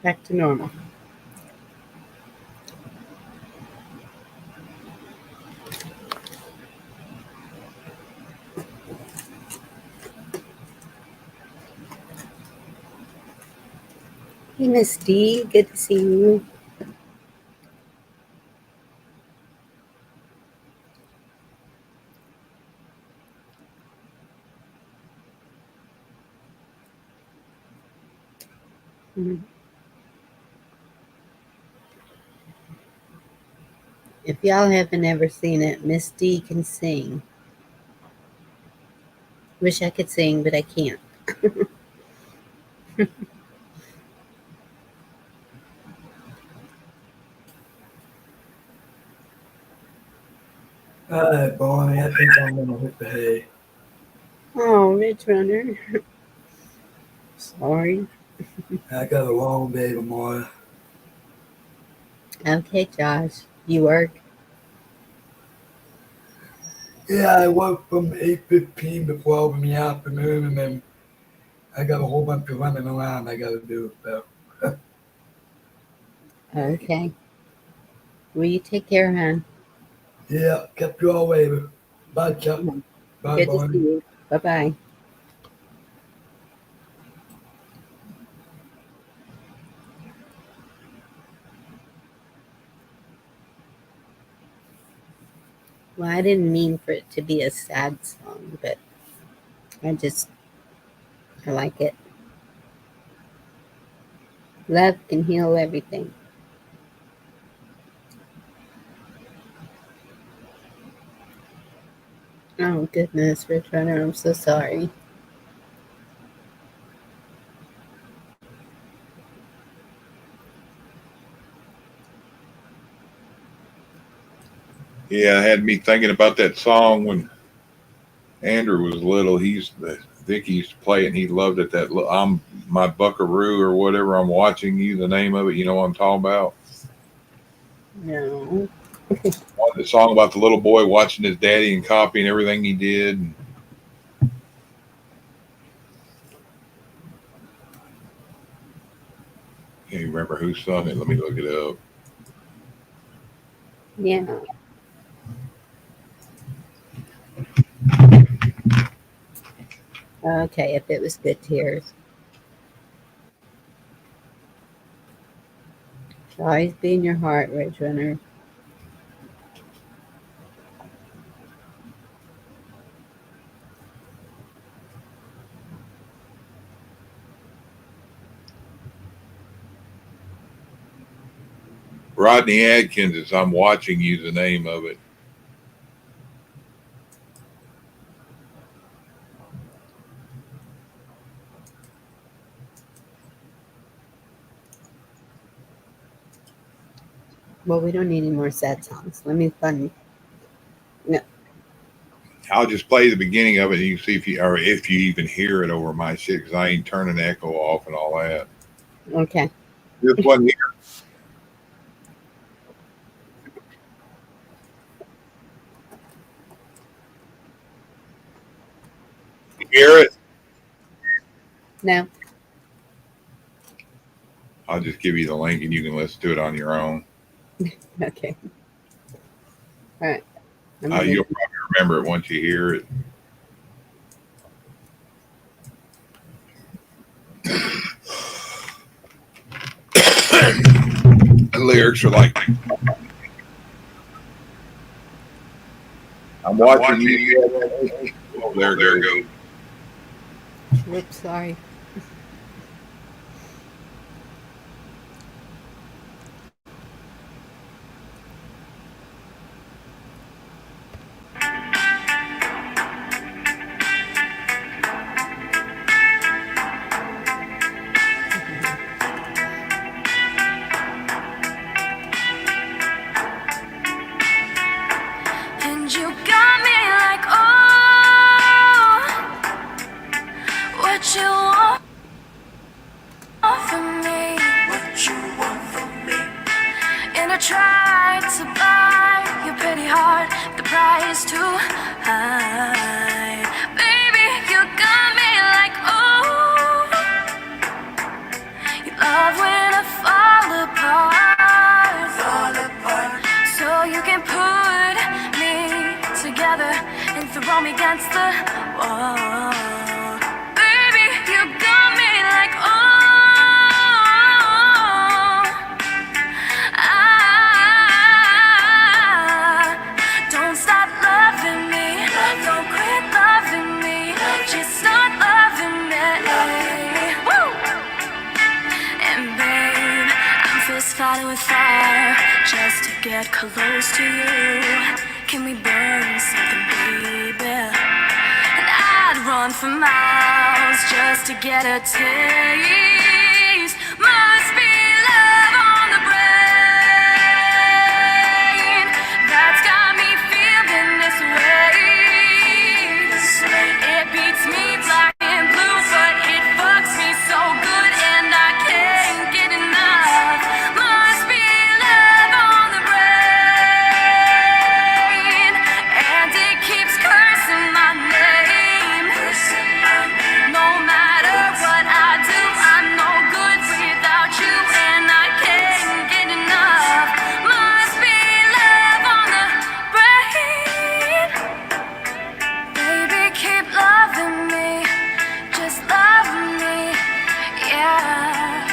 Back to normal. Hey, Miss D, good to see you. If y'all haven't ever seen it, Miss D can sing. Wish I could sing, but I can't. All right, Barney, I think I'm gonna hit the hay. Oh, Ridge Runner. Sorry. I got a long day tomorrow. Okay, Josh. You work? Yeah, I work from 8:15 to 12 in the afternoon, and then I got a whole bunch of running around I gotta do. So, Okay. Well, you take care, hon. yeah, catch you all later. Bye, Chuck. Bye, Good to see Barney. you. Bye-bye. Well, I didn't mean for it to be a sad song, but I like it. Love can heal everything. Oh, goodness, Ridge Runner, I'm so sorry. Yeah, it had me thinking about that song when Andrew was little. Vicky used to play it and he loved it. I'm my buckaroo or whatever I'm watching you, the name of it, you know what I'm talking about? No. The song about the little boy watching his daddy and copying everything he did. Can't remember who sung it. Let me look it up. Yeah. Okay, if it was Good Tears. It'll always be in your heart, Ridge Runner. Rodney Adkins is I'm Watching You, the name of it. Well, we don't need any more sad songs. Let me find. No. I'll just play the beginning of it and you can see if you even hear it over my shit because I ain't turning the echo off and all that. Okay. This one here. You hear it? No. I'll just give you the link and you can listen to it on your own. Okay. All right. You'll probably remember it once you hear it. The lyrics are like, I'm watching you. Oh, there it goes. Oops, sorry. And you got me like, oh, what you want from me? What you want from me? And I tried to buy your pretty heart, the price too high. Baby, you got me like, oh, you love when I fall apart, so you can put me together and throw me against the wall. Baby, you got me like, oh, don't stop loving me, don't quit loving me, just start loving me. Woo! And babe, I'm fist fighting with fire just to get close to you. Can we burn something, baby? And I'd run for miles miles just to get a taste. Must be love on the brain that's got me feeling this way. It beats me black and blue, but it fucks me so good and I can't get enough. Must be love on the brain, and it keeps cursing my name. No matter what I do, I'm no good without you, and I can't get enough. Must be love on the brain. Baby, keep loving me, just love me, yeah.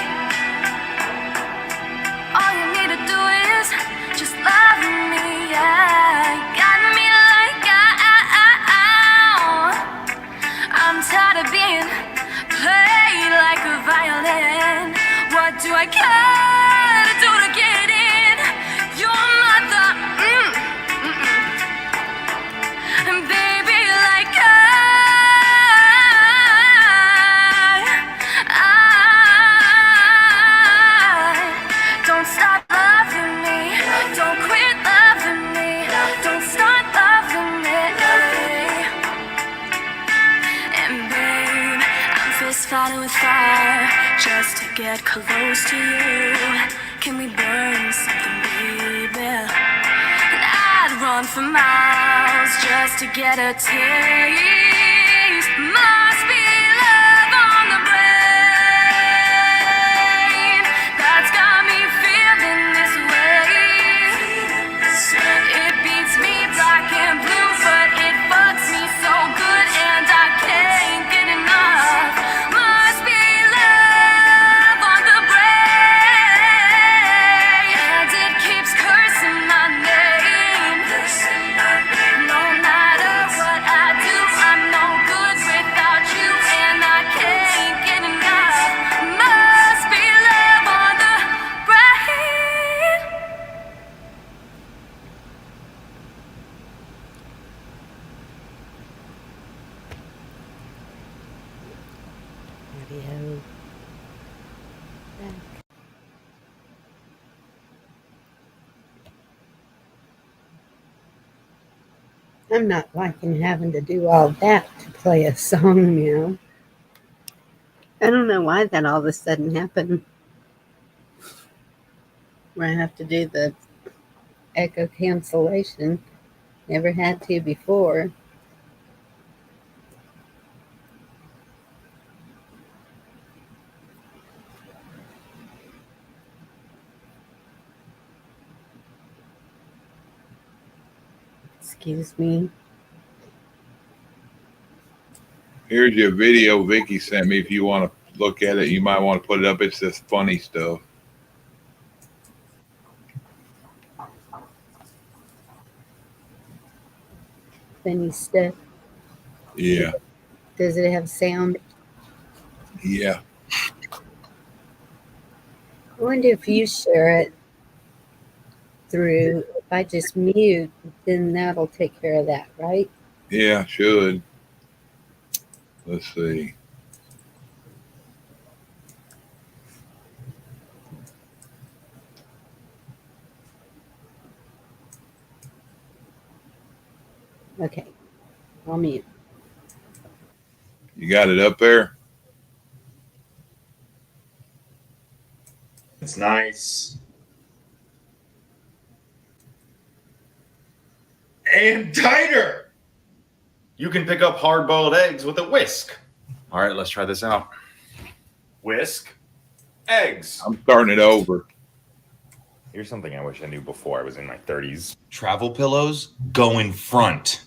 All you need to do is just love me, yeah. Got me like I'm tired of being played like a violin. What do I gotta do to get in? Your mother, and baby, like I don't stop loving me, don't quit loving me, don't start loving me. And babe, I'm fist fighting with fire just to get close to you. Can we burn something, baby? And I'd run for miles just to get a taste. Must be love on the brain that's got me feeling this way. It beats me black and blue, but it fucks me so good and I can't get enough. Must be love on the brain, and it keeps cursing my name. No matter what I do, I'm no good without you, and I can't get enough. Must be love on the brain. Audio back. I'm not liking having to do all that to play a song now. I don't know why that all of a sudden happened, where I have to do the echo cancellation. Never had to before. Excuse me. Here's your video Vicky sent me. If you want to look at it, you might want to put it up. It's this funny stuff. Funny stuff. Yeah. Does it have sound? Yeah. I wonder if you share it through, if I just mute, then that'll take care of that, right? Yeah, should. Let's see. Okay, I'll mute. You got it up there? It's nice. And tighter. You can pick up hard-boiled eggs with a whisk. All right, let's try this out. Whisk. Eggs. I'm starting it over. Here's something I wish I knew before I was in my 30s. Travel pillows go in front.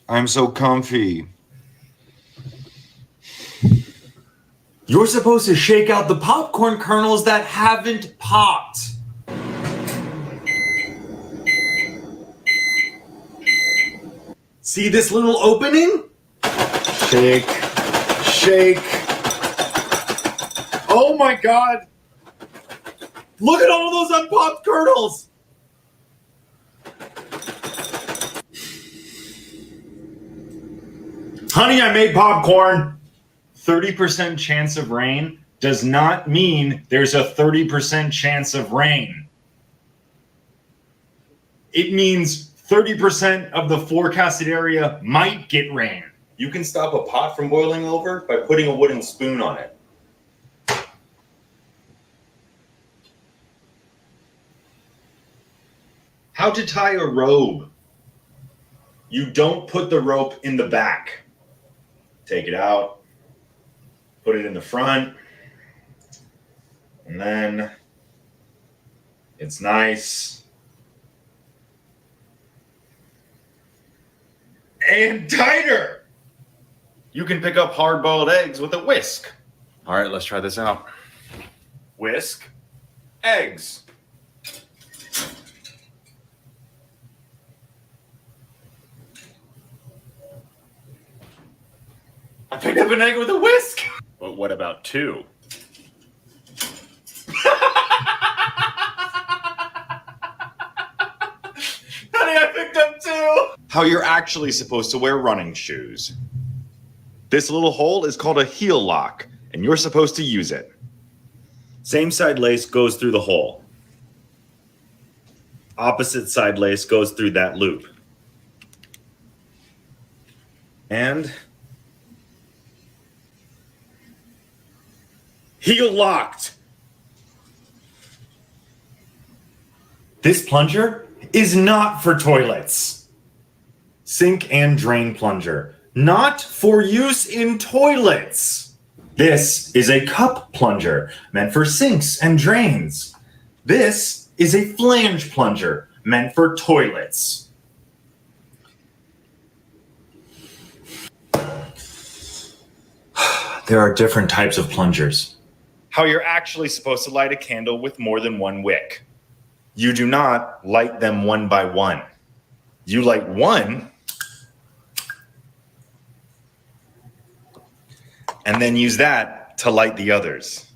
I'm so comfy. You're supposed to shake out the popcorn kernels that haven't popped. See this little opening? Shake, shake. Oh my God. Look at all those unpopped kernels. Honey, I made popcorn. 30% chance of rain does not mean there's a 30% chance of rain. It means 30% of the forecasted area might get rain. You can stop a pot from boiling over by putting a wooden spoon on it. How to tie a robe. You don't put the rope in the back. Take it out, put it in the front, and then it's nice and tighter. You can pick up hard-boiled eggs with a whisk. All right, let's try this out. Whisk, eggs. I picked up an egg with a whisk. But what about two? Honey, I picked up two. How you're actually supposed to wear running shoes. This little hole is called a heel lock, and you're supposed to use it. Same side lace goes through the hole. Opposite side lace goes through that loop. And heel locked. This plunger is not for toilets. Sink and drain plunger, not for use in toilets. This is a cup plunger meant for sinks and drains. This is a flange plunger meant for toilets. There are different types of plungers. How you're actually supposed to light a candle with more than one wick. You do not light them one by one. You light one, and then use that to light the others.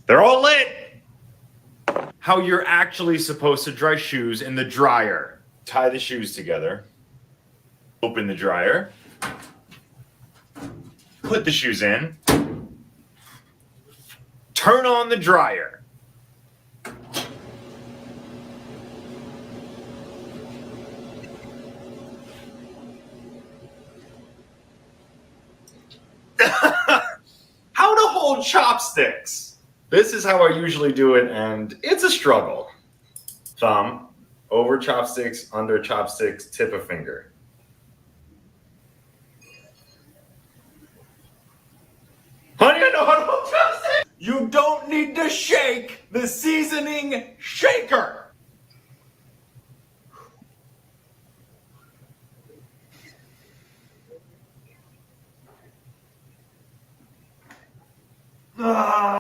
They're all lit. How you're actually supposed to dry shoes in the dryer. Tie the shoes together. Open the dryer. Put the shoes in. Turn on the dryer. How to hold chopsticks. This is how I usually do it, and it's a struggle. Thumb, over chopsticks, under chopsticks, tip of finger. Honey, I know how to hold chopsticks! You don't need to shake the seasoning shaker.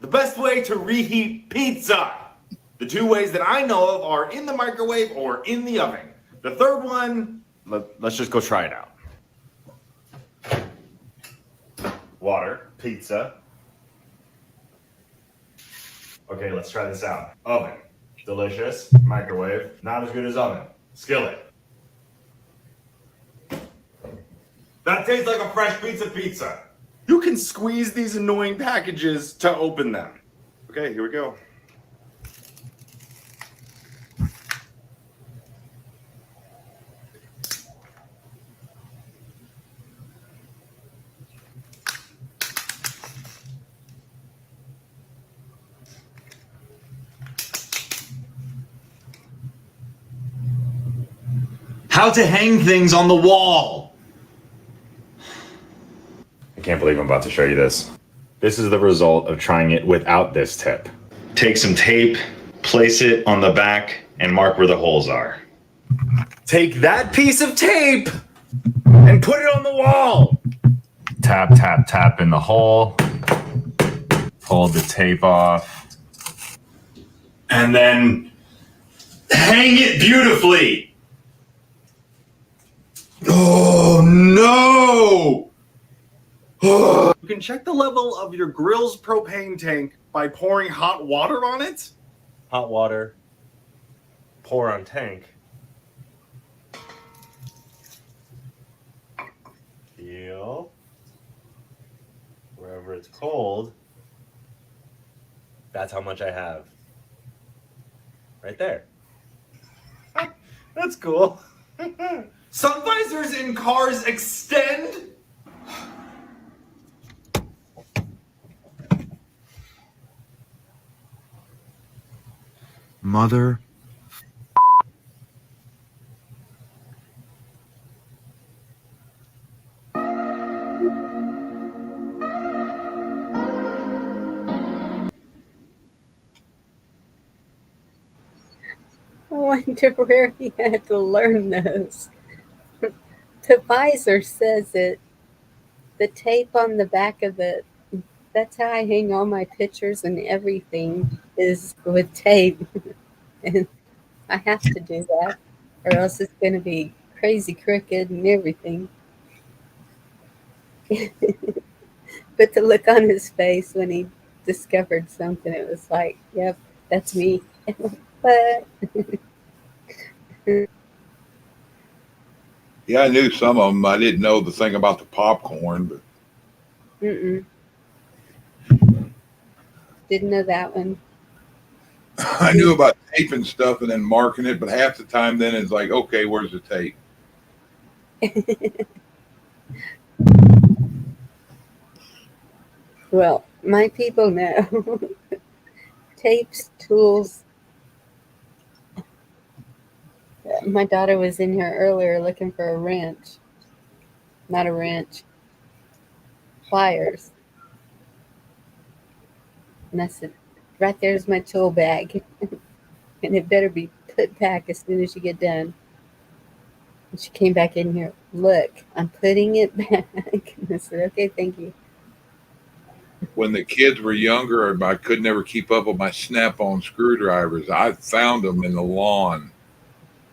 The best way to reheat pizza. The two ways that I know of are in the microwave or in the oven. The third one, let's just go try it out. Water, pizza. Okay, let's try this out. Oven, delicious. Microwave, not as good as oven. Skillet. That tastes like a fresh pizza. You can squeeze these annoying packages to open them. Okay, here we go. How to hang things on the wall. I can't believe I'm about to show you this. This is the result of trying it without this tip. Take some tape, place it on the back, and mark where the holes are. Take that piece of tape and put it on the wall. Tap, tap, tap in the hole. Pull the tape off. And then hang it beautifully. Oh no! You can check the level of your grill's propane tank by by pouring hot water on it. Hot water, pour on tank. Feel wherever it's cold. That's how much I have. Right there. That's cool. Sun visors in cars extend. Mother. I wonder where he had to learn those. The visor says it. The tape on the back of it. That's how I hang all my pictures and everything is with tape. And I have to do that, or else it's going to be crazy crooked and everything. But the look on his face when he discovered something, it was like, yep, that's me. But Yeah, I knew some of them. I didn't know the thing about the popcorn, but didn't know that one. I knew about taping stuff and then marking it. But half the time, then it's like, okay, where's the tape? Well, my people know. Tapes, tools. My daughter was in here earlier looking for a wrench. Not a wrench. Pliers. And I said, right there's my tool bag. And it better be put back as soon as you get done. And she came back in here. Look, I'm putting it back. And I said, okay, thank you. When the kids were younger, I could never keep up with my snap-on screwdrivers. I found them in the lawn.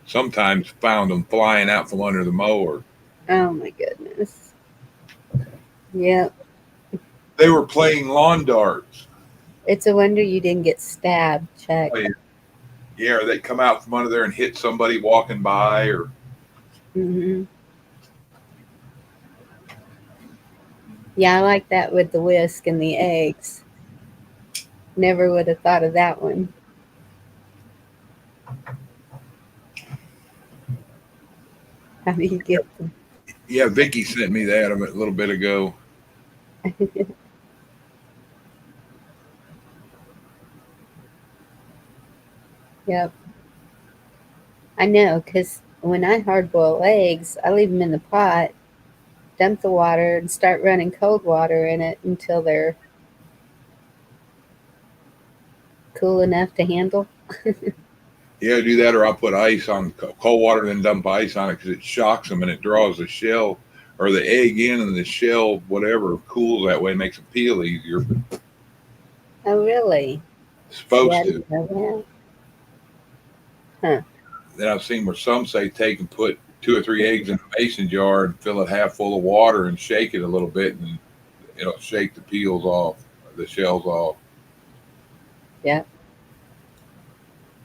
Sometimes found them flying out from under the mower. Oh my goodness. Yep. They were playing lawn darts. It's a wonder you didn't get stabbed, Chuck. Oh, yeah, or they'd come out from under there and hit somebody walking by, or Yeah, I like that with the whisk and the eggs. Never would have thought of that one. How do you get them? yeah, Vicky sent me that a little bit ago. Yep. I know, because when I hard boil eggs, I leave them in the pot, dump the water, and start running cold water in it until they're cool enough to handle. Yeah, do that, or I'll put ice on cold water and then dump ice on it because it shocks them and it draws the shell or the egg in, and the shell, whatever, cools that way, makes it peel easier. But Oh, really? it's supposed Yeah, I to. didn't know that. Huh. Then I've seen where some say take and put 2 or 3 eggs in a mason jar and fill it half full of water and shake it a little bit, and it'll shake the peels off, the shells off. Yeah.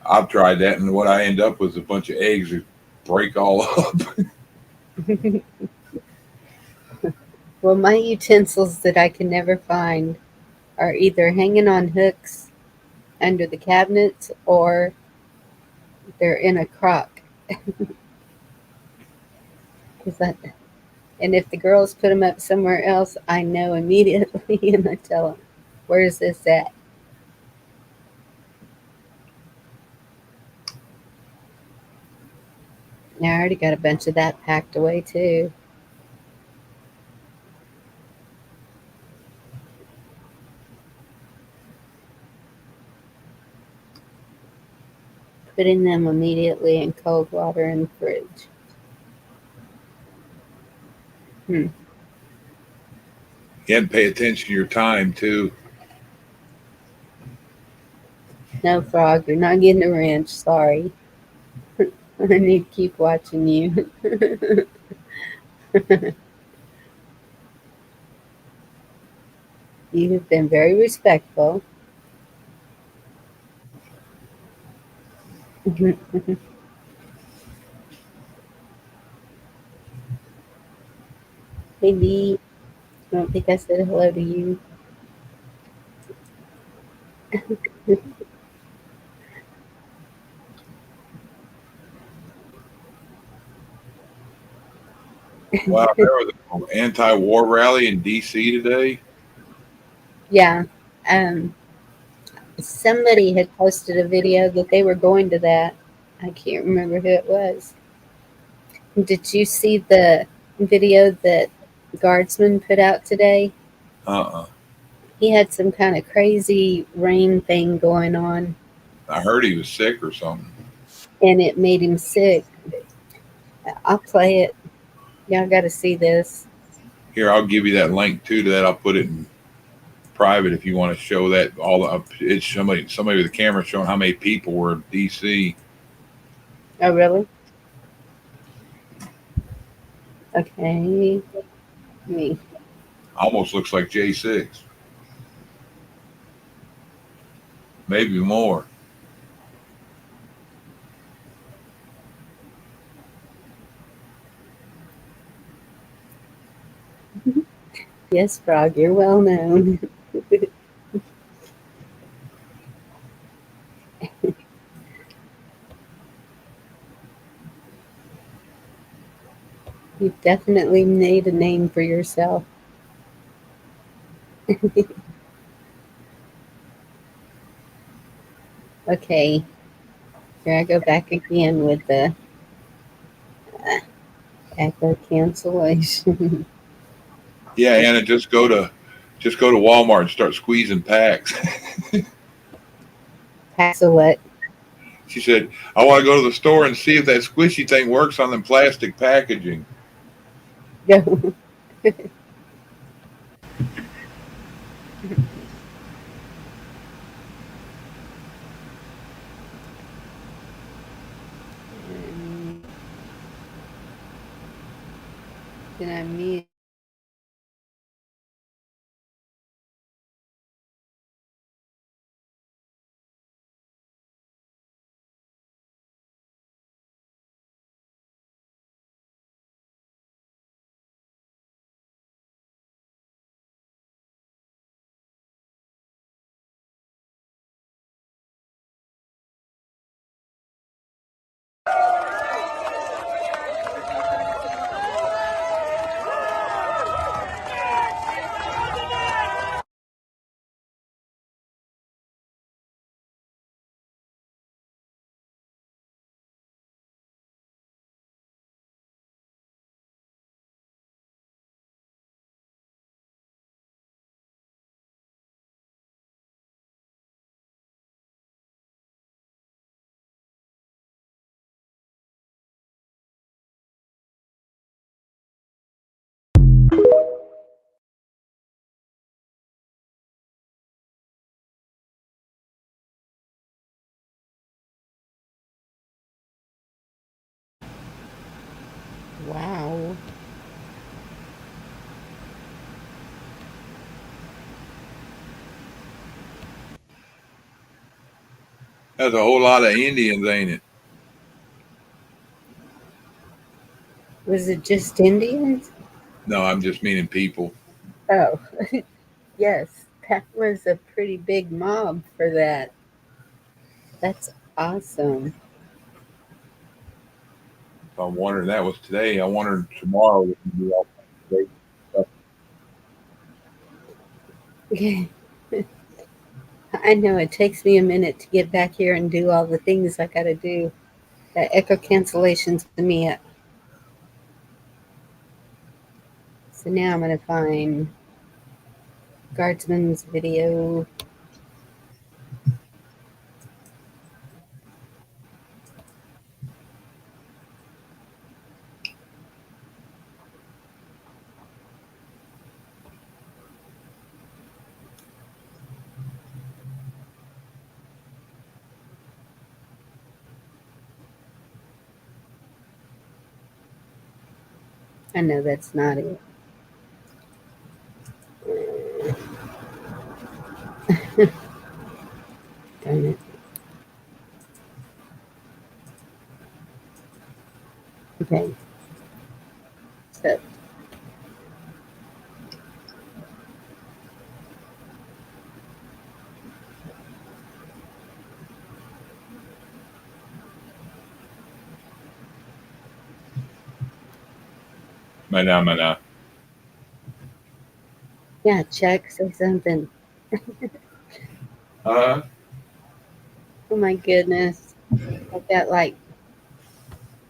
I've tried that, and what I end up with is a bunch of eggs that break all up. Well, my utensils that I can never find are either hanging on hooks under the cabinets or they're in a crock. And if the girls put them up somewhere else, I know immediately, and I tell them, "Where's this at?" Now, I already got a bunch of that packed away too. Putting them immediately in cold water in the fridge. You have to pay attention to your time too. No, Frog, you're not getting a wrench. Sorry. I need to keep watching you. You have been very respectful. Maybe I don't think I said hello to you. Wow, there was an anti-war rally in D.C. today. Yeah. Somebody had posted a video that they were going to that. I can't remember who it was. Did you see the video that Guardsman put out today? Uh-uh. He had some kind of crazy rain thing going on, I heard he was sick or something. and it made him sick. I'll play it. Y'all got to see this. Here, I'll give you that link too to that. I'll put it in private if you want to show that. It's somebody with a camera showing how many people were in D.C. Oh, really? Okay. Me. Almost looks like J6, maybe more. Yes, Frog, you're well known. You've definitely made a name for yourself. Okay, here I go back again with the echo cancellation. Yeah, Anna, just go to Walmart and start squeezing packs. Packs of what? She said, I want to go to the store and see if that squishy thing works on the plastic packaging. Go. Then I mute. Wow. That's a whole lot of Indians, ain't it? Was it just Indians? No, I'm just meaning people. Oh, yes. That was a pretty big mob for that. That's awesome. So I'm wondering that was today. I wonder tomorrow we can do all kinds of Okay. I know it takes me a minute to get back here and do all the things I gotta do. That echo cancellation's me up. So now I'm gonna find Guardsman's video. I know that's not it. Darn it. Okay. So Mana, mana. yeah, Chuck, say something. Uh, Oh my goodness. I've got like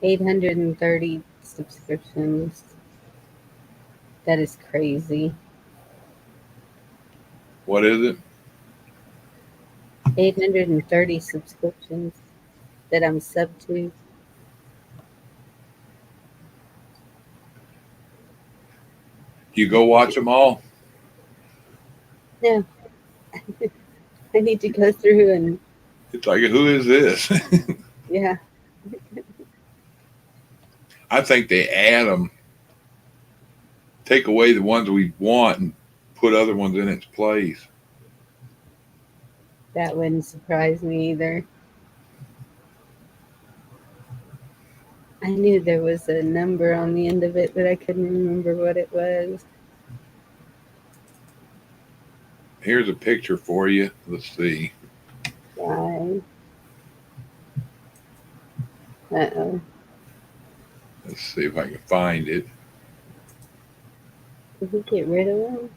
830 subscriptions. That is crazy. what is it? 830 subscriptions that I'm sub to. You go watch them all? No, I need to go through and It's like, who is this? yeah, I think they add them, take away the ones we want, and put other ones in its place. that wouldn't surprise me either. I knew there was a number on the end of it, but I couldn't remember what it was. Here's a picture for you. Let's see. Why? Uh-oh. Let's see if I can find it. Did we get rid of them?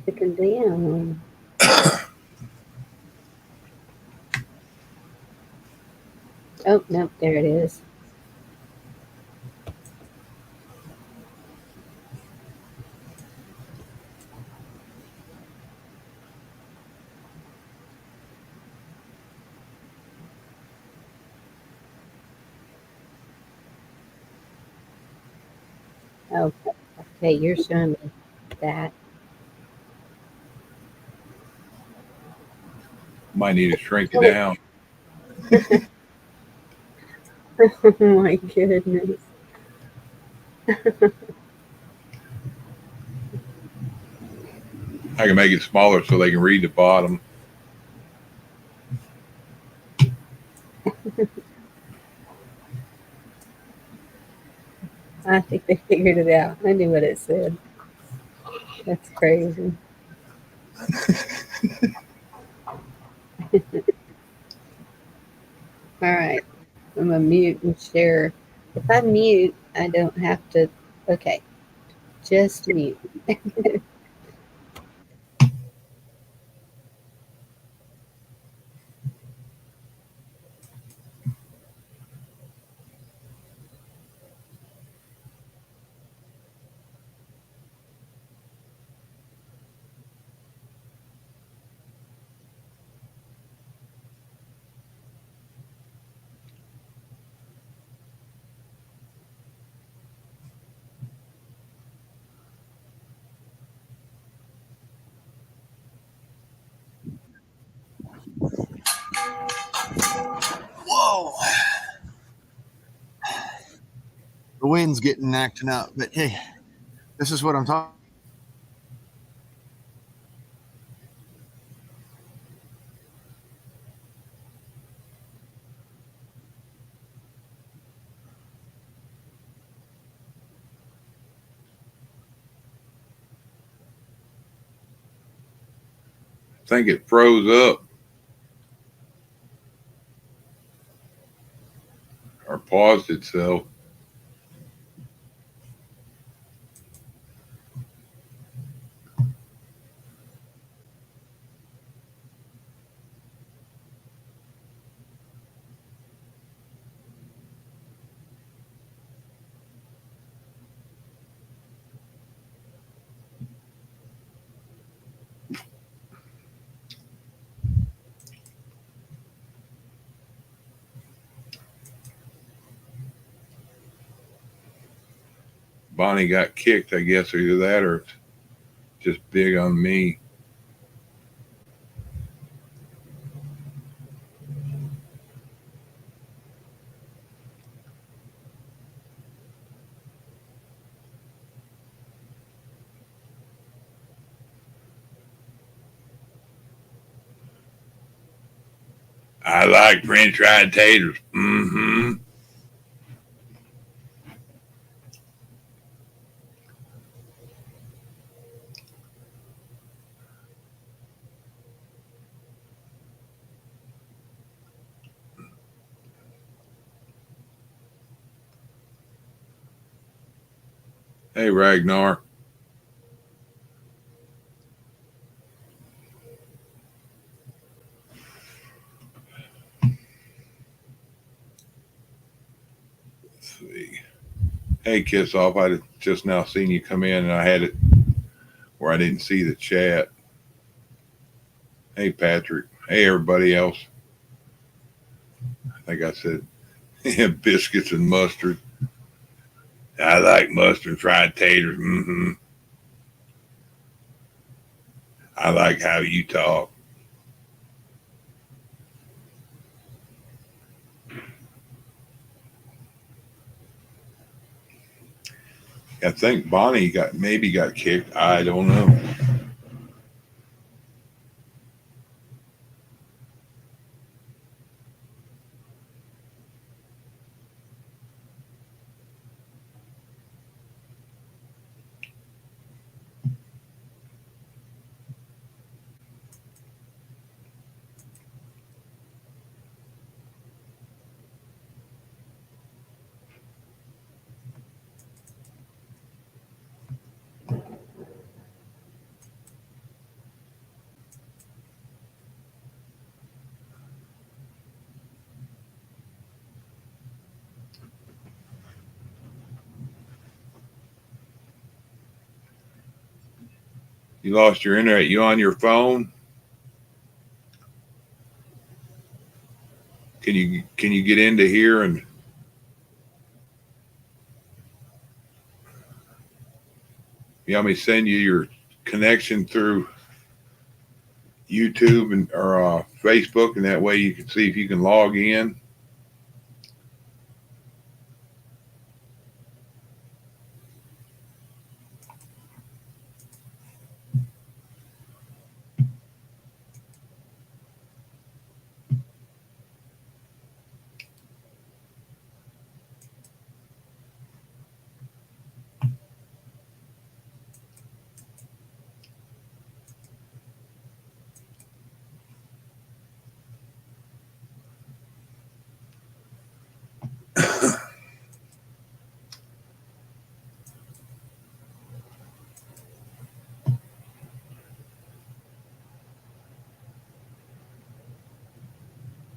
Took them down. Oh, nope, there it is. Oh, okay, you're showing me that. Might need to shrink it down. Oh my goodness. I can make it smaller so they can read the bottom. I think they figured it out. I knew what it said. That's crazy. All right. I'm going to mute and share. If I mute, I don't have to. Okay. Just mute. Whoa. The wind's getting acting up, but hey, this is what I'm talking. I think it froze up or paused itself. Bonnie got kicked, I guess, either that or it's just big on me. I like French fried taters. Mm-hmm. Hey, Ragnar. Let's see. Hey, Kiss Off. I just now seen you come in, and I had it where I didn't see the chat. Hey, Patrick. Hey, everybody else. I think I said biscuits and mustard. I like mustard and fried taters. Mm-hmm. I like how you talk. I think Bonnie maybe got kicked. I don't know. You lost your internet. You on your phone? Can you get into here and you want me to send you your connection through YouTube or Facebook, and that way you can see if you can log in.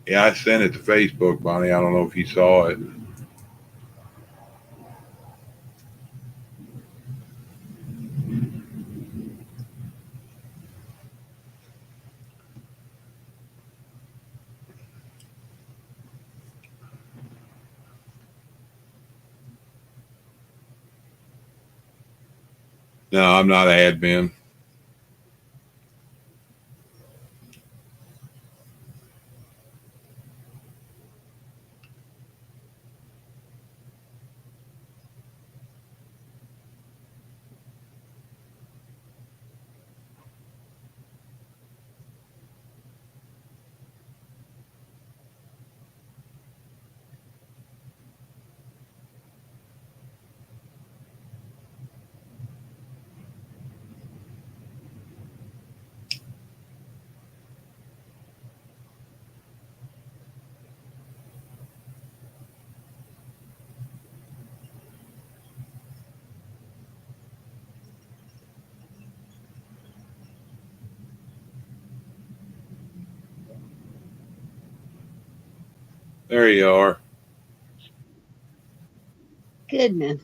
Yeah, I sent it to Facebook, Bonnie. I don't know if you saw it. No, I'm not admin. There you are. Goodness.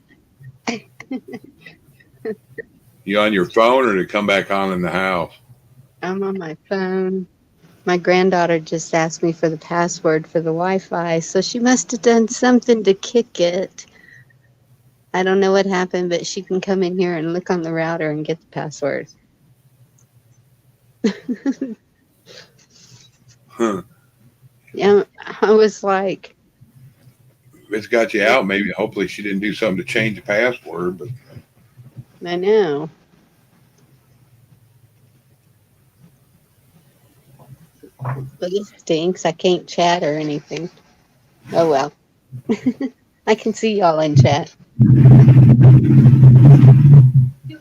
You on your phone or to come back on in the house? I'm on my phone. My granddaughter just asked me for the password for the Wi-Fi, so she must have done something to kick it. I don't know what happened, but she can come in here and look on the router and get the password. Huh. Yeah, I was like, If it's got you out, maybe hopefully she didn't do something to change the password, but I know. But it stinks. I can't chat or anything. Oh well. I can see y'all in chat.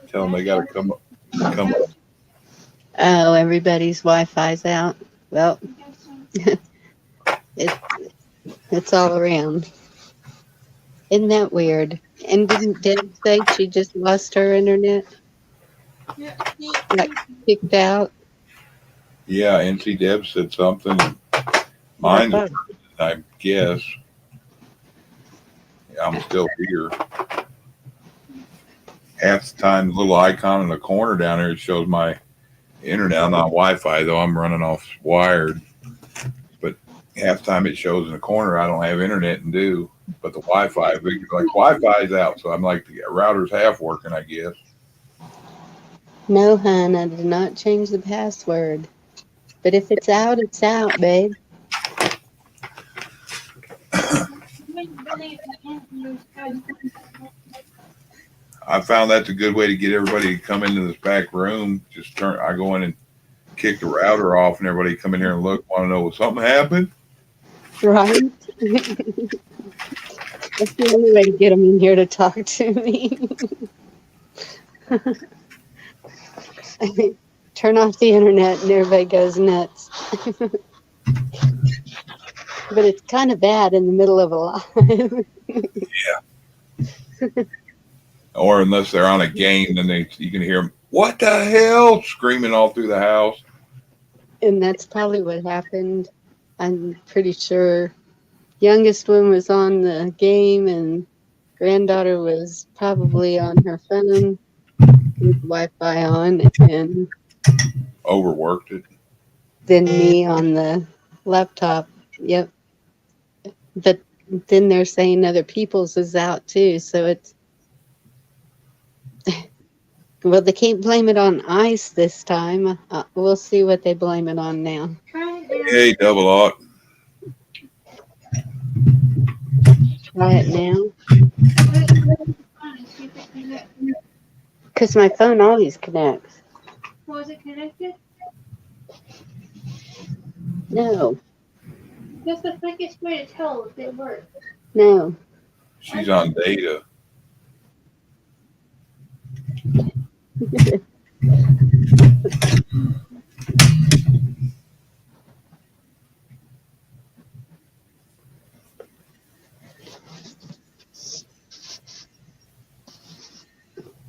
Tell them they got to come up. Come up. Oh, everybody's Wi-Fi's out. Well, it, it's all around. Isn't that weird? And didn't Deb say she just lost her internet? Like kicked out? Yeah, NC Deb said something. Mine's, I guess. I'm still here. Half the time, the little icon in the corner down there shows my internet. I'm not Wi-Fi though. I'm running off wired. But half the time it shows in the corner I don't have internet and do. But the Wi-Fi, like Wi-Fi is out, so I'm like the router's half working, I guess. No, hon, I did not change the password. But if it's out, it's out, babe. I found that's a good way to get everybody to come into this back room. I go in and kick the router off, and everybody come in here and look, want to know if something happened. Right? That's the only way to get them in here to talk to me. Turn off the internet and everybody goes nuts. But it's kind of bad in the middle of a live. Yeah. Or unless they're on a game, then you can hear them, what the hell, screaming all through the house. And that's probably what happened. I'm pretty sure. Youngest one was on the game, and granddaughter was probably on her phone with Wi-Fi on, and overworked it. Then me on the laptop. Yep. But then they're saying other people's is out too, so it's well, they can't blame it on ice this time. We'll see what they blame it on now. Hey, double lock. Try it now. Because my phone always connects. Was it connected? No. That's the quickest way to tell if they work. No. She's on data.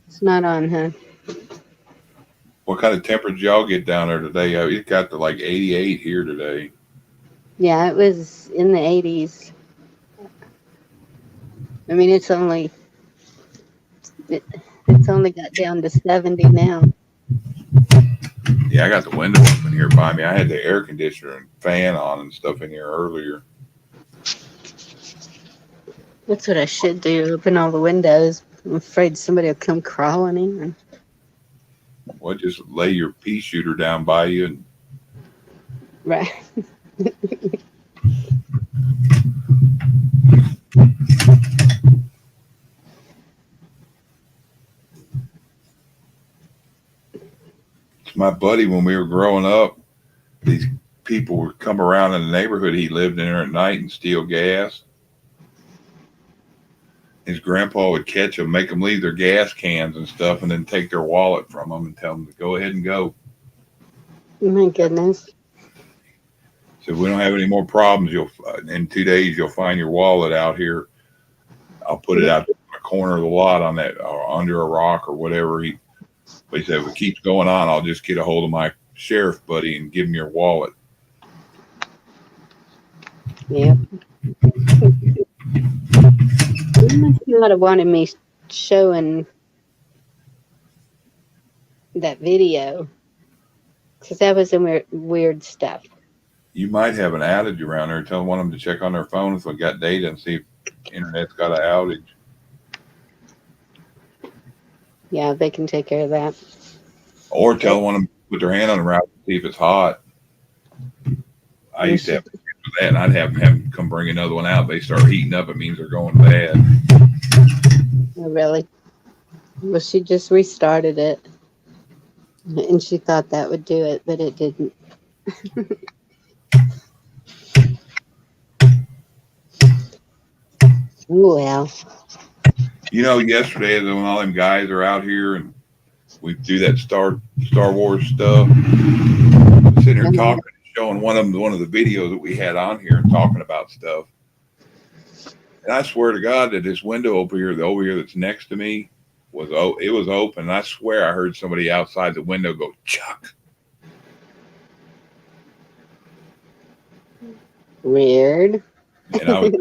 It's not on, huh? What kind of temperature y'all get down there today? It got to like 88 here today. Yeah, it was in the 80s. I mean, it's only got down to 70 now. Yeah, I got the window open here by me. I had the air conditioner and fan on and stuff in here earlier. That's what I should do. Open all the windows. I'm afraid somebody will come crawling in. Well, just lay your pea shooter down by you and right. My buddy, when we were growing up, these people would come around in the neighborhood he lived in there at night and steal gas. His grandpa would catch them, make them leave their gas cans and stuff, and then take their wallet from them and tell them to go ahead and go. My goodness. So if we don't have any more problems, in 2 days you'll find your wallet out here. I'll put it out in the corner of the lot on that, or under a rock or whatever. But he said, if it keeps going on, I'll just get a hold of my sheriff buddy and give him your wallet. Yeah. You must not have wanted me showing that video, because that was some weird stuff. You might have an outage around there. Tell one of them to check on their phone if they got data and see if internet's got an outage. Yeah, they can take care of that. Or tell one of them to put their hand on the router and see if it's hot. I used to have to do that, and I'd have them come bring another one out. They start heating up, it means they're going bad. Oh, really? Well, she just restarted it, and she thought that would do it, but it didn't. Well, You know, yesterday when all them guys are out here and we do that Star Wars stuff, sitting here talking, showing one of the videos that we had on here and talking about stuff. And I swear to God that this window over here that's next to me was open. And I swear I heard somebody outside the window go, "Chuck." weird. And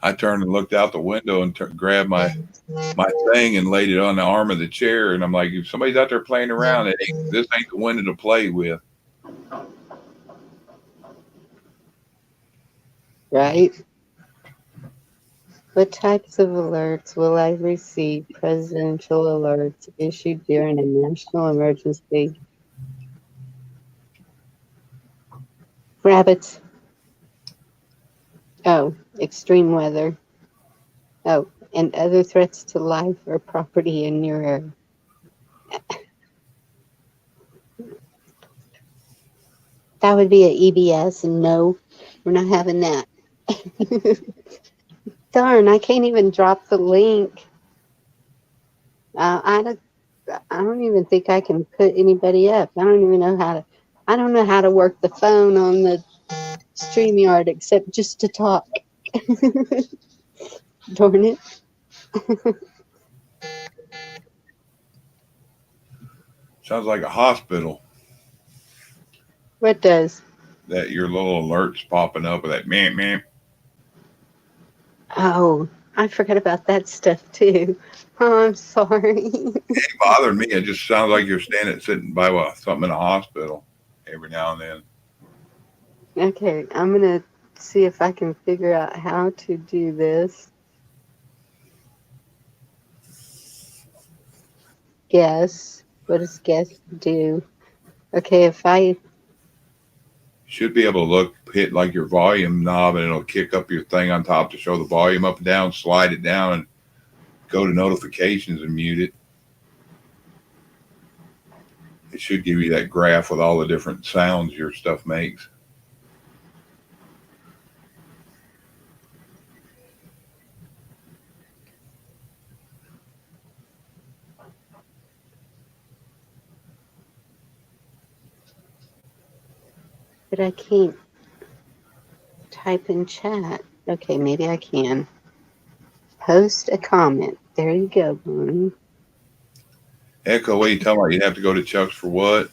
I turned and looked out the window and grabbed my thing and laid it on the arm of the chair. And I'm like, if somebody's out there playing around, this ain't the window to play with. Right? What types of alerts will I receive? Presidential alerts issued during a national emergency. Rabbits. Oh, extreme weather. Oh, and other threats to life or property in your area. That would be an EBS, and no, we're not having that. Darn, I can't even drop the link. I don't even think I can put anybody up. I don't even know I don't know how to work the phone on the StreamYard except just to talk. Darn it. Sounds like a hospital. What does? That your little alerts popping up with that man. Oh, I forgot about that stuff too. Oh, I'm sorry. It bothered me. It just sounds like you're sitting by something in a hospital every now and then. Okay, I'm going to see if I can figure out how to do this. Guess. What does guess do? Okay, if I Should be able to hit like your volume knob, and it'll kick up your thing on top to show the volume up and down, slide it down, and go to notifications and mute it. It should give you that graph with all the different sounds your stuff makes. but I can't type in chat. Okay, maybe I can. Post a comment. There you go, Bonnie. Echo, what are you talking about? You have to go to Chuck's for what?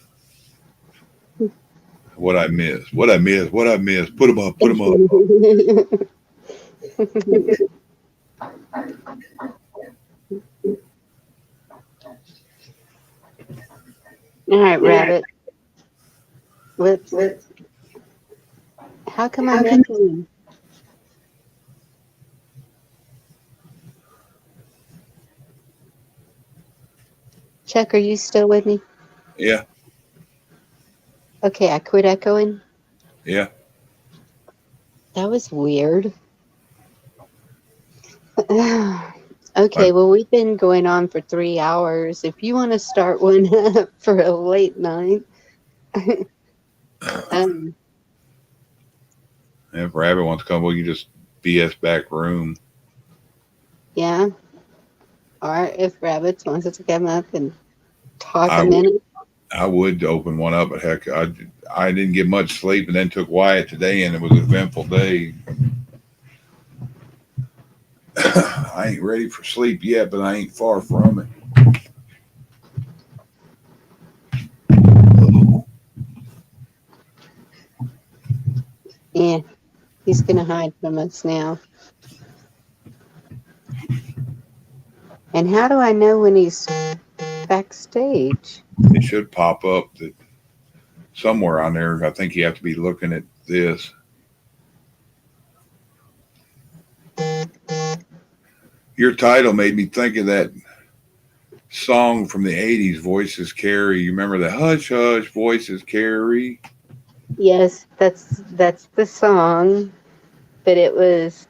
What I missed. What I missed. Put them up. All right, Rabbit. Whoops. How come I'm echoing? Chuck, are you still with me? Yeah. Okay, I quit echoing. Yeah. That was weird. Okay, well, we've been going on for 3 hours. If you want to start one up for a late night. If Rabbit wants to come, we can just BS back room. Yeah. Or if Rabbit wants to come up and talk a minute. I would open one up, but heck, I didn't get much sleep and then took Wyatt today, and it was an eventful day. I ain't ready for sleep yet, but I ain't far from it. Yeah, he's going to hide from us now. And how do I know when he's backstage? It should pop up that somewhere on there. I think you have to be looking at this. Your title made me think of that song from the 80s, Voices Carry. You remember the Hush Hush, Voices Carry? Yes, that's the song, but it was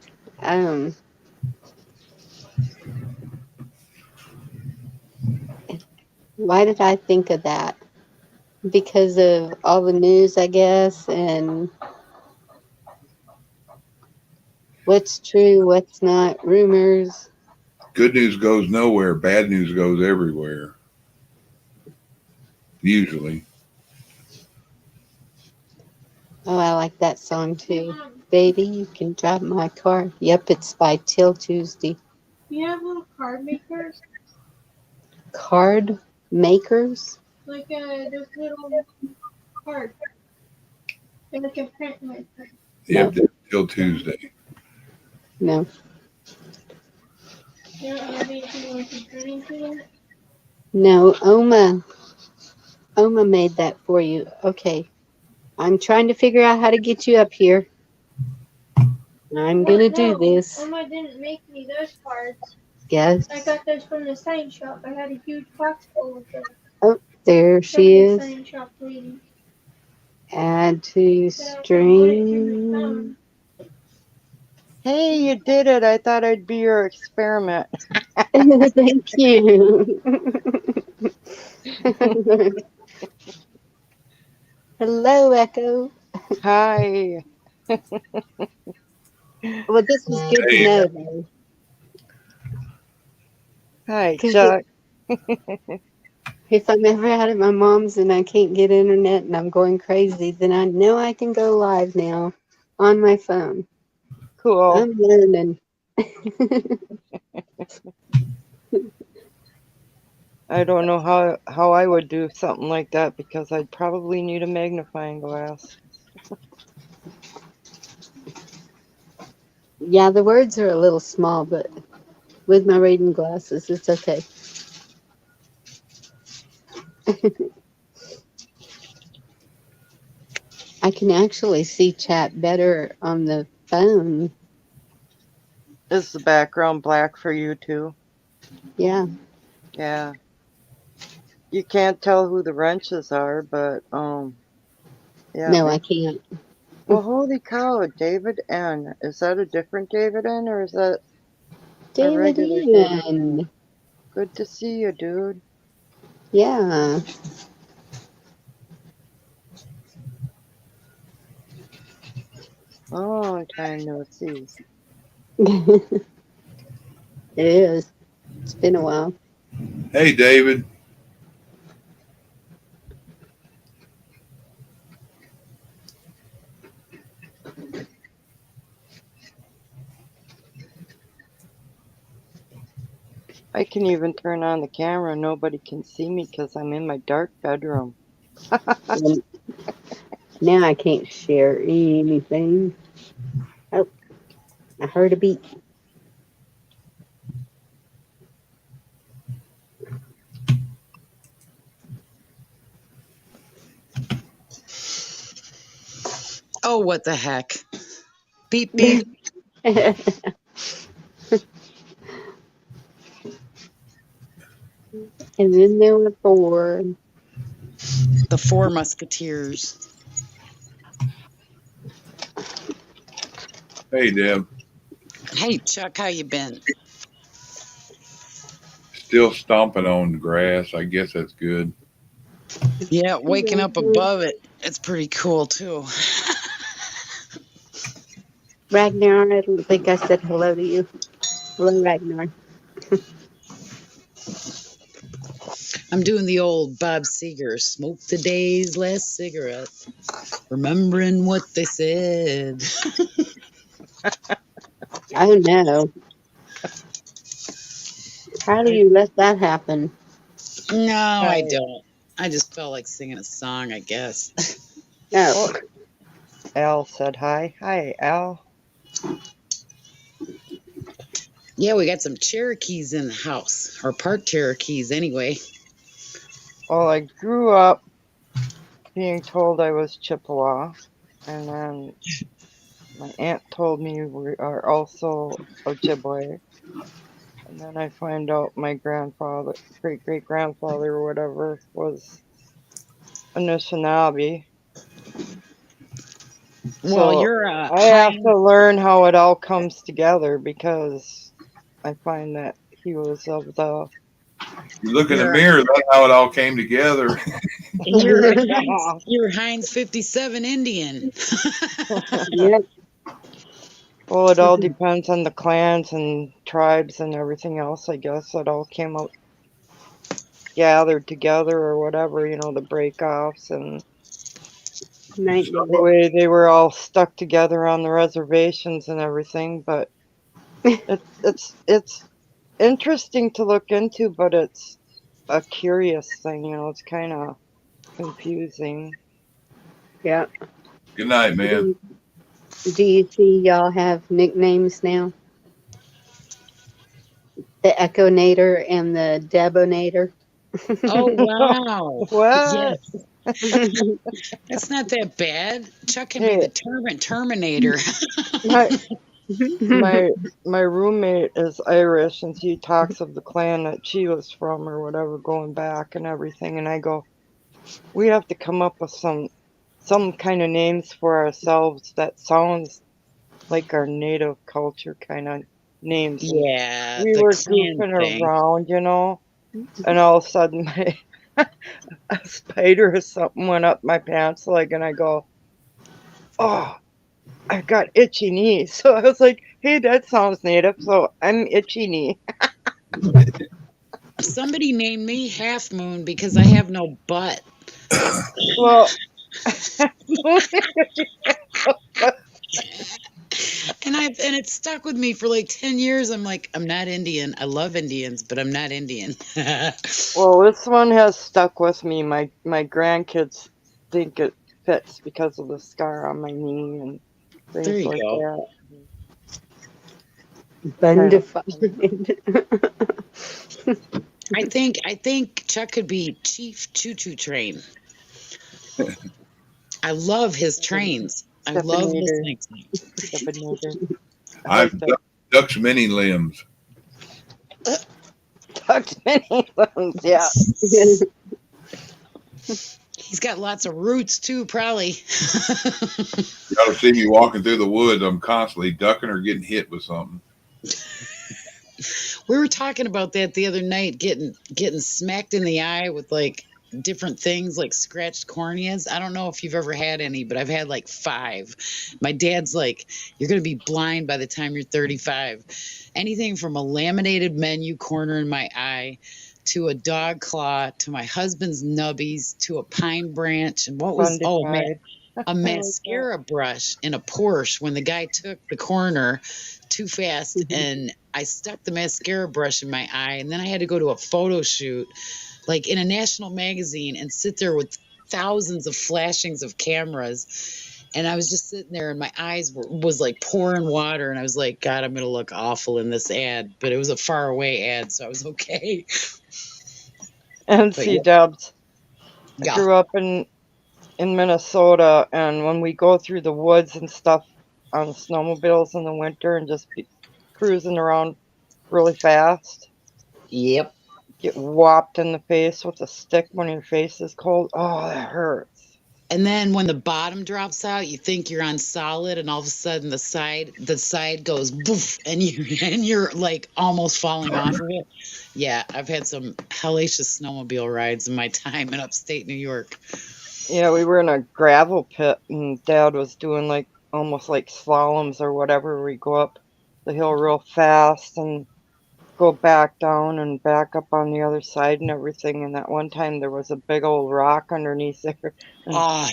why did I think of that? Because of all the news, I guess, and What's true, what's not, rumors. Good news goes nowhere. Bad news goes everywhere. Usually. Oh, I like that song too. Baby, you can drive my car. Yep, it's by Till Tuesday. You have little card makers? Card makers? Like those little cards. They're like a print maker. Yep, No. till Tuesday. No. You don't have anything like a printing for that? No, Oma made that for you. Okay. I'm trying to figure out how to get you up here. I'm gonna do this. Oma didn't make me those cards. Yes. I got those from the sign shop. I had a huge box full of them. Oh, there From she the is. sign shop lady. Add to stream. Hey, you did it. I thought I'd be your experiment. Thank you. Hello, Echo. Hi. Well, this was good to know, though. Hi, Chuck. If I'm ever out at my mom's and I can't get internet and I'm going crazy, then I know I can go live now on my phone. Cool. I'm learning. I don't know how I would do something like that because I'd probably need a magnifying glass. Yeah, the words are a little small, but with my reading glasses, it's okay. I can actually see chat better on the phone. Is the background black for you too? Yeah. Yeah. You can't tell who the wrenches are, but yeah. No, I can't. Well, holy cow, David N. Is that a different David N or is that a regular David N? Good to see you, dude. Yeah. Long time no see. It is. It's been a while. Hey, David. I can even turn on the camera. Nobody can see me because I'm in my dark bedroom. Now I can't share anything. Oh, I heard a beat. Oh, what the heck. Beep, beep. And then there were four. The Four Musketeers. Hey, Deb. Hey, Chuck, how you been? Still stomping on the grass. I guess that's good. Yeah, waking up above it. It's pretty cool, too. Ragnar, I don't think I said hello to you. Hello, Ragnar. I'm doing the old Bob Seger, smoke the day's last cigarette, remembering what they said. Oh, no. How do you let that happen? No, I don't. I just felt like singing a song, I guess. No. Al said hi. Hi, Al. Yeah, we got some Cherokees in the house, or part Cherokees anyway. Well, I grew up being told I was Chippewa, and then my aunt told me we are also Ojibwe, and then I find out my grandfather, great-great-grandfather or whatever, was Anishinaabe. Well, So you're I have to learn how it all comes together because I find that he was of the... You look in the mirror, that's how it all came together. You're Heinz 57 Indian. Yep. Well, it all depends on the clans and tribes and everything else, I guess. It all came out gathered together or whatever, the breakoffs and Night, the David. way they were all stuck together on the reservations and everything. But it's interesting to look into, but it's a curious thing, it's kind of confusing. Yeah. Good night, man. Do you see y'all have nicknames now? The Echonator and the Debonator. Oh wow. What? Yes. That's not that bad. Chuck can be Hey, the Terminator. my my roommate is Irish, and she talks of the clan that she was from or whatever, going back and everything. And I go, we have to come up with some kind of names for ourselves that sounds like our native culture kind of names. And Yeah, we the were clan goofing thing. around, and all of a sudden a spider or something went up my pants leg, and I go, oh, I've got itchy knees. So I was like, hey, that sounds native. So I'm itchy knee. Somebody named me Half Moon because I have no butt. Well, and it stuck with me for like 10 years. I'm like, I'm not Indian. I love Indians, but I'm not Indian. well, this one has stuck with me. My grandkids think it fits because of the scar on my knee and There things you like go. that. Kind of Bundefied. I think Chuck could be Chief Choo Choo Train. I love his trains. I love Stephanator. listening to him. Stephanator. I've ducks many limbs. Tucked many limbs, yeah. He's got lots of roots too, probably. You ought to see me walking through the woods. I'm constantly ducking or getting hit with something. We were talking about that the other night, getting smacked in the eye with like different things like scratched corneas. I don't know if you've ever had any, but I've had like 5. My dad's like, you're going to be blind by the time you're 35. Anything from a laminated menu corner in my eye to a dog claw to my husband's nubbies to a pine branch. And what was, oh man, Fundified. a mascara brush in a Porsche when the guy took the corner too fast and I stuck the mascara brush in my eye, and then I had to go to a photo shoot like in a national magazine and sit there with thousands of flashings of cameras, and I was just sitting there and my eyes was like pouring water, and I was like, God, I'm gonna look awful in this ad, but it was a far away ad, so I was okay. MC yeah. Dubs. I Yeah. grew up in Minnesota, and when we go through the woods and stuff on snowmobiles in the winter and just be cruising around really fast, Yep. get whopped in the face with a stick when your face is cold. Oh, that hurts. And then when the bottom drops out, you think you're on solid, and all of a sudden the side goes boof, and you're like almost falling off of it. Yeah, I've had some hellacious snowmobile rides in my time in upstate New York. Yeah, we were in a gravel pit, and Dad was doing like almost like slaloms or whatever. We go up the hill real fast and go back down and back up on the other side and everything. And that one time there was a big old rock underneath there. And Oh,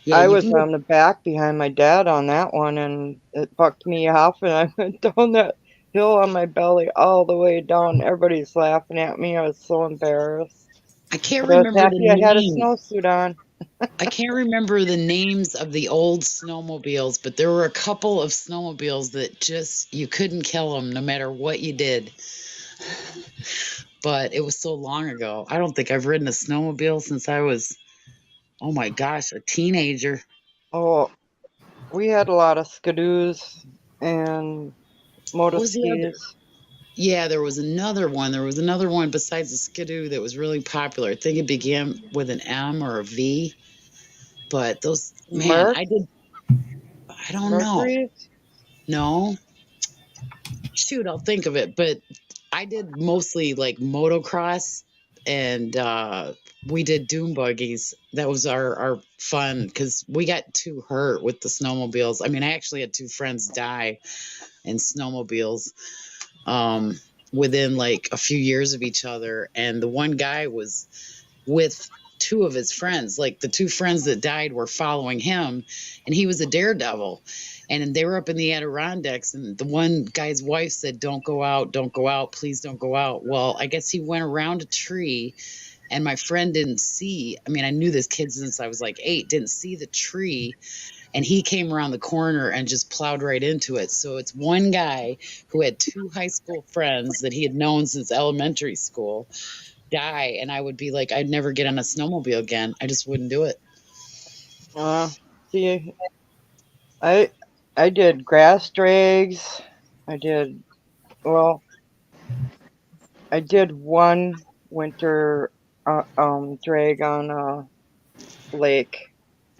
yeah, I you was can on the back behind my dad on that one, and it bucked me off, and I went down that hill on my belly all the way down. Everybody's laughing at me. I was so embarrassed. I can't But I was remember the happy I had a name. snowsuit on. I can't remember the names of the old snowmobiles, but there were a couple of snowmobiles that just you couldn't kill them no matter what you did. But it was so long ago. I don't think I've ridden a snowmobile since I was, oh my gosh, a teenager. Oh, we had a lot of skidoos and What was the other? motoskis. Yeah, there was another one. There was another one besides the skidoo that was really popular. I think it began with an M or a V. But those, man, Merc? I don't know. Mercuries? No. Shoot, I'll think of it. But I did mostly like motocross and we did doom buggies. That was our fun because we got too hurt with the snowmobiles. I mean, I actually had 2 friends die in snowmobiles within like a few years of each other, and the one guy was with 2 of his friends. Like the 2 friends that died were following him, and he was a daredevil. And they were up in the Adirondacks, and the one guy's wife said, "Don't go out, don't go out, please don't go out." Well, I guess he went around a tree, and my friend didn't see. I mean, I knew this kid since I was like 8, didn't see the tree, and he came around the corner and just plowed right into it. So it's one guy who had 2 high school friends that he had known since elementary school die, and I would be like, I'd never get on a snowmobile again. I just wouldn't do it. See, I did grass drags. I did well. I did one winter drag on a lake.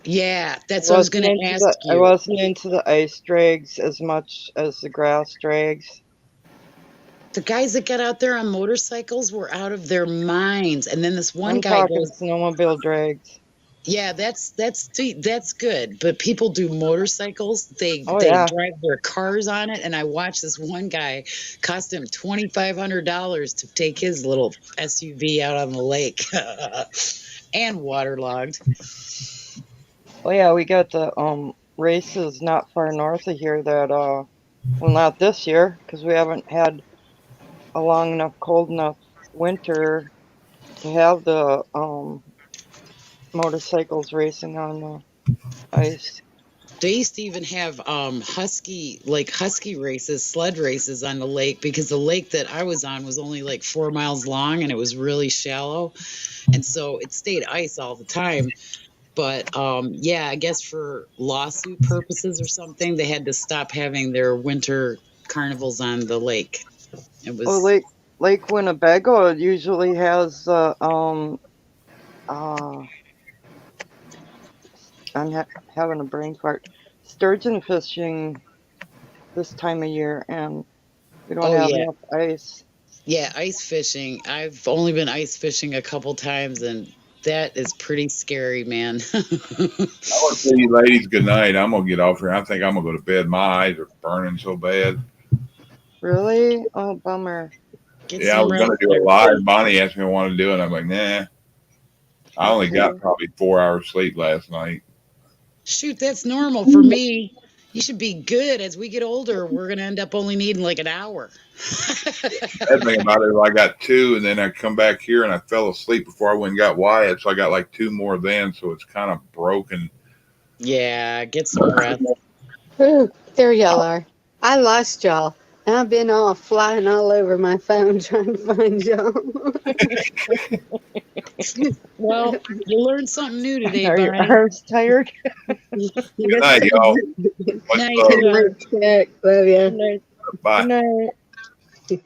Yeah, that's what I was going to ask you. I wasn't into the ice drags as much as the grass drags. The guys that got out there on motorcycles were out of their minds, and then this one guy talking goes, snowmobile drags. Yeah, that's good. But people do motorcycles. They yeah. drive their cars on it. And I watched this one guy, cost him $2,500 to take his little SUV out on the lake, and waterlogged. Oh yeah, we got the races not far north of here that well, not this year because we haven't had a long enough, cold enough winter to have the motorcycles racing on the ice. They used to even have husky races, sled races on the lake, because the lake that I was on was only like 4 miles long and it was really shallow, and so it stayed ice all the time. But yeah, I guess for lawsuit purposes or something, they had to stop having their winter carnivals on the lake. It was Lake Winnebago usually has I'm having a brain fart. Sturgeon fishing this time of year, and we don't have enough ice. Yeah, ice fishing. I've only been ice fishing a couple times, and that is pretty scary, man. I want to tell you ladies good night. I'm going to get off here. I think I'm going to go to bed. My eyes are burning so bad. Really? Oh, bummer. I was going to do a live. Bonnie asked me if I wanted to do it. I'm like, nah. I only got probably 4 hours sleep last night. Shoot, that's normal for me. You should be good. As we get older, we're going to end up only needing like an hour. That thing about it, I got 2, and then I come back here and I fell asleep before I went and got Wyatt, so I got like 2 more then, so it's kind of broken. Yeah, get some rest. Ooh, there y'all are. I lost y'all. I've been all flying all over my phone trying to find y'all. Well, you learned something new today, Are your Bonnie. arms tired? Good night, y'all. Night, check. Love ya. Bye. Good night.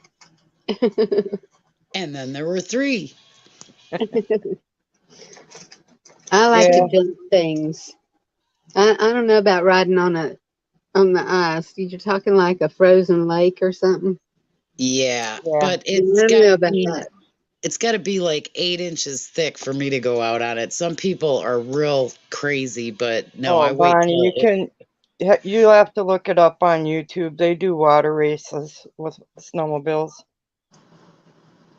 And then there were 3. I like to build things. I don't know about riding on the ice. You're talking like a frozen lake or something? Yeah, Yeah. but it's got to be like 8 inches thick for me to go out on it. Some people are real crazy, but no, I wait Bonnie, you have to look it up on YouTube. They do water races with snowmobiles.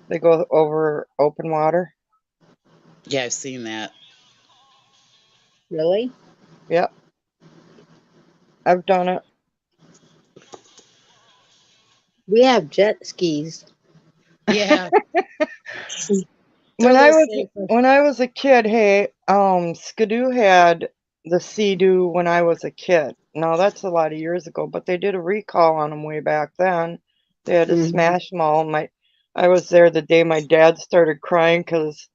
They go over open water. Yeah, I've seen that. Really? Yep. I've done it. We have jet skis. Yeah. When I was a kid, hey, Skidoo had the Sea-Doo when I was a kid. Now that's a lot of years ago, but they did a recall on them way back then. They had to smash them all. I was there the day my dad started crying because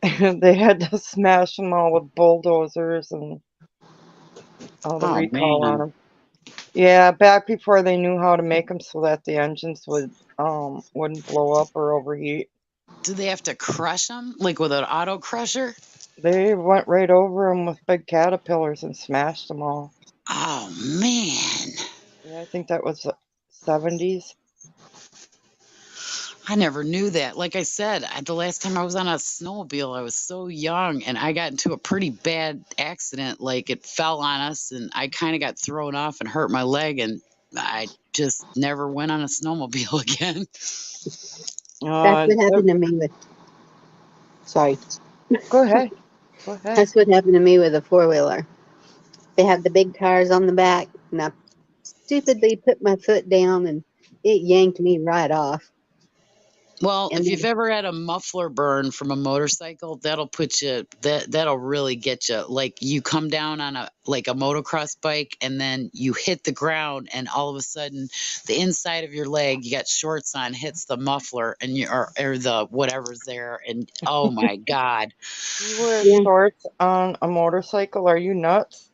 they had to smash them all with bulldozers and all the recall on them. Yeah, back before they knew how to make them so that the engines wouldn't blow up or overheat. Do they have to crush them, like with an auto crusher? They went right over them with big caterpillars and smashed them all. Oh, man. Yeah, I think that was the 70s. I never knew that. Like I said, the last time I was on a snowmobile, I was so young and I got into a pretty bad accident. Like it fell on us and I kind of got thrown off and hurt my leg. And I just never went on a snowmobile again. That's what happened to me with. Sorry. Go ahead. Go ahead. That's what happened to me with a 4-wheeler. They have the big tires on the back, and I stupidly put my foot down, and it yanked me right off. Well, And if you've then, ever had a muffler burn from a motorcycle, that'll put you that'll really get you. Like you come down on a motocross bike and then you hit the ground and all of a sudden the inside of your leg, you got shorts on, hits the muffler and or the whatever's there and oh my God. You wear yeah, shorts on a motorcycle? Are you nuts?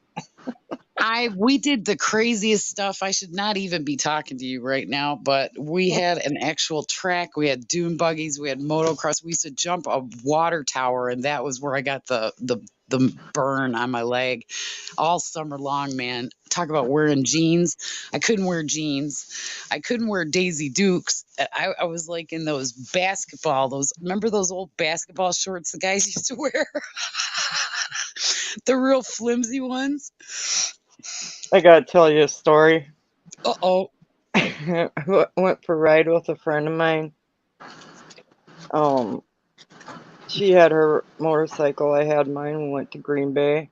We did the craziest stuff. I should not even be talking to you right now, but we had an actual track. We had dune buggies. We had motocross. We used to jump a water tower, and that was where I got the burn on my leg all summer long. Man, talk about wearing jeans. I couldn't wear jeans. I couldn't wear Daisy Dukes. I was like in those remember those old basketball shorts the guys used to wear? The real flimsy ones. I gotta tell you a story. Uh-oh. I went for a ride with a friend of mine. She had her motorcycle, I had mine. We went to Green Bay,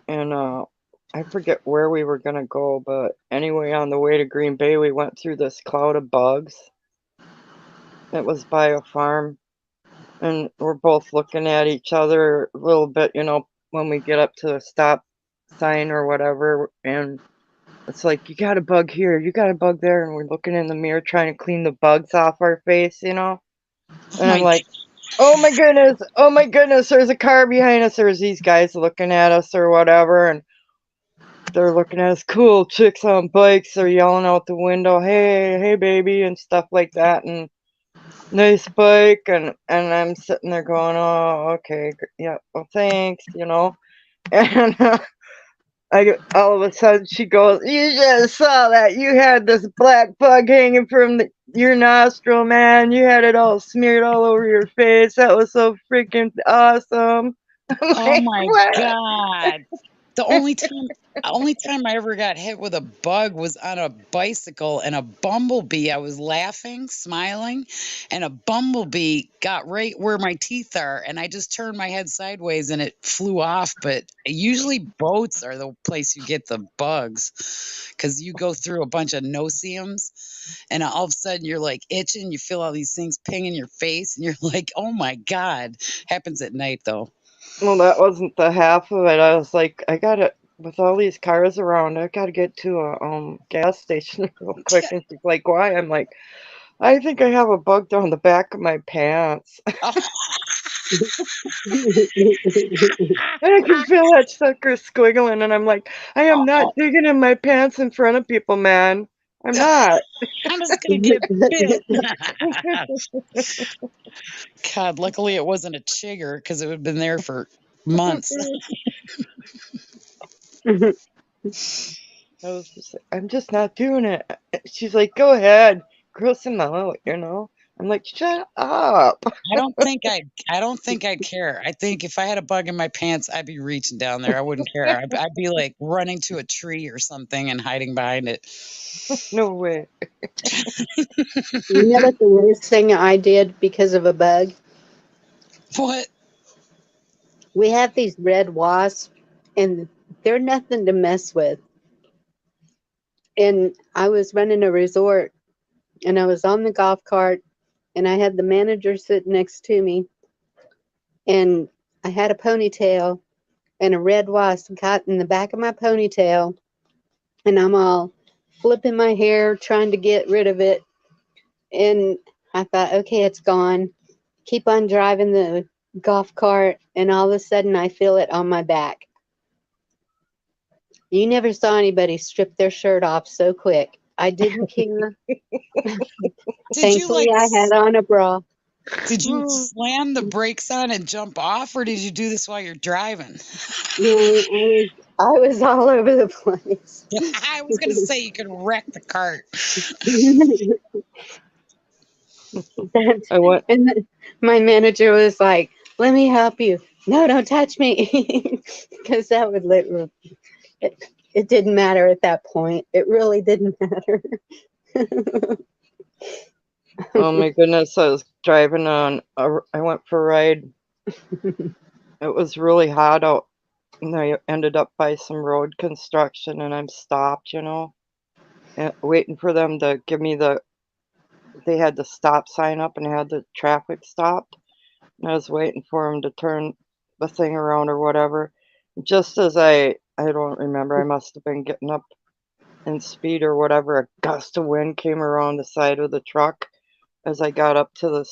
and I forget where we were gonna go, but anyway, on the way to Green Bay, we went through this cloud of bugs. It was by a farm, and we're both looking at each other a little bit, when we get up to the stop sign or whatever, and it's like, you got a bug here, you got a bug there, and we're looking in the mirror trying to clean the bugs off our face, And I'm like, oh my goodness, there's a car behind us. There's these guys looking at us or whatever, and they're looking at us, cool chicks on bikes. They're yelling out the window, hey, baby, and stuff like that, and nice bike, and I'm sitting there going, oh, okay, yeah, well, thanks, and all of a sudden she goes, you just saw that, you had this black bug hanging from your nostril, man, you had it all smeared all over your face, that was so freaking awesome. I'm Oh like, my what? God. The only time I ever got hit with a bug was on a bicycle and a bumblebee. I was laughing, smiling, and a bumblebee got right where my teeth are. And I just turned my head sideways and it flew off. But usually boats are the place you get the bugs because you go through a bunch of no-see-ums and all of a sudden you're like itching. You feel all these things pinging your face and you're like, oh my God. Happens at night though. Well, that wasn't the half of it. I was like, I gotta, with all these cars around, I gotta get to a gas station real quick. And she's like, why? I'm like, I think I have a bug down the back of my pants. And I can feel that sucker squiggling, and I'm like, I am not digging in my pants in front of people, man. I'm not. I'm just gonna get bit. God, luckily it wasn't a chigger because it would have been there for months. I was just like, I'm just not doing it. She's like, go ahead, gross him out, I'm like, shut up. I don't think I'd care. I think if I had a bug in my pants, I'd be reaching down there. I wouldn't care. I'd be like running to a tree or something and hiding behind it. No way. You know what the worst thing I did because of a bug? What? We have these red wasps, and they're nothing to mess with. And I was running a resort, and I was on the golf cart, and I had the manager sitting next to me, and I had a ponytail, and a red wasp got in the back of my ponytail, and I'm all flipping my hair, trying to get rid of it. And I thought, okay, it's gone. Keep on driving the golf cart, and all of a sudden I feel it on my back. You never saw anybody strip their shirt off so quick. I didn't care. Thankfully, I had on a bra. Did you slam the brakes on and jump off, or did you do this while you're driving? No, I was all over the place. I was going to say you could wreck the cart. That's, I went. and then my manager was like, "Let me help you." No, don't touch me, because that would it, it didn't matter at that point. It really didn't matter. Oh my goodness! I was driving on. I went for a ride. It was really hot out, and I ended up by some road construction, and I'm stopped, waiting for them to give me they had the stop sign up and had the traffic stopped, and I was waiting for them to turn the thing around or whatever. Just as I don't remember, I must have been getting up in speed or whatever, a gust of wind came around the side of the truck as I got up to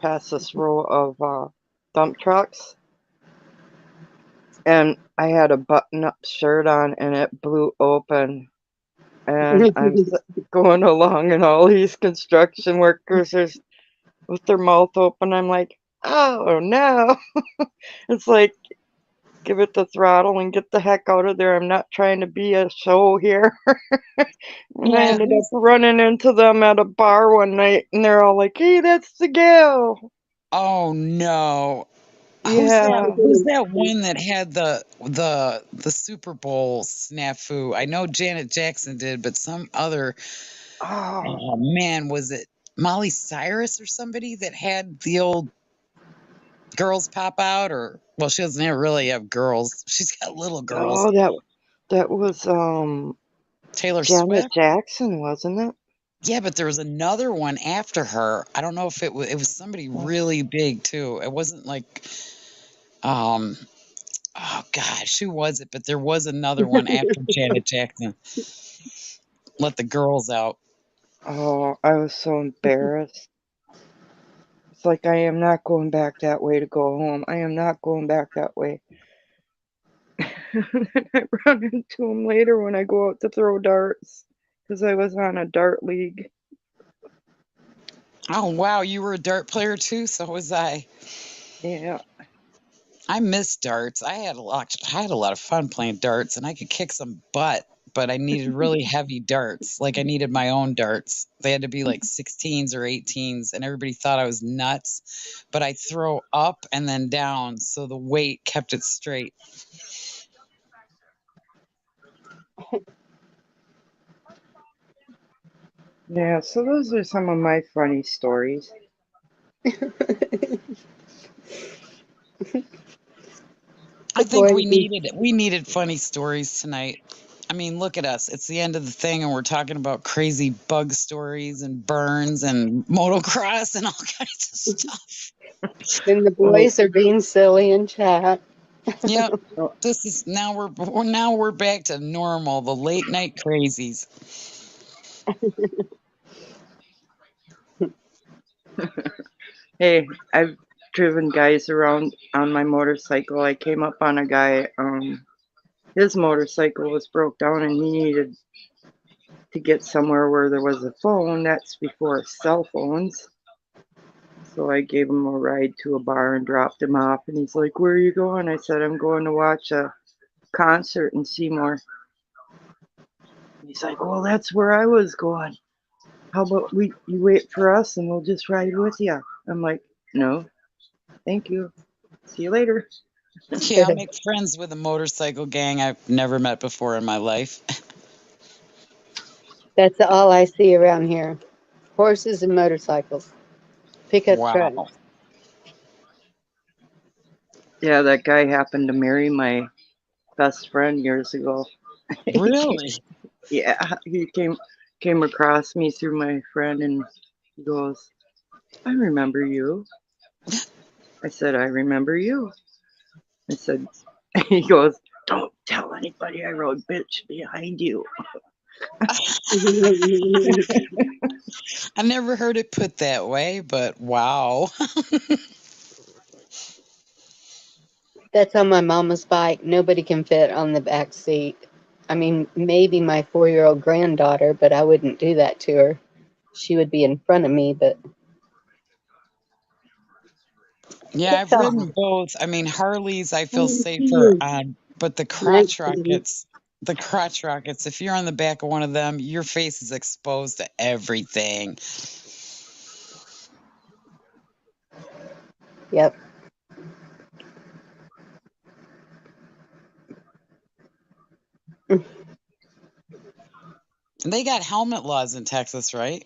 past this row of dump trucks. And I had a button-up shirt on, and it blew open. And I'm going along, and all these construction workers are with their mouth open. I'm like, oh no! It's like, give it the throttle and get the heck out of there. I'm not trying to be a show here. And I Yeah. ended up running into them at a bar one night, and they're all like, "Hey, that's the gal." Oh no. Yeah. Who's that one that had the Super Bowl snafu? I know Janet Jackson did, but some other Oh, man, was it Molly Cyrus or somebody that had the old girls pop out? Or well, she doesn't really have girls. She's got little girls. oh, that was Taylor Janet Swift. Jackson, wasn't it? Yeah, but there was another one after her. I don't know if it was somebody really big too. It wasn't like oh gosh, who was it? But there was another one after Janet Jackson. Let the girls out. Oh, I was so embarrassed. It's like, I am not going back that way to go home. I am not going back that way. And I run into him later when I go out to throw darts because I was on a dart league. Oh wow, you were a dart player too, so was I. Yeah. I miss darts. I had a lot of fun playing darts, and I could kick some butt. But I needed really heavy darts. Like I needed my own darts. They had to be like 16s or 18s, and everybody thought I was nuts. But I throw up and then down, so the weight kept it straight. Yeah, so those are some of my funny stories. I think we needed funny stories tonight. I mean, look at us. It's the end of the thing, and we're talking about crazy bug stories and burns and motocross and all kinds of stuff. And the boys are being silly in chat. Yep. This is now we're back to normal, the late night crazies. Hey, I've driven guys around on my motorcycle. I came up on a guy, his motorcycle was broke down and he needed to get somewhere where there was a phone. That's before cell phones. So I gave him a ride to a bar and dropped him off. And he's like, "Where are you going?" I said, "I'm going to watch a concert in Seymour." He's like, "Well, that's where I was going. How about you wait for us and we'll just ride with you?" I'm like, "No, thank you. See you later." Yeah, I'll make friends with a motorcycle gang I've never met before in my life. That's all I see around here. Horses and motorcycles. Pickup trucks. Wow. Yeah, that guy happened to marry my best friend years ago. Really? Yeah, he came across me through my friend and he goes, "I remember you." I said, "I remember you." I said, he goes, "Don't tell anybody I rode bitch behind you." I never heard it put that way, but wow. That's on my mama's bike. Nobody can fit on the back seat. I mean, maybe my 4-year-old granddaughter, but I wouldn't do that to her. She would be in front of me, but Yeah, I've ridden both. I mean, Harleys I feel safer on, but the crotch rockets, if you're on the back of one of them, your face is exposed to everything. Yep. They got helmet laws in Texas, right?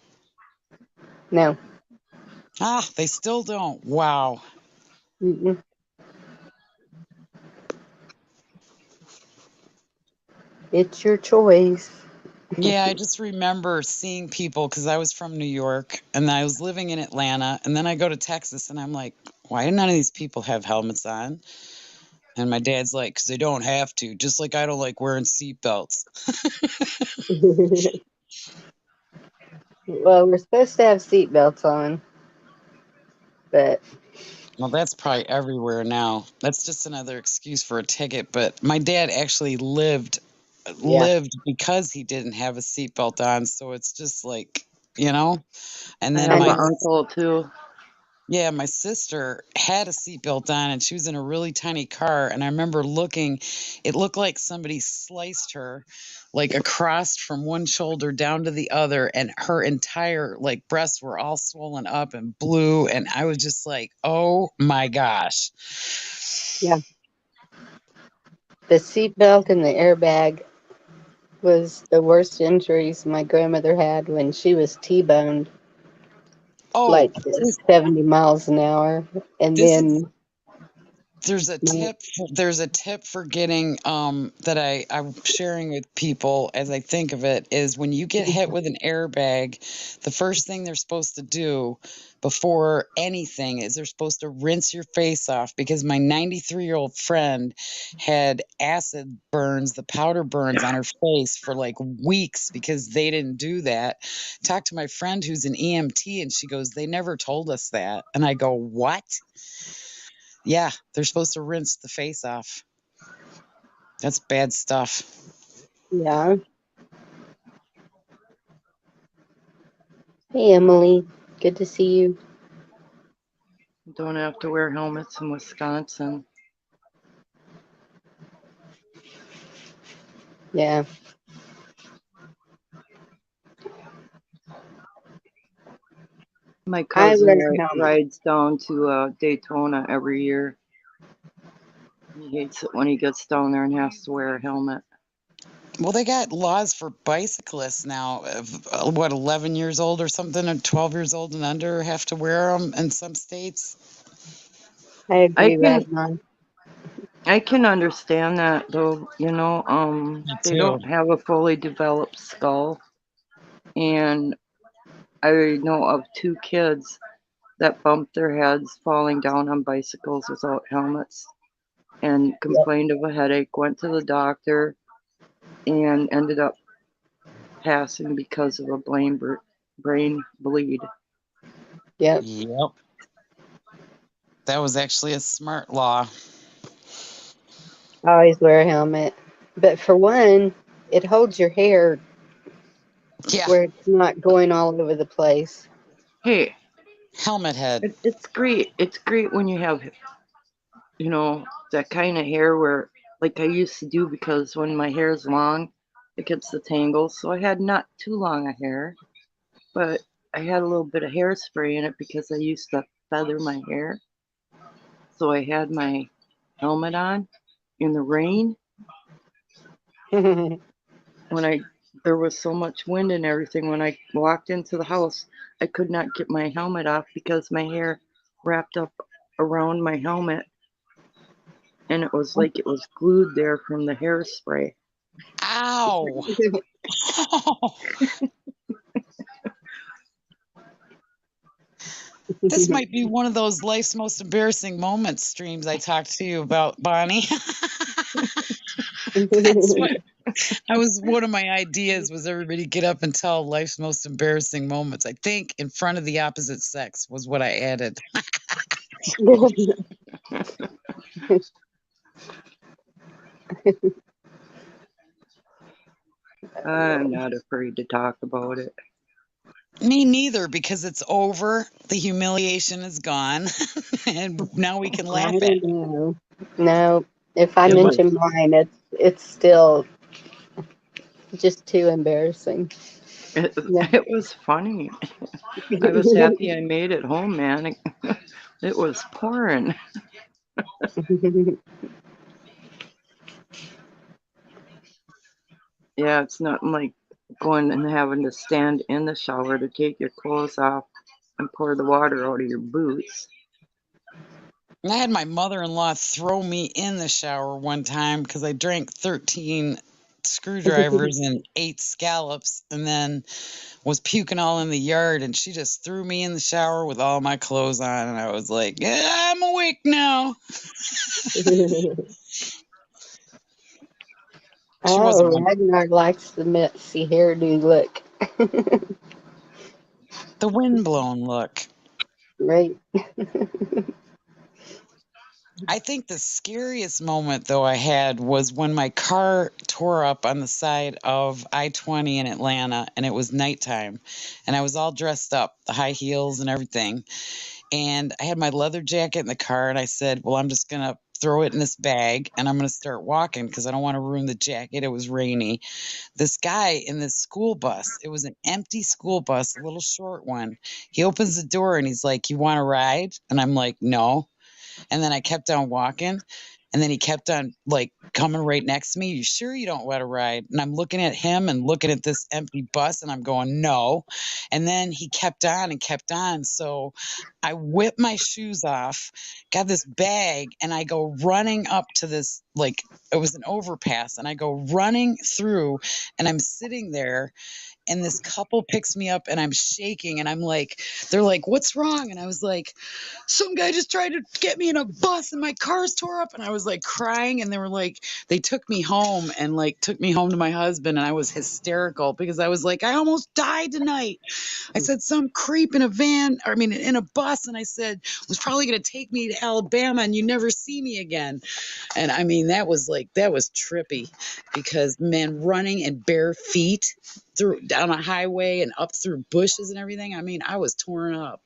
No. Ah, they still don't. Wow. Mm-mm. It's your choice. Yeah, I just remember seeing people because I was from New York and I was living in Atlanta. And then I go to Texas and I'm like, why do none of these people have helmets on? And my dad's like, because they don't have to, just like I don't like wearing seatbelts. Well, we're supposed to have seatbelts on, but Well, that's probably everywhere now. That's just another excuse for a ticket. But my dad actually lived yeah. because he didn't have a seatbelt on. So it's just like, you know. And I then I have an know. uncle too. yeah, my sister had a seatbelt on and she was in a really tiny car. And I remember looking, it looked like somebody sliced her like across from one shoulder down to the other. And her entire like breasts were all swollen up and blue. And I was just like, oh my gosh. Yeah. The seatbelt and the airbag was the worst injuries my grandmother had when she was T-boned Oh, like 70 miles an hour. And this is then there's a my, tip for getting that I'm sharing with people as I think of it is when you get hit with an airbag, the first thing they're supposed to do before anything is they're supposed to rinse your face off because my 93-year-old friend had acid burns, the powder burns on her face for like weeks because they didn't do that. Talked to my friend who's an EMT and she goes, they never told us that. And I go, what? Yeah, they're supposed to rinse the face off. That's bad stuff. yeah. Hey, Emily. Good to see you. Don't have to wear helmets in Wisconsin. Yeah. My I cousin wear a helmet. rides down to Daytona every year. He hates it when he gets down there and has to wear a helmet. Well, they got laws for bicyclists now. What, 11 years old or something, or 12 years old and under have to wear them in some states. I I agree, can Radman. I can understand that though, Me they too. don't have a fully developed skull. And I know of 2 kids that bumped their heads falling down on bicycles without helmets and Yep. complained of a headache, went to the doctor, and ended up passing because of a brain bleed. Yep. Yep. That was actually a smart law. I always wear a helmet. But for one, it holds your hair Yeah. where it's not going all over the place. Hey, Helmet head. it's great. It's great when you have, that kind of hair where, like I used to do, because when my hair is long, it gets the tangles. So I had not too long a hair, but I had a little bit of hairspray in it because I used to feather my hair. So I had my helmet on in the rain when there was so much wind and everything. When I walked into the house, I could not get my helmet off because my hair wrapped up around my helmet, and it was like it was glued there from the hairspray. Ow. This might be one of those life's most embarrassing moments streams I talked to you about, Bonnie. That's what that was one of my ideas, was everybody get up and tell life's most embarrassing moments. I think in front of the opposite sex was what I added. I'm not afraid to talk about it. Me neither, because it's over. The humiliation is gone. And now we can I laugh at don't it. know. No, if I It was mention mine, it's still just too embarrassing. it, Yeah. it was funny. I was happy I made it home, man. It was pouring. Yeah, it's nothing like going and having to stand in the shower to take your clothes off and pour the water out of your boots. I had my mother-in-law throw me in the shower one time because I drank 13 screwdrivers and 8 scallops and then was puking all in the yard, and she just threw me in the shower with all my clothes on, and I was like, yeah, I'm awake now. She wasn't Oh, Ragnar likes the messy hairdo look. the windblown look. Right. I think the scariest moment, though, I had was when my car tore up on the side of I-20 in Atlanta, and it was nighttime, and I was all dressed up, the high heels and everything. And I had my leather jacket in the car, and I said, well, I'm just going to throw it in this bag, and I'm going to start walking because I don't want to ruin the jacket. It was rainy. This guy in this school bus, it was an empty school bus, a little short one. He opens the door, and he's like, you want to ride? And I'm like, no. And then I kept on walking. And then he kept on like coming right next to me. You sure you don't want to ride? And I'm looking at him and looking at this empty bus, and I'm going, no. And then he kept on and kept on. So I whipped my shoes off, got this bag, and I go running up to this, like, it was an overpass. And I go running through, and I'm sitting there. And this couple picks me up, and I'm shaking, and I'm like, they're like, what's wrong? And I was like, some guy just tried to get me in a bus and my car's tore up. And I was like crying, and they were like, they took me home and like took me home to my husband. And I was hysterical because I was like, I almost died tonight. I said, some creep in a van, or I mean, in a bus. And I said, was probably going to take me to Alabama and you never see me again. And I mean, that was trippy because, man, running in bare feet down a highway and up through bushes and everything. I mean, I was torn up.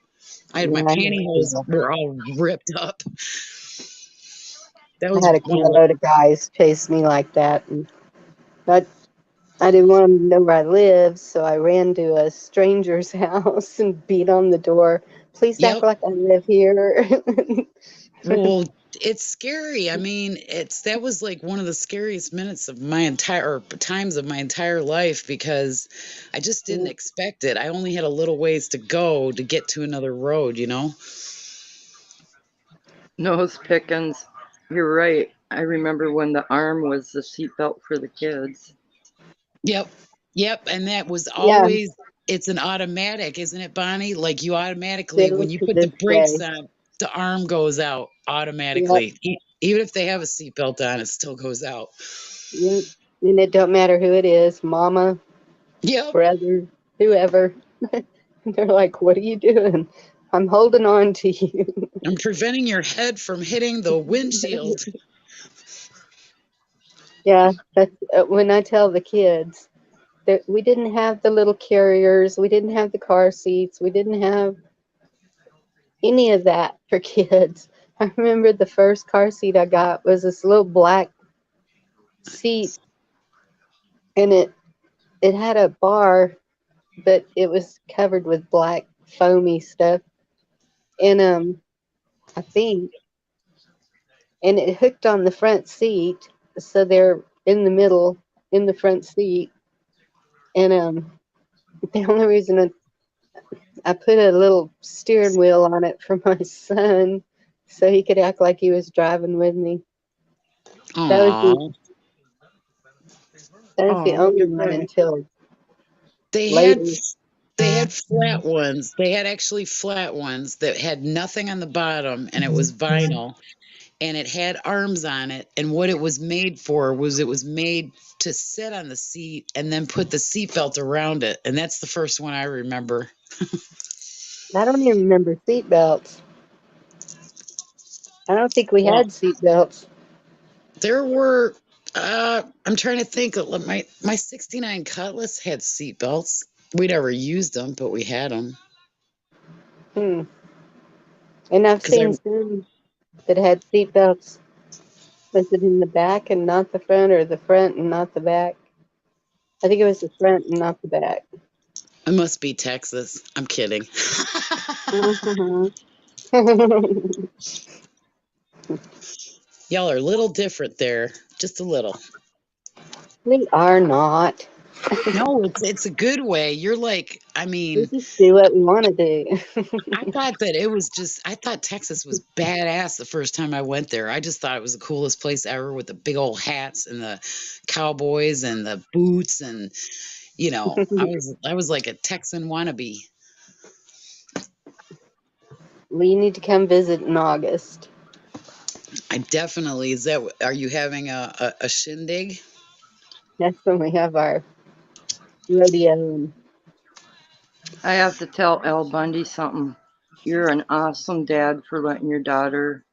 I had my Yeah, I had pantyhose were all ripped up. That was a one of the, load of guys chase me like that, and I didn't want them to know where I lived, so I ran to a stranger's house and beat on the door. Please act yep. like I live here. Well, it's scary. I mean, that was like one of the scariest minutes of my entire, or times of my entire life because I just didn't expect it. I only had a little ways to go to get to another road, you know? Nose pickings. You're right. I remember when the arm was the seatbelt for the kids. Yep. Yep. And that was Yeah, always, it's an automatic, isn't it, Bonnie? Like you automatically, still when you to put the this brakes day. on, the arm goes out Yep, automatically. Even if they have a seatbelt on, it still goes out. yep. And it don't matter who it is, mama, Yep. brother, whoever. They're like, what are you doing? I'm holding on to you. I'm preventing your head from hitting the windshield. Yeah, that's when I tell the kids that we didn't have the little carriers, we didn't have the car seats, we didn't have any of that for kids. I remember the first car seat I got was this little black seat, and it had a bar, but it was covered with black foamy stuff, and I think, and it hooked on the front seat, so they're in the middle in the front seat, and the only reason I put a little steering wheel on it for my son so he could act like he was driving with me. That was Aww. the only one until They had later. they had flat ones. They had actually flat ones that had nothing on the bottom, and it was vinyl, and it had arms on it. And what it was made for was it was made to sit on the seat and then put the seatbelt around it. And that's the first one I remember. I don't even remember seat belts. I don't think we Well, had seat belts. there were. I'm trying to think. My '69 Cutlass had seat belts. We never used them, but we had them. Hmm. And I've Because I seen some that had seat belts. Was it in the back and not the front, or the front and not the back? I think it was the front and not the back. It must be Texas. I'm kidding. Uh-huh. Y'all are a little different there, just a little. We are not. No, it's a good way. You're like, I We mean, just do what we want to do. I thought that it was just, I thought Texas was badass the first time I went there. I just thought it was the coolest place ever with the big old hats and the cowboys and the boots and, I was like a Texan wannabe. We need to come visit in August. I definitely, are you having a shindig? That's when we have our rodeo. I have to tell Al Bundy something. You're an awesome dad for letting your daughter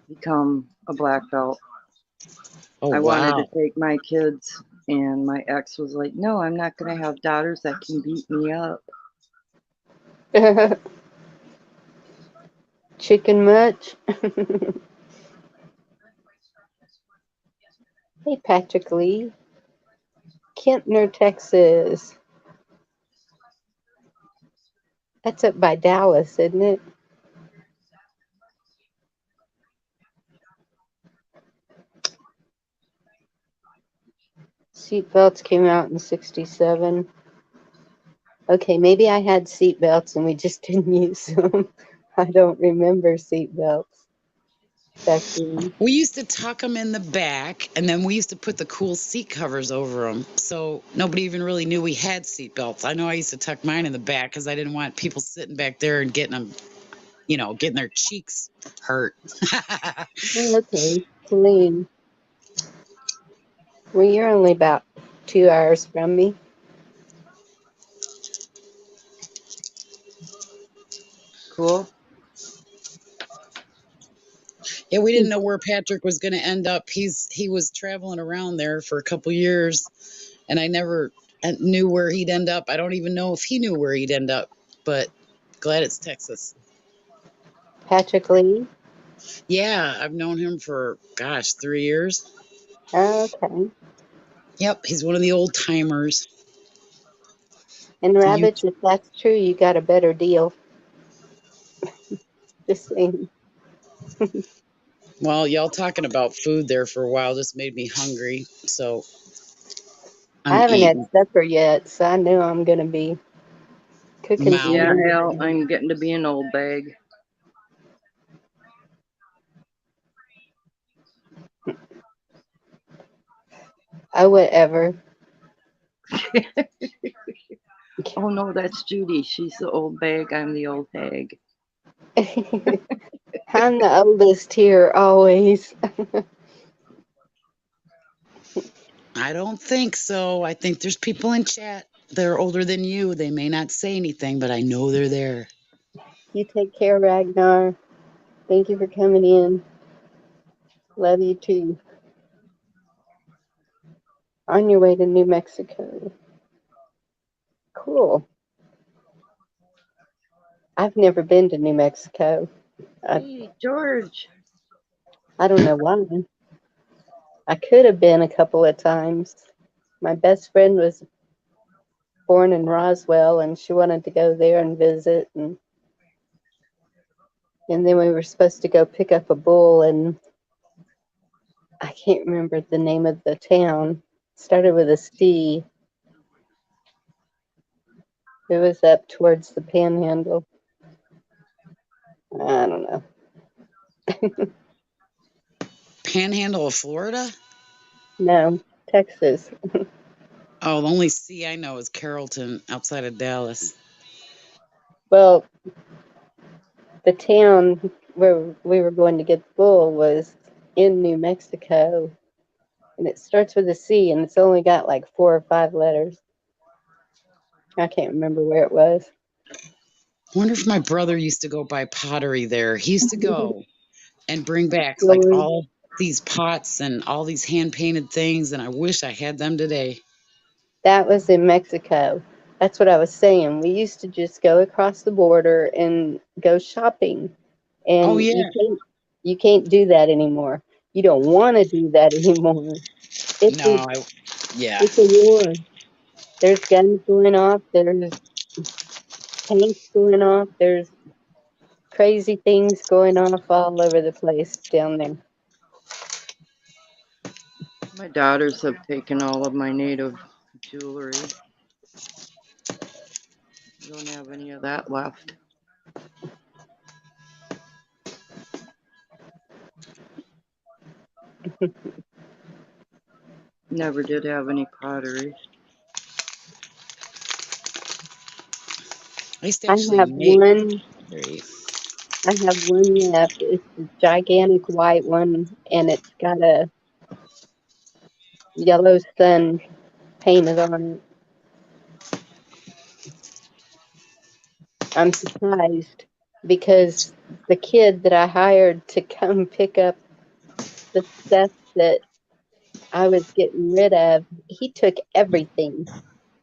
become a black belt. Oh, I wanted to wow. take my kids, and my ex was like, no, I'm not going to have daughters that can beat me up. Chicken much? Hey, Patrick Lee. Kentner, Texas. That's up by Dallas, isn't it? Seatbelts came out in 67. Okay, maybe I had seatbelts and we just didn't use them. I don't remember seatbelts back then. We used to tuck them in the back, and then we used to put the cool seat covers over them, so nobody even really knew we had seat belts. I know I used to tuck mine in the back because I didn't want people sitting back there and getting them, getting their cheeks hurt. Oh, okay, clean. Well, you're only about 2 hours from me. Cool. Yeah, we didn't know where Patrick was going to end up. He was traveling around there for a couple years, and I never knew where he'd end up. I don't even know if he knew where he'd end up, but glad it's Texas. Patrick Lee? Yeah, I've known him for, 3 years. Okay. Yep, he's one of the old timers. And Rabbits, if that's true, you got a better deal. Just saying. Well, y'all talking about food there for a while just made me hungry, so I I'm haven't had eating. supper yet, so I know I'm going to be cooking some Yeah, Mouthing. Al, dinner. I'm getting to be an old bag. Oh, whatever. Oh, no, that's Judy. She's the old bag. I'm the old hag. I'm the oldest here, always. I don't think so. I think there's people in chat that are older than you. They may not say anything, but I know they're there. You take care, Ragnar. Thank you for coming in. Love you too. On your way to New Mexico. Cool. I've never been to New Mexico. Hey, George. I don't know why. I could have been a couple of times. My best friend was born in Roswell, and she wanted to go there and visit. And then we were supposed to go pick up a bull, and I can't remember the name of the town. It started with a C. It was up towards the Panhandle. I don't know. Panhandle of Florida? No, Texas. Oh, the only C I know is Carrollton outside of Dallas. Well, the town where we were going to get the bull was in New Mexico, and it starts with a C, and it's only got like 4 or 5 letters. I can't remember where it was. I wonder if my brother used to go buy pottery there. He used to go and bring back like Really? all these pots and all these hand painted things, and I wish I had them today. That was in Mexico. That's what I was saying. We used to just go across the border and go shopping, Oh, and yeah. you can't do that anymore. You don't want to do that anymore. It's a No, yeah. it's a war. There's guns going off. There's tanks going off. There's crazy things going off all over the place down there. My daughters have taken all of my native jewelry. I don't have any of that left. Never did have any pottery. I used to I actually have make one. pottery. I have one left. It's a gigantic white one, and it's got a yellow sun painted on it. I'm surprised because the kid that I hired to come pick up the stuff that I was getting rid of, he took everything.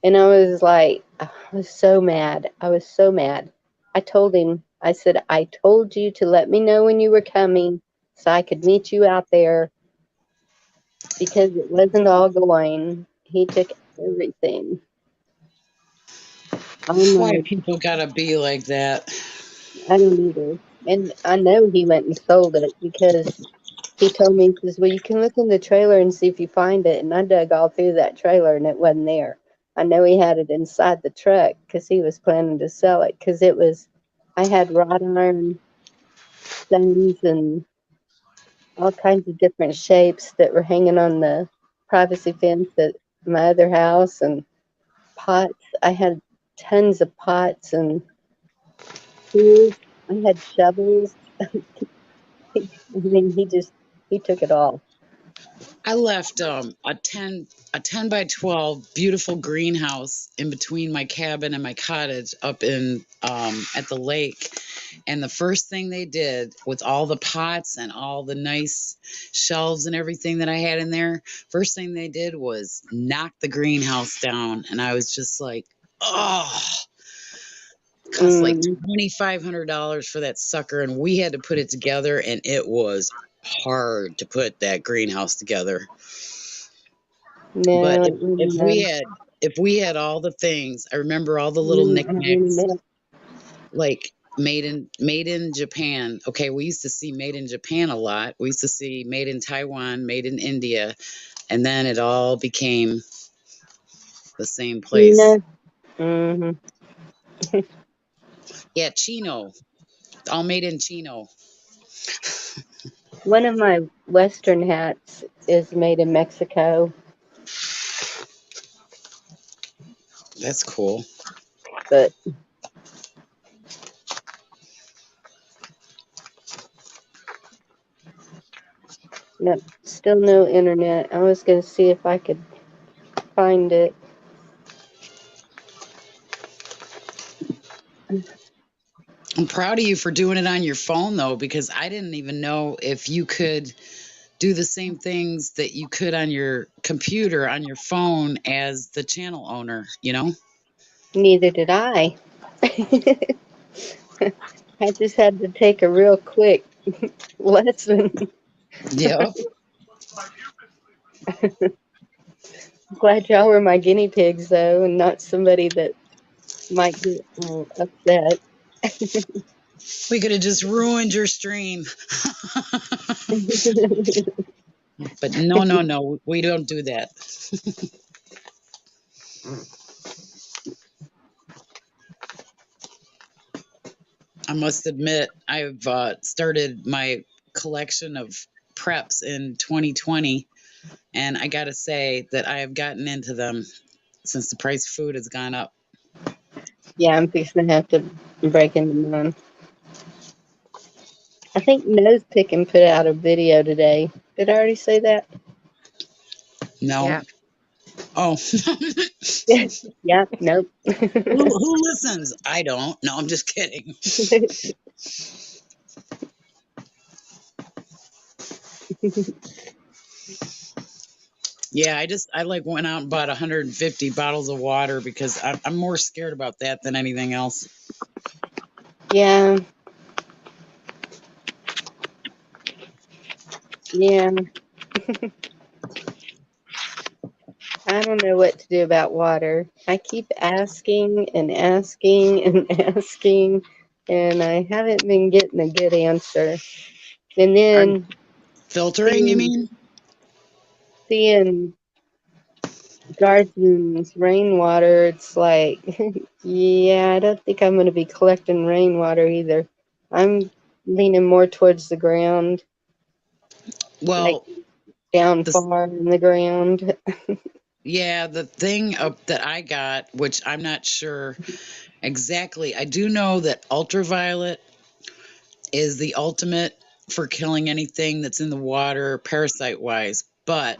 And I was like, I was so mad. I was so mad. I told him, I said, I told you to let me know when you were coming so I could meet you out there because it wasn't all going. He took everything. I'm Why like, people gotta be like that? I don't either. And I know he went and sold it because he told me, he says, well, you can look in the trailer and see if you find it. And I dug all through that trailer and it wasn't there. I know he had it inside the truck because he was planning to sell it because it was, I had wrought iron stones and all kinds of different shapes that were hanging on the privacy fence at my other house and pots. I had tons of pots and tools. I had shovels. I mean, he took it all. I left a ten by 12 beautiful greenhouse in between my cabin and my cottage up in at the lake. And the first thing they did with all the pots and all the nice shelves and everything that I had in there, first thing they did was knock the greenhouse down. And I was just like, oh, it cost like Mm, $2,500 for that sucker. And we had to put it together, and it was hard to put that greenhouse together. But no, if we had all the things, I remember all the we little didn't have any knickknacks milk. like made in Japan. Okay, we used to see made in Japan a lot. We used to see made in Taiwan, made in India, and then it all became the same place. No. Hmm. Yeah, Chino, all made in Chino. One of my Western hats is made in Mexico, That's cool. but no, still no internet. I was going to see if I could find it. I'm proud of you for doing it on your phone though, because I didn't even know if you could do the same things that you could on your computer, on your phone as the channel owner, you know? Neither did I. I just had to take a real quick lesson. Yeah. Glad y'all were my guinea pigs, though, and not somebody that might get upset. We could have just ruined your stream. But no, no, no, we don't do that. I must admit, I've started my collection of preps in 2020, and I got to say that I have gotten into them since the price of food has gone up. Yeah, I'm fixing to have to break into mine. I think Nose Pickin' put out a video today. Did I already say that? No. Yeah. Oh. Yeah, nope. Who listens? I don't. No, I'm just kidding. Yeah, I like went out and bought 150 bottles of water because I'm more scared about that than anything else. Yeah. Yeah. I don't know what to do about water. I keep asking and asking and asking and I haven't been getting a good answer. And Are then filtering, you seeing mean? seeing gardens rainwater, it's like, yeah, I don't think I'm going to be collecting rainwater either. I'm leaning more towards the ground, like Well, down the far in the ground. yeah, the thing that I got, which I'm not sure exactly. I do know that ultraviolet is the ultimate for killing anything that's in the water parasite wise, but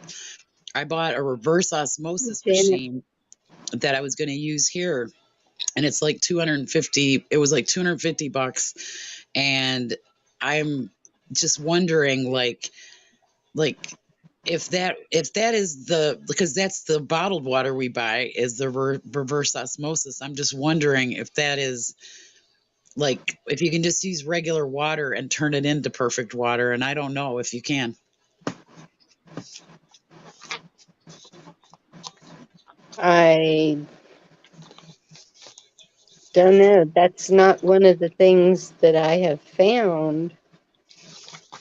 I bought a reverse osmosis Janet, machine that I was going to use here, and it's like 250, it was like 250 bucks, and I'm just wondering like if that is the, because that's the bottled water we buy is the reverse osmosis. I'm just wondering if that is like if you can just use regular water and turn it into perfect water, and I don't know if you can. I don't know. That's not one of the things that I have found.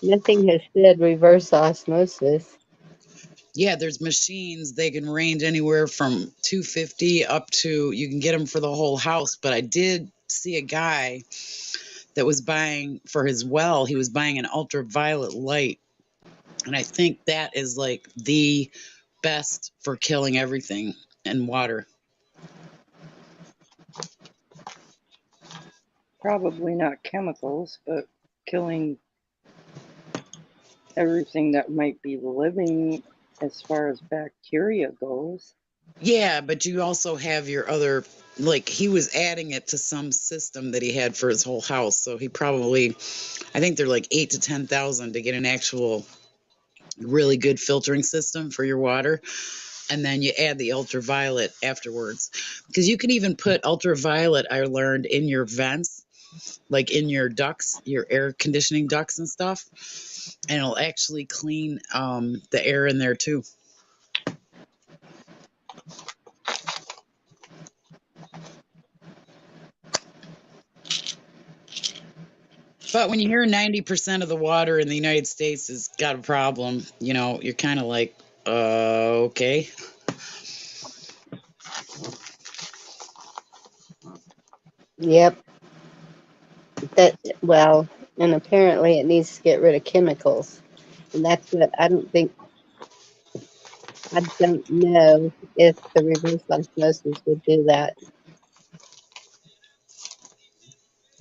Nothing has said reverse osmosis. Yeah, there's machines, they can range anywhere from 250 up to, you can get them for the whole house, but I did see a guy that was buying for his well, he was buying an ultraviolet light, and I think that is like the best for killing everything in water. Probably not chemicals, but killing everything that might be living as far as bacteria goes. Yeah, but you also have your other, like he was adding it to some system that he had for his whole house. So he probably, I think they're like 8 to 10,000 to get an actual really good filtering system for your water. And then you add the ultraviolet afterwards. Because you can even put ultraviolet, I learned, in your vents, like in your ducts, your air conditioning ducts and stuff. And it'll actually clean the air in there too. But when you hear 90% of the water in the United States has got a problem, you know, you're kind of like, okay. Yep. That, well, and apparently it needs to get rid of chemicals. And that's what I don't know if the reverse osmosis would do that.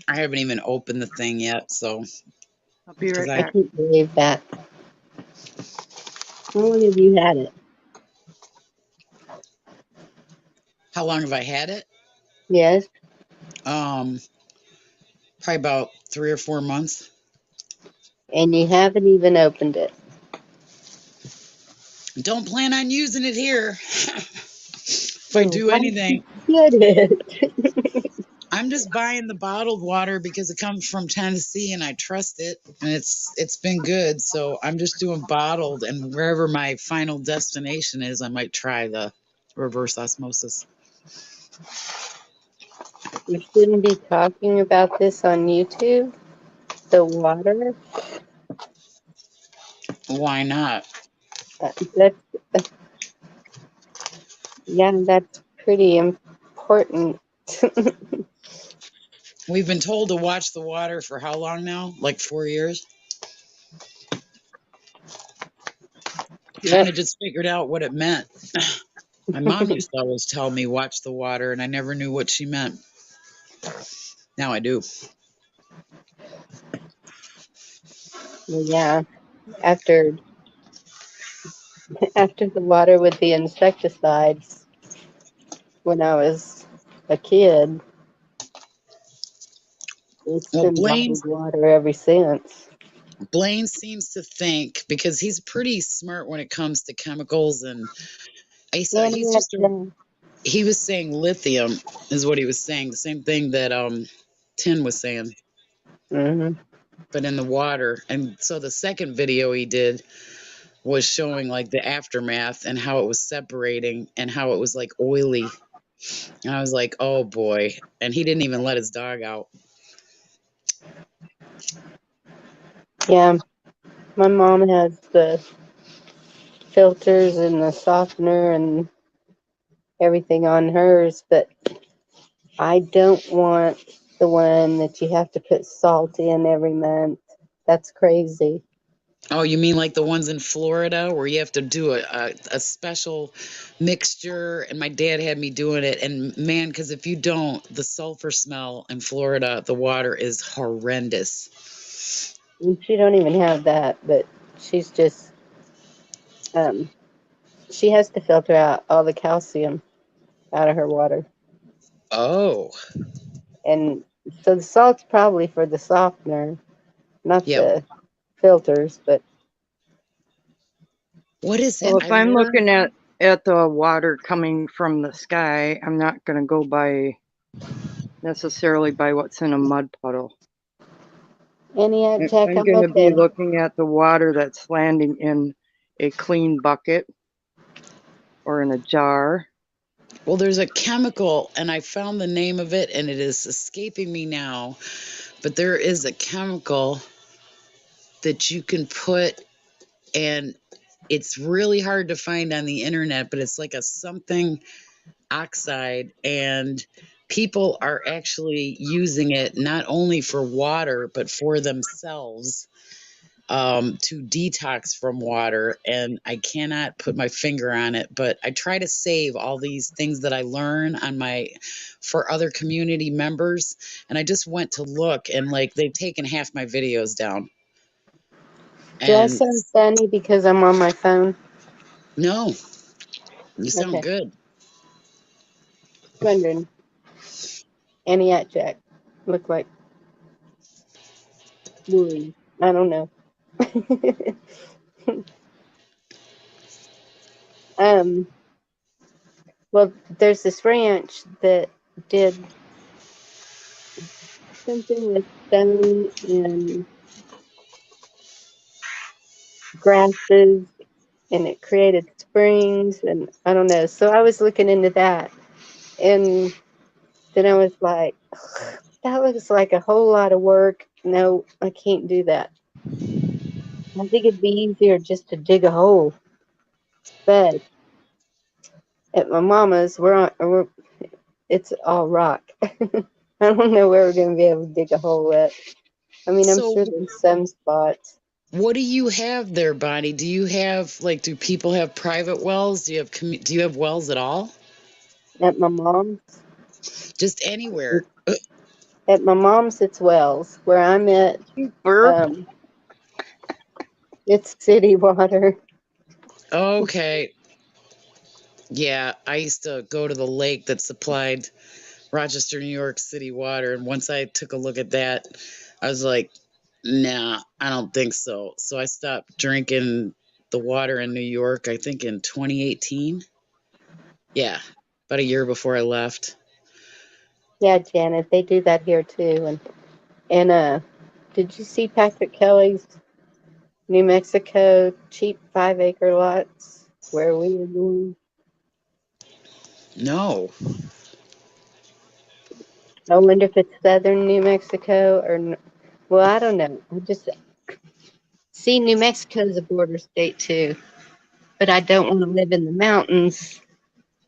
I haven't even opened the thing yet, so. I'll be right I back. can't believe that. How long have you had it? How long have I had it? Yes. Probably about 3 or 4 months. And you haven't even opened it. Don't plan on using it here. If I So do why don't anything, you get it? I'm just buying the bottled water because it comes from Tennessee and I trust it, and it's been good. So I'm just doing bottled, and wherever my final destination is, I might try the reverse osmosis. We shouldn't be talking about this on YouTube. The water. Why not? That's yeah, that's pretty important. We've been told to watch the water for how long now? Like 4 years? Yep. Kind of just figured out what it meant. My mom used to always tell me, watch the water, and I never knew what she meant. Now I do. Well, yeah. After after the water with the insecticides when I was a kid, it's Well, been bottled water ever since. Blaine seems to think, because he's pretty smart when it comes to chemicals, and he's Janet, just he was saying lithium is what he was saying, the same thing that Tin was saying, mm-hmm. but in the water. And so the second video he did was showing like the aftermath and how it was separating and how it was like oily. And I was like, oh boy. And he didn't even let his dog out. Yeah, my mom has the filters and the softener and everything on hers, but I don't want the one that you have to put salt in every month. That's crazy. Oh, you mean like the ones in Florida where you have to do a special mixture? And my dad had me doing it. And man, because if you don't, the sulfur smell in Florida, the water is horrendous. And she don't even have that, but she's just um she has to filter out all the calcium out of her water. Oh, And so the salt's probably for the softener, not yep. the filters, but What is it? Well, if I I'm learned. looking at the water coming from the sky, I'm not going to go by necessarily by what's in a mud puddle. any check, I'm I'm going to be okay. looking at the water that's landing in a clean bucket or in a jar. Well, there's a chemical, and I found the name of it, and it is escaping me now. But there is a chemical that you can put, and it's really hard to find on the internet, but it's like a something oxide, and people are actually using it not only for water, but for themselves to detox from water. And I cannot put my finger on it, but I try to save all these things that I learn on my for other community members. And I just went to look, and like they've taken half my videos down. Do I And sound funny because I'm on my phone? no, you sound Okay. good. Wondering. Any check. Look like worried. I don't know. um well, there's this ranch that did something with stone and grasses, and it created springs, and I don't know. So I was looking into that, and then I was like, that looks like a whole lot of work. No, I can't do that. I think it'd be easier just to dig a hole. But at my mama's, it's all rock. I don't know where we're going to be able to dig a hole at. I mean, I'm So sure there's some spots. what do you have there, Bonnie? Do you have like do people have private wells? Do you have do you have wells at all? At my mom's, Just anywhere. at my mom's, it's wells. Where I'm at, Burp. um, it's city water. Okay. Yeah, I used to go to the lake that supplied Rochester, New York City water, and once I took a look at that, I was like, nah, I don't think so. So I stopped drinking the water in New York, I think in 2018. Yeah, about a year before I left. Yeah, Janet, they do that here too. And did you see Patrick Kelly's New Mexico cheap 5 acre lots where we were going? No. I wonder if it's southern New Mexico well, I don't know. I just see New Mexico is a border state too, but I don't want to live in the mountains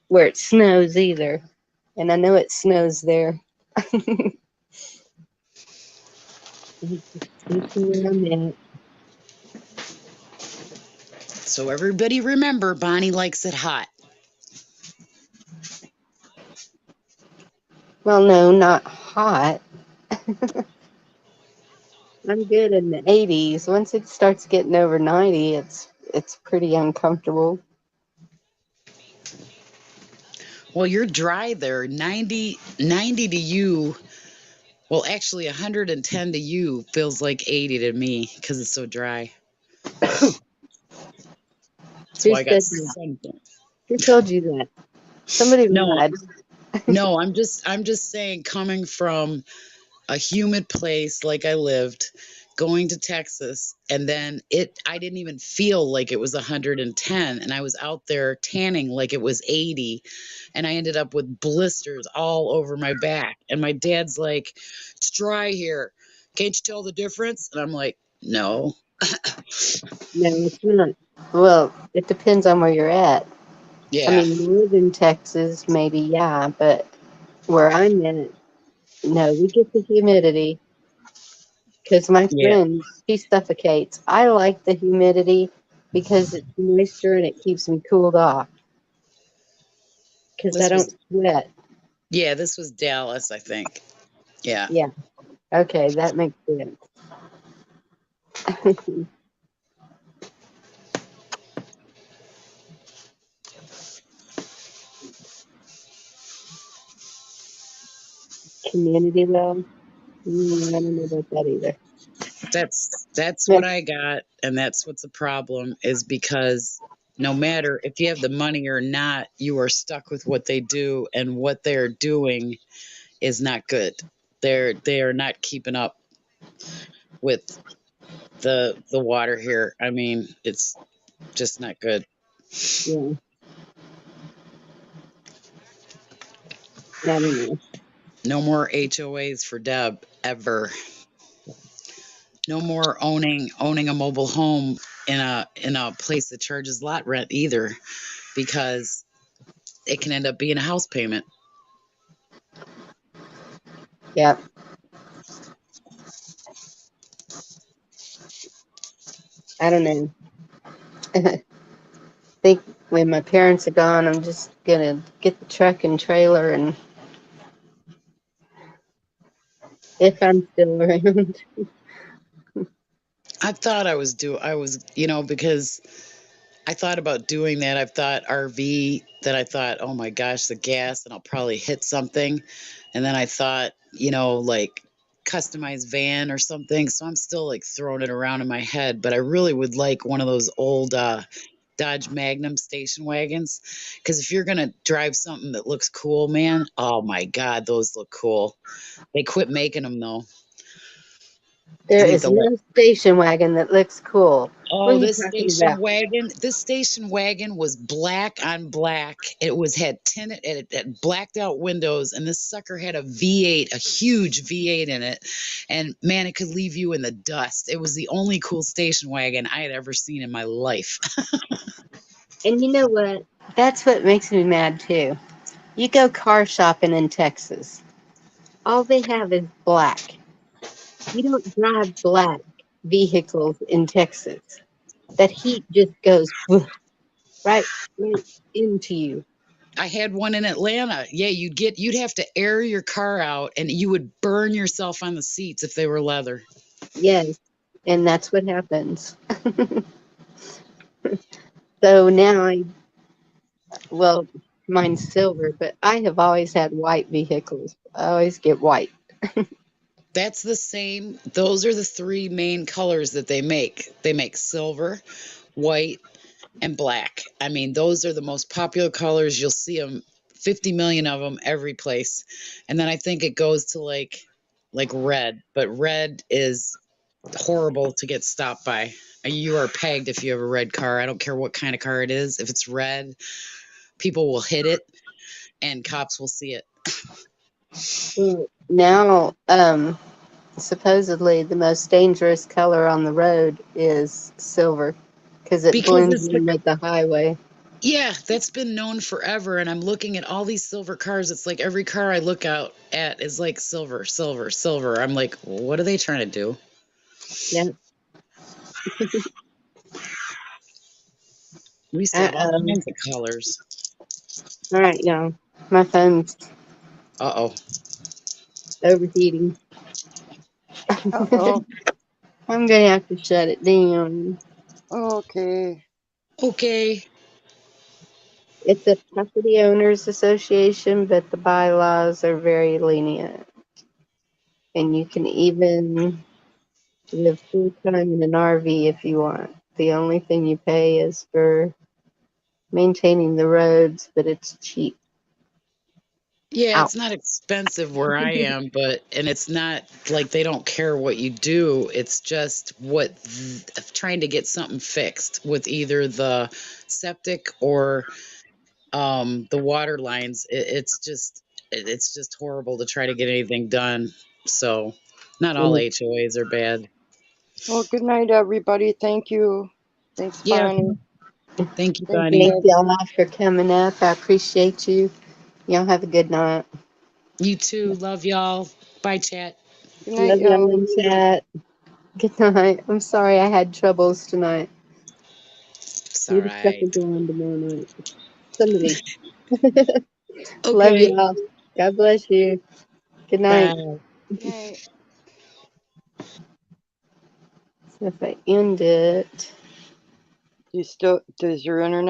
where it snows either. And I know it snows there. Where I'm at. So everybody remember, Bonnie likes it hot. Well, no, not hot. I'm good in the 80s. Once it starts getting over 90, it's pretty uncomfortable. Well, you're dry there. 90 to you. Well, actually, 110 to you feels like 80 to me because it's so dry. That's Who why I got said that? something. Who told you that? Somebody No, lied. no, I'm just saying, coming from a humid place like I lived, going to Texas, and then I didn't even feel like it was 110, and I was out there tanning like it was 80, and I ended up with blisters all over my back. And my dad's like, "It's dry here. Can't you tell the difference?" And I'm like, No. No, it's not. Well, it depends on where you're at. I Yeah. mean, northern Texas, maybe, yeah, but where I'm at, no, we get the humidity because my Yeah. friend, she suffocates. I like the humidity because it's moisture and it keeps me cooled off because I This was don't sweat. this was Dallas, I think. Yeah. Yeah, okay, that makes sense. Community love? I don't know about that either. That's what I got, and that's what's the problem is because no matter if you have the money or not, you are stuck with what they do, and what they're doing is not good. They are not keeping up with the water here. I mean, it's just not good. Yeah, I don't know. No more HOAs for Deb ever. No more owning a mobile home in a place that charges lot rent either, because it can end up being a house payment. Yeah, I don't know. I think when my parents are gone, I'm just gonna get the truck and trailer, and if I'm still around. I was, because I thought about doing that. I've thought RV, that I thought, oh my gosh, the gas, and I'll probably hit something. And then I thought, like customized van or something. So I'm still like throwing it around in my head, but I really would like one of those old Dodge Magnum station wagons. Because if you're going to drive something that looks cool, man, oh my God, those look cool. They quit making them though. I There think is the no station wagon that looks cool. What are Oh, you talking about? this station wagon was black on black. It was had tinted, it had blacked out windows, and this sucker had a V8, a huge V8 in it. And man, it could leave you in the dust. It was the only cool station wagon I had ever seen in my life. And you know what? That's what makes me mad too. You go car shopping in Texas. All they have is black. You don't drive black vehicles in Texas. That heat just goes right into you. I had one in Atlanta. Yeah, you'd have to air your car out, and you would burn yourself on the seats if they were leather. Yes, and that's what happens. So now well, mine's silver, but I have always had white vehicles. I always get white. That's the same. Those are the three main colors that they make. They make silver, white, and black. I mean, those are the most popular colors. You'll see them, 50 million of them every place. And then I think it goes to like red, but red is horrible to get stopped by. You are pegged if you have a red car. I don't care what kind of car it is. If it's red, people will hit it and cops will see it. Well, now, supposedly the most dangerous color on the road is silver because it Because blends it's the in with the highway. Yeah, that's been known forever. And I'm looking at all these silver cars. It's like every car I look out at is like silver, silver, silver. I'm like, what are they trying to do? Yeah. We used to have all Um, kinds of colors. all right, y'all. My phone's Uh-oh. overheating. Uh-oh. I'm gonna have to shut it down. Okay. Okay. It's a property owners association, but the bylaws are very lenient. And you can even live full time in an RV if you want. The only thing you pay is for maintaining the roads, but it's cheap. Yeah, Ow. it's not expensive where I am, and it's not like they don't care what you do. It's just trying to get something fixed with either the septic or the water lines. It's just horrible to try to get anything done. So not all And HOAs are bad. Well, good night, everybody. Thank you. Thanks, Yeah. Bonnie. Thank you, Thank Bonnie. you, Thank y'all for coming up. I appreciate you. Y'all have a good night. You too. Love y'all. Bye, chat. Good night, Love y'all y'all. in chat. Good night. I'm sorry I had troubles tonight. It's You're all the second right. one tomorrow night. Somebody. Love Okay. y'all. God bless you. Good night. Bye. Good night. So if I end it. Does your internet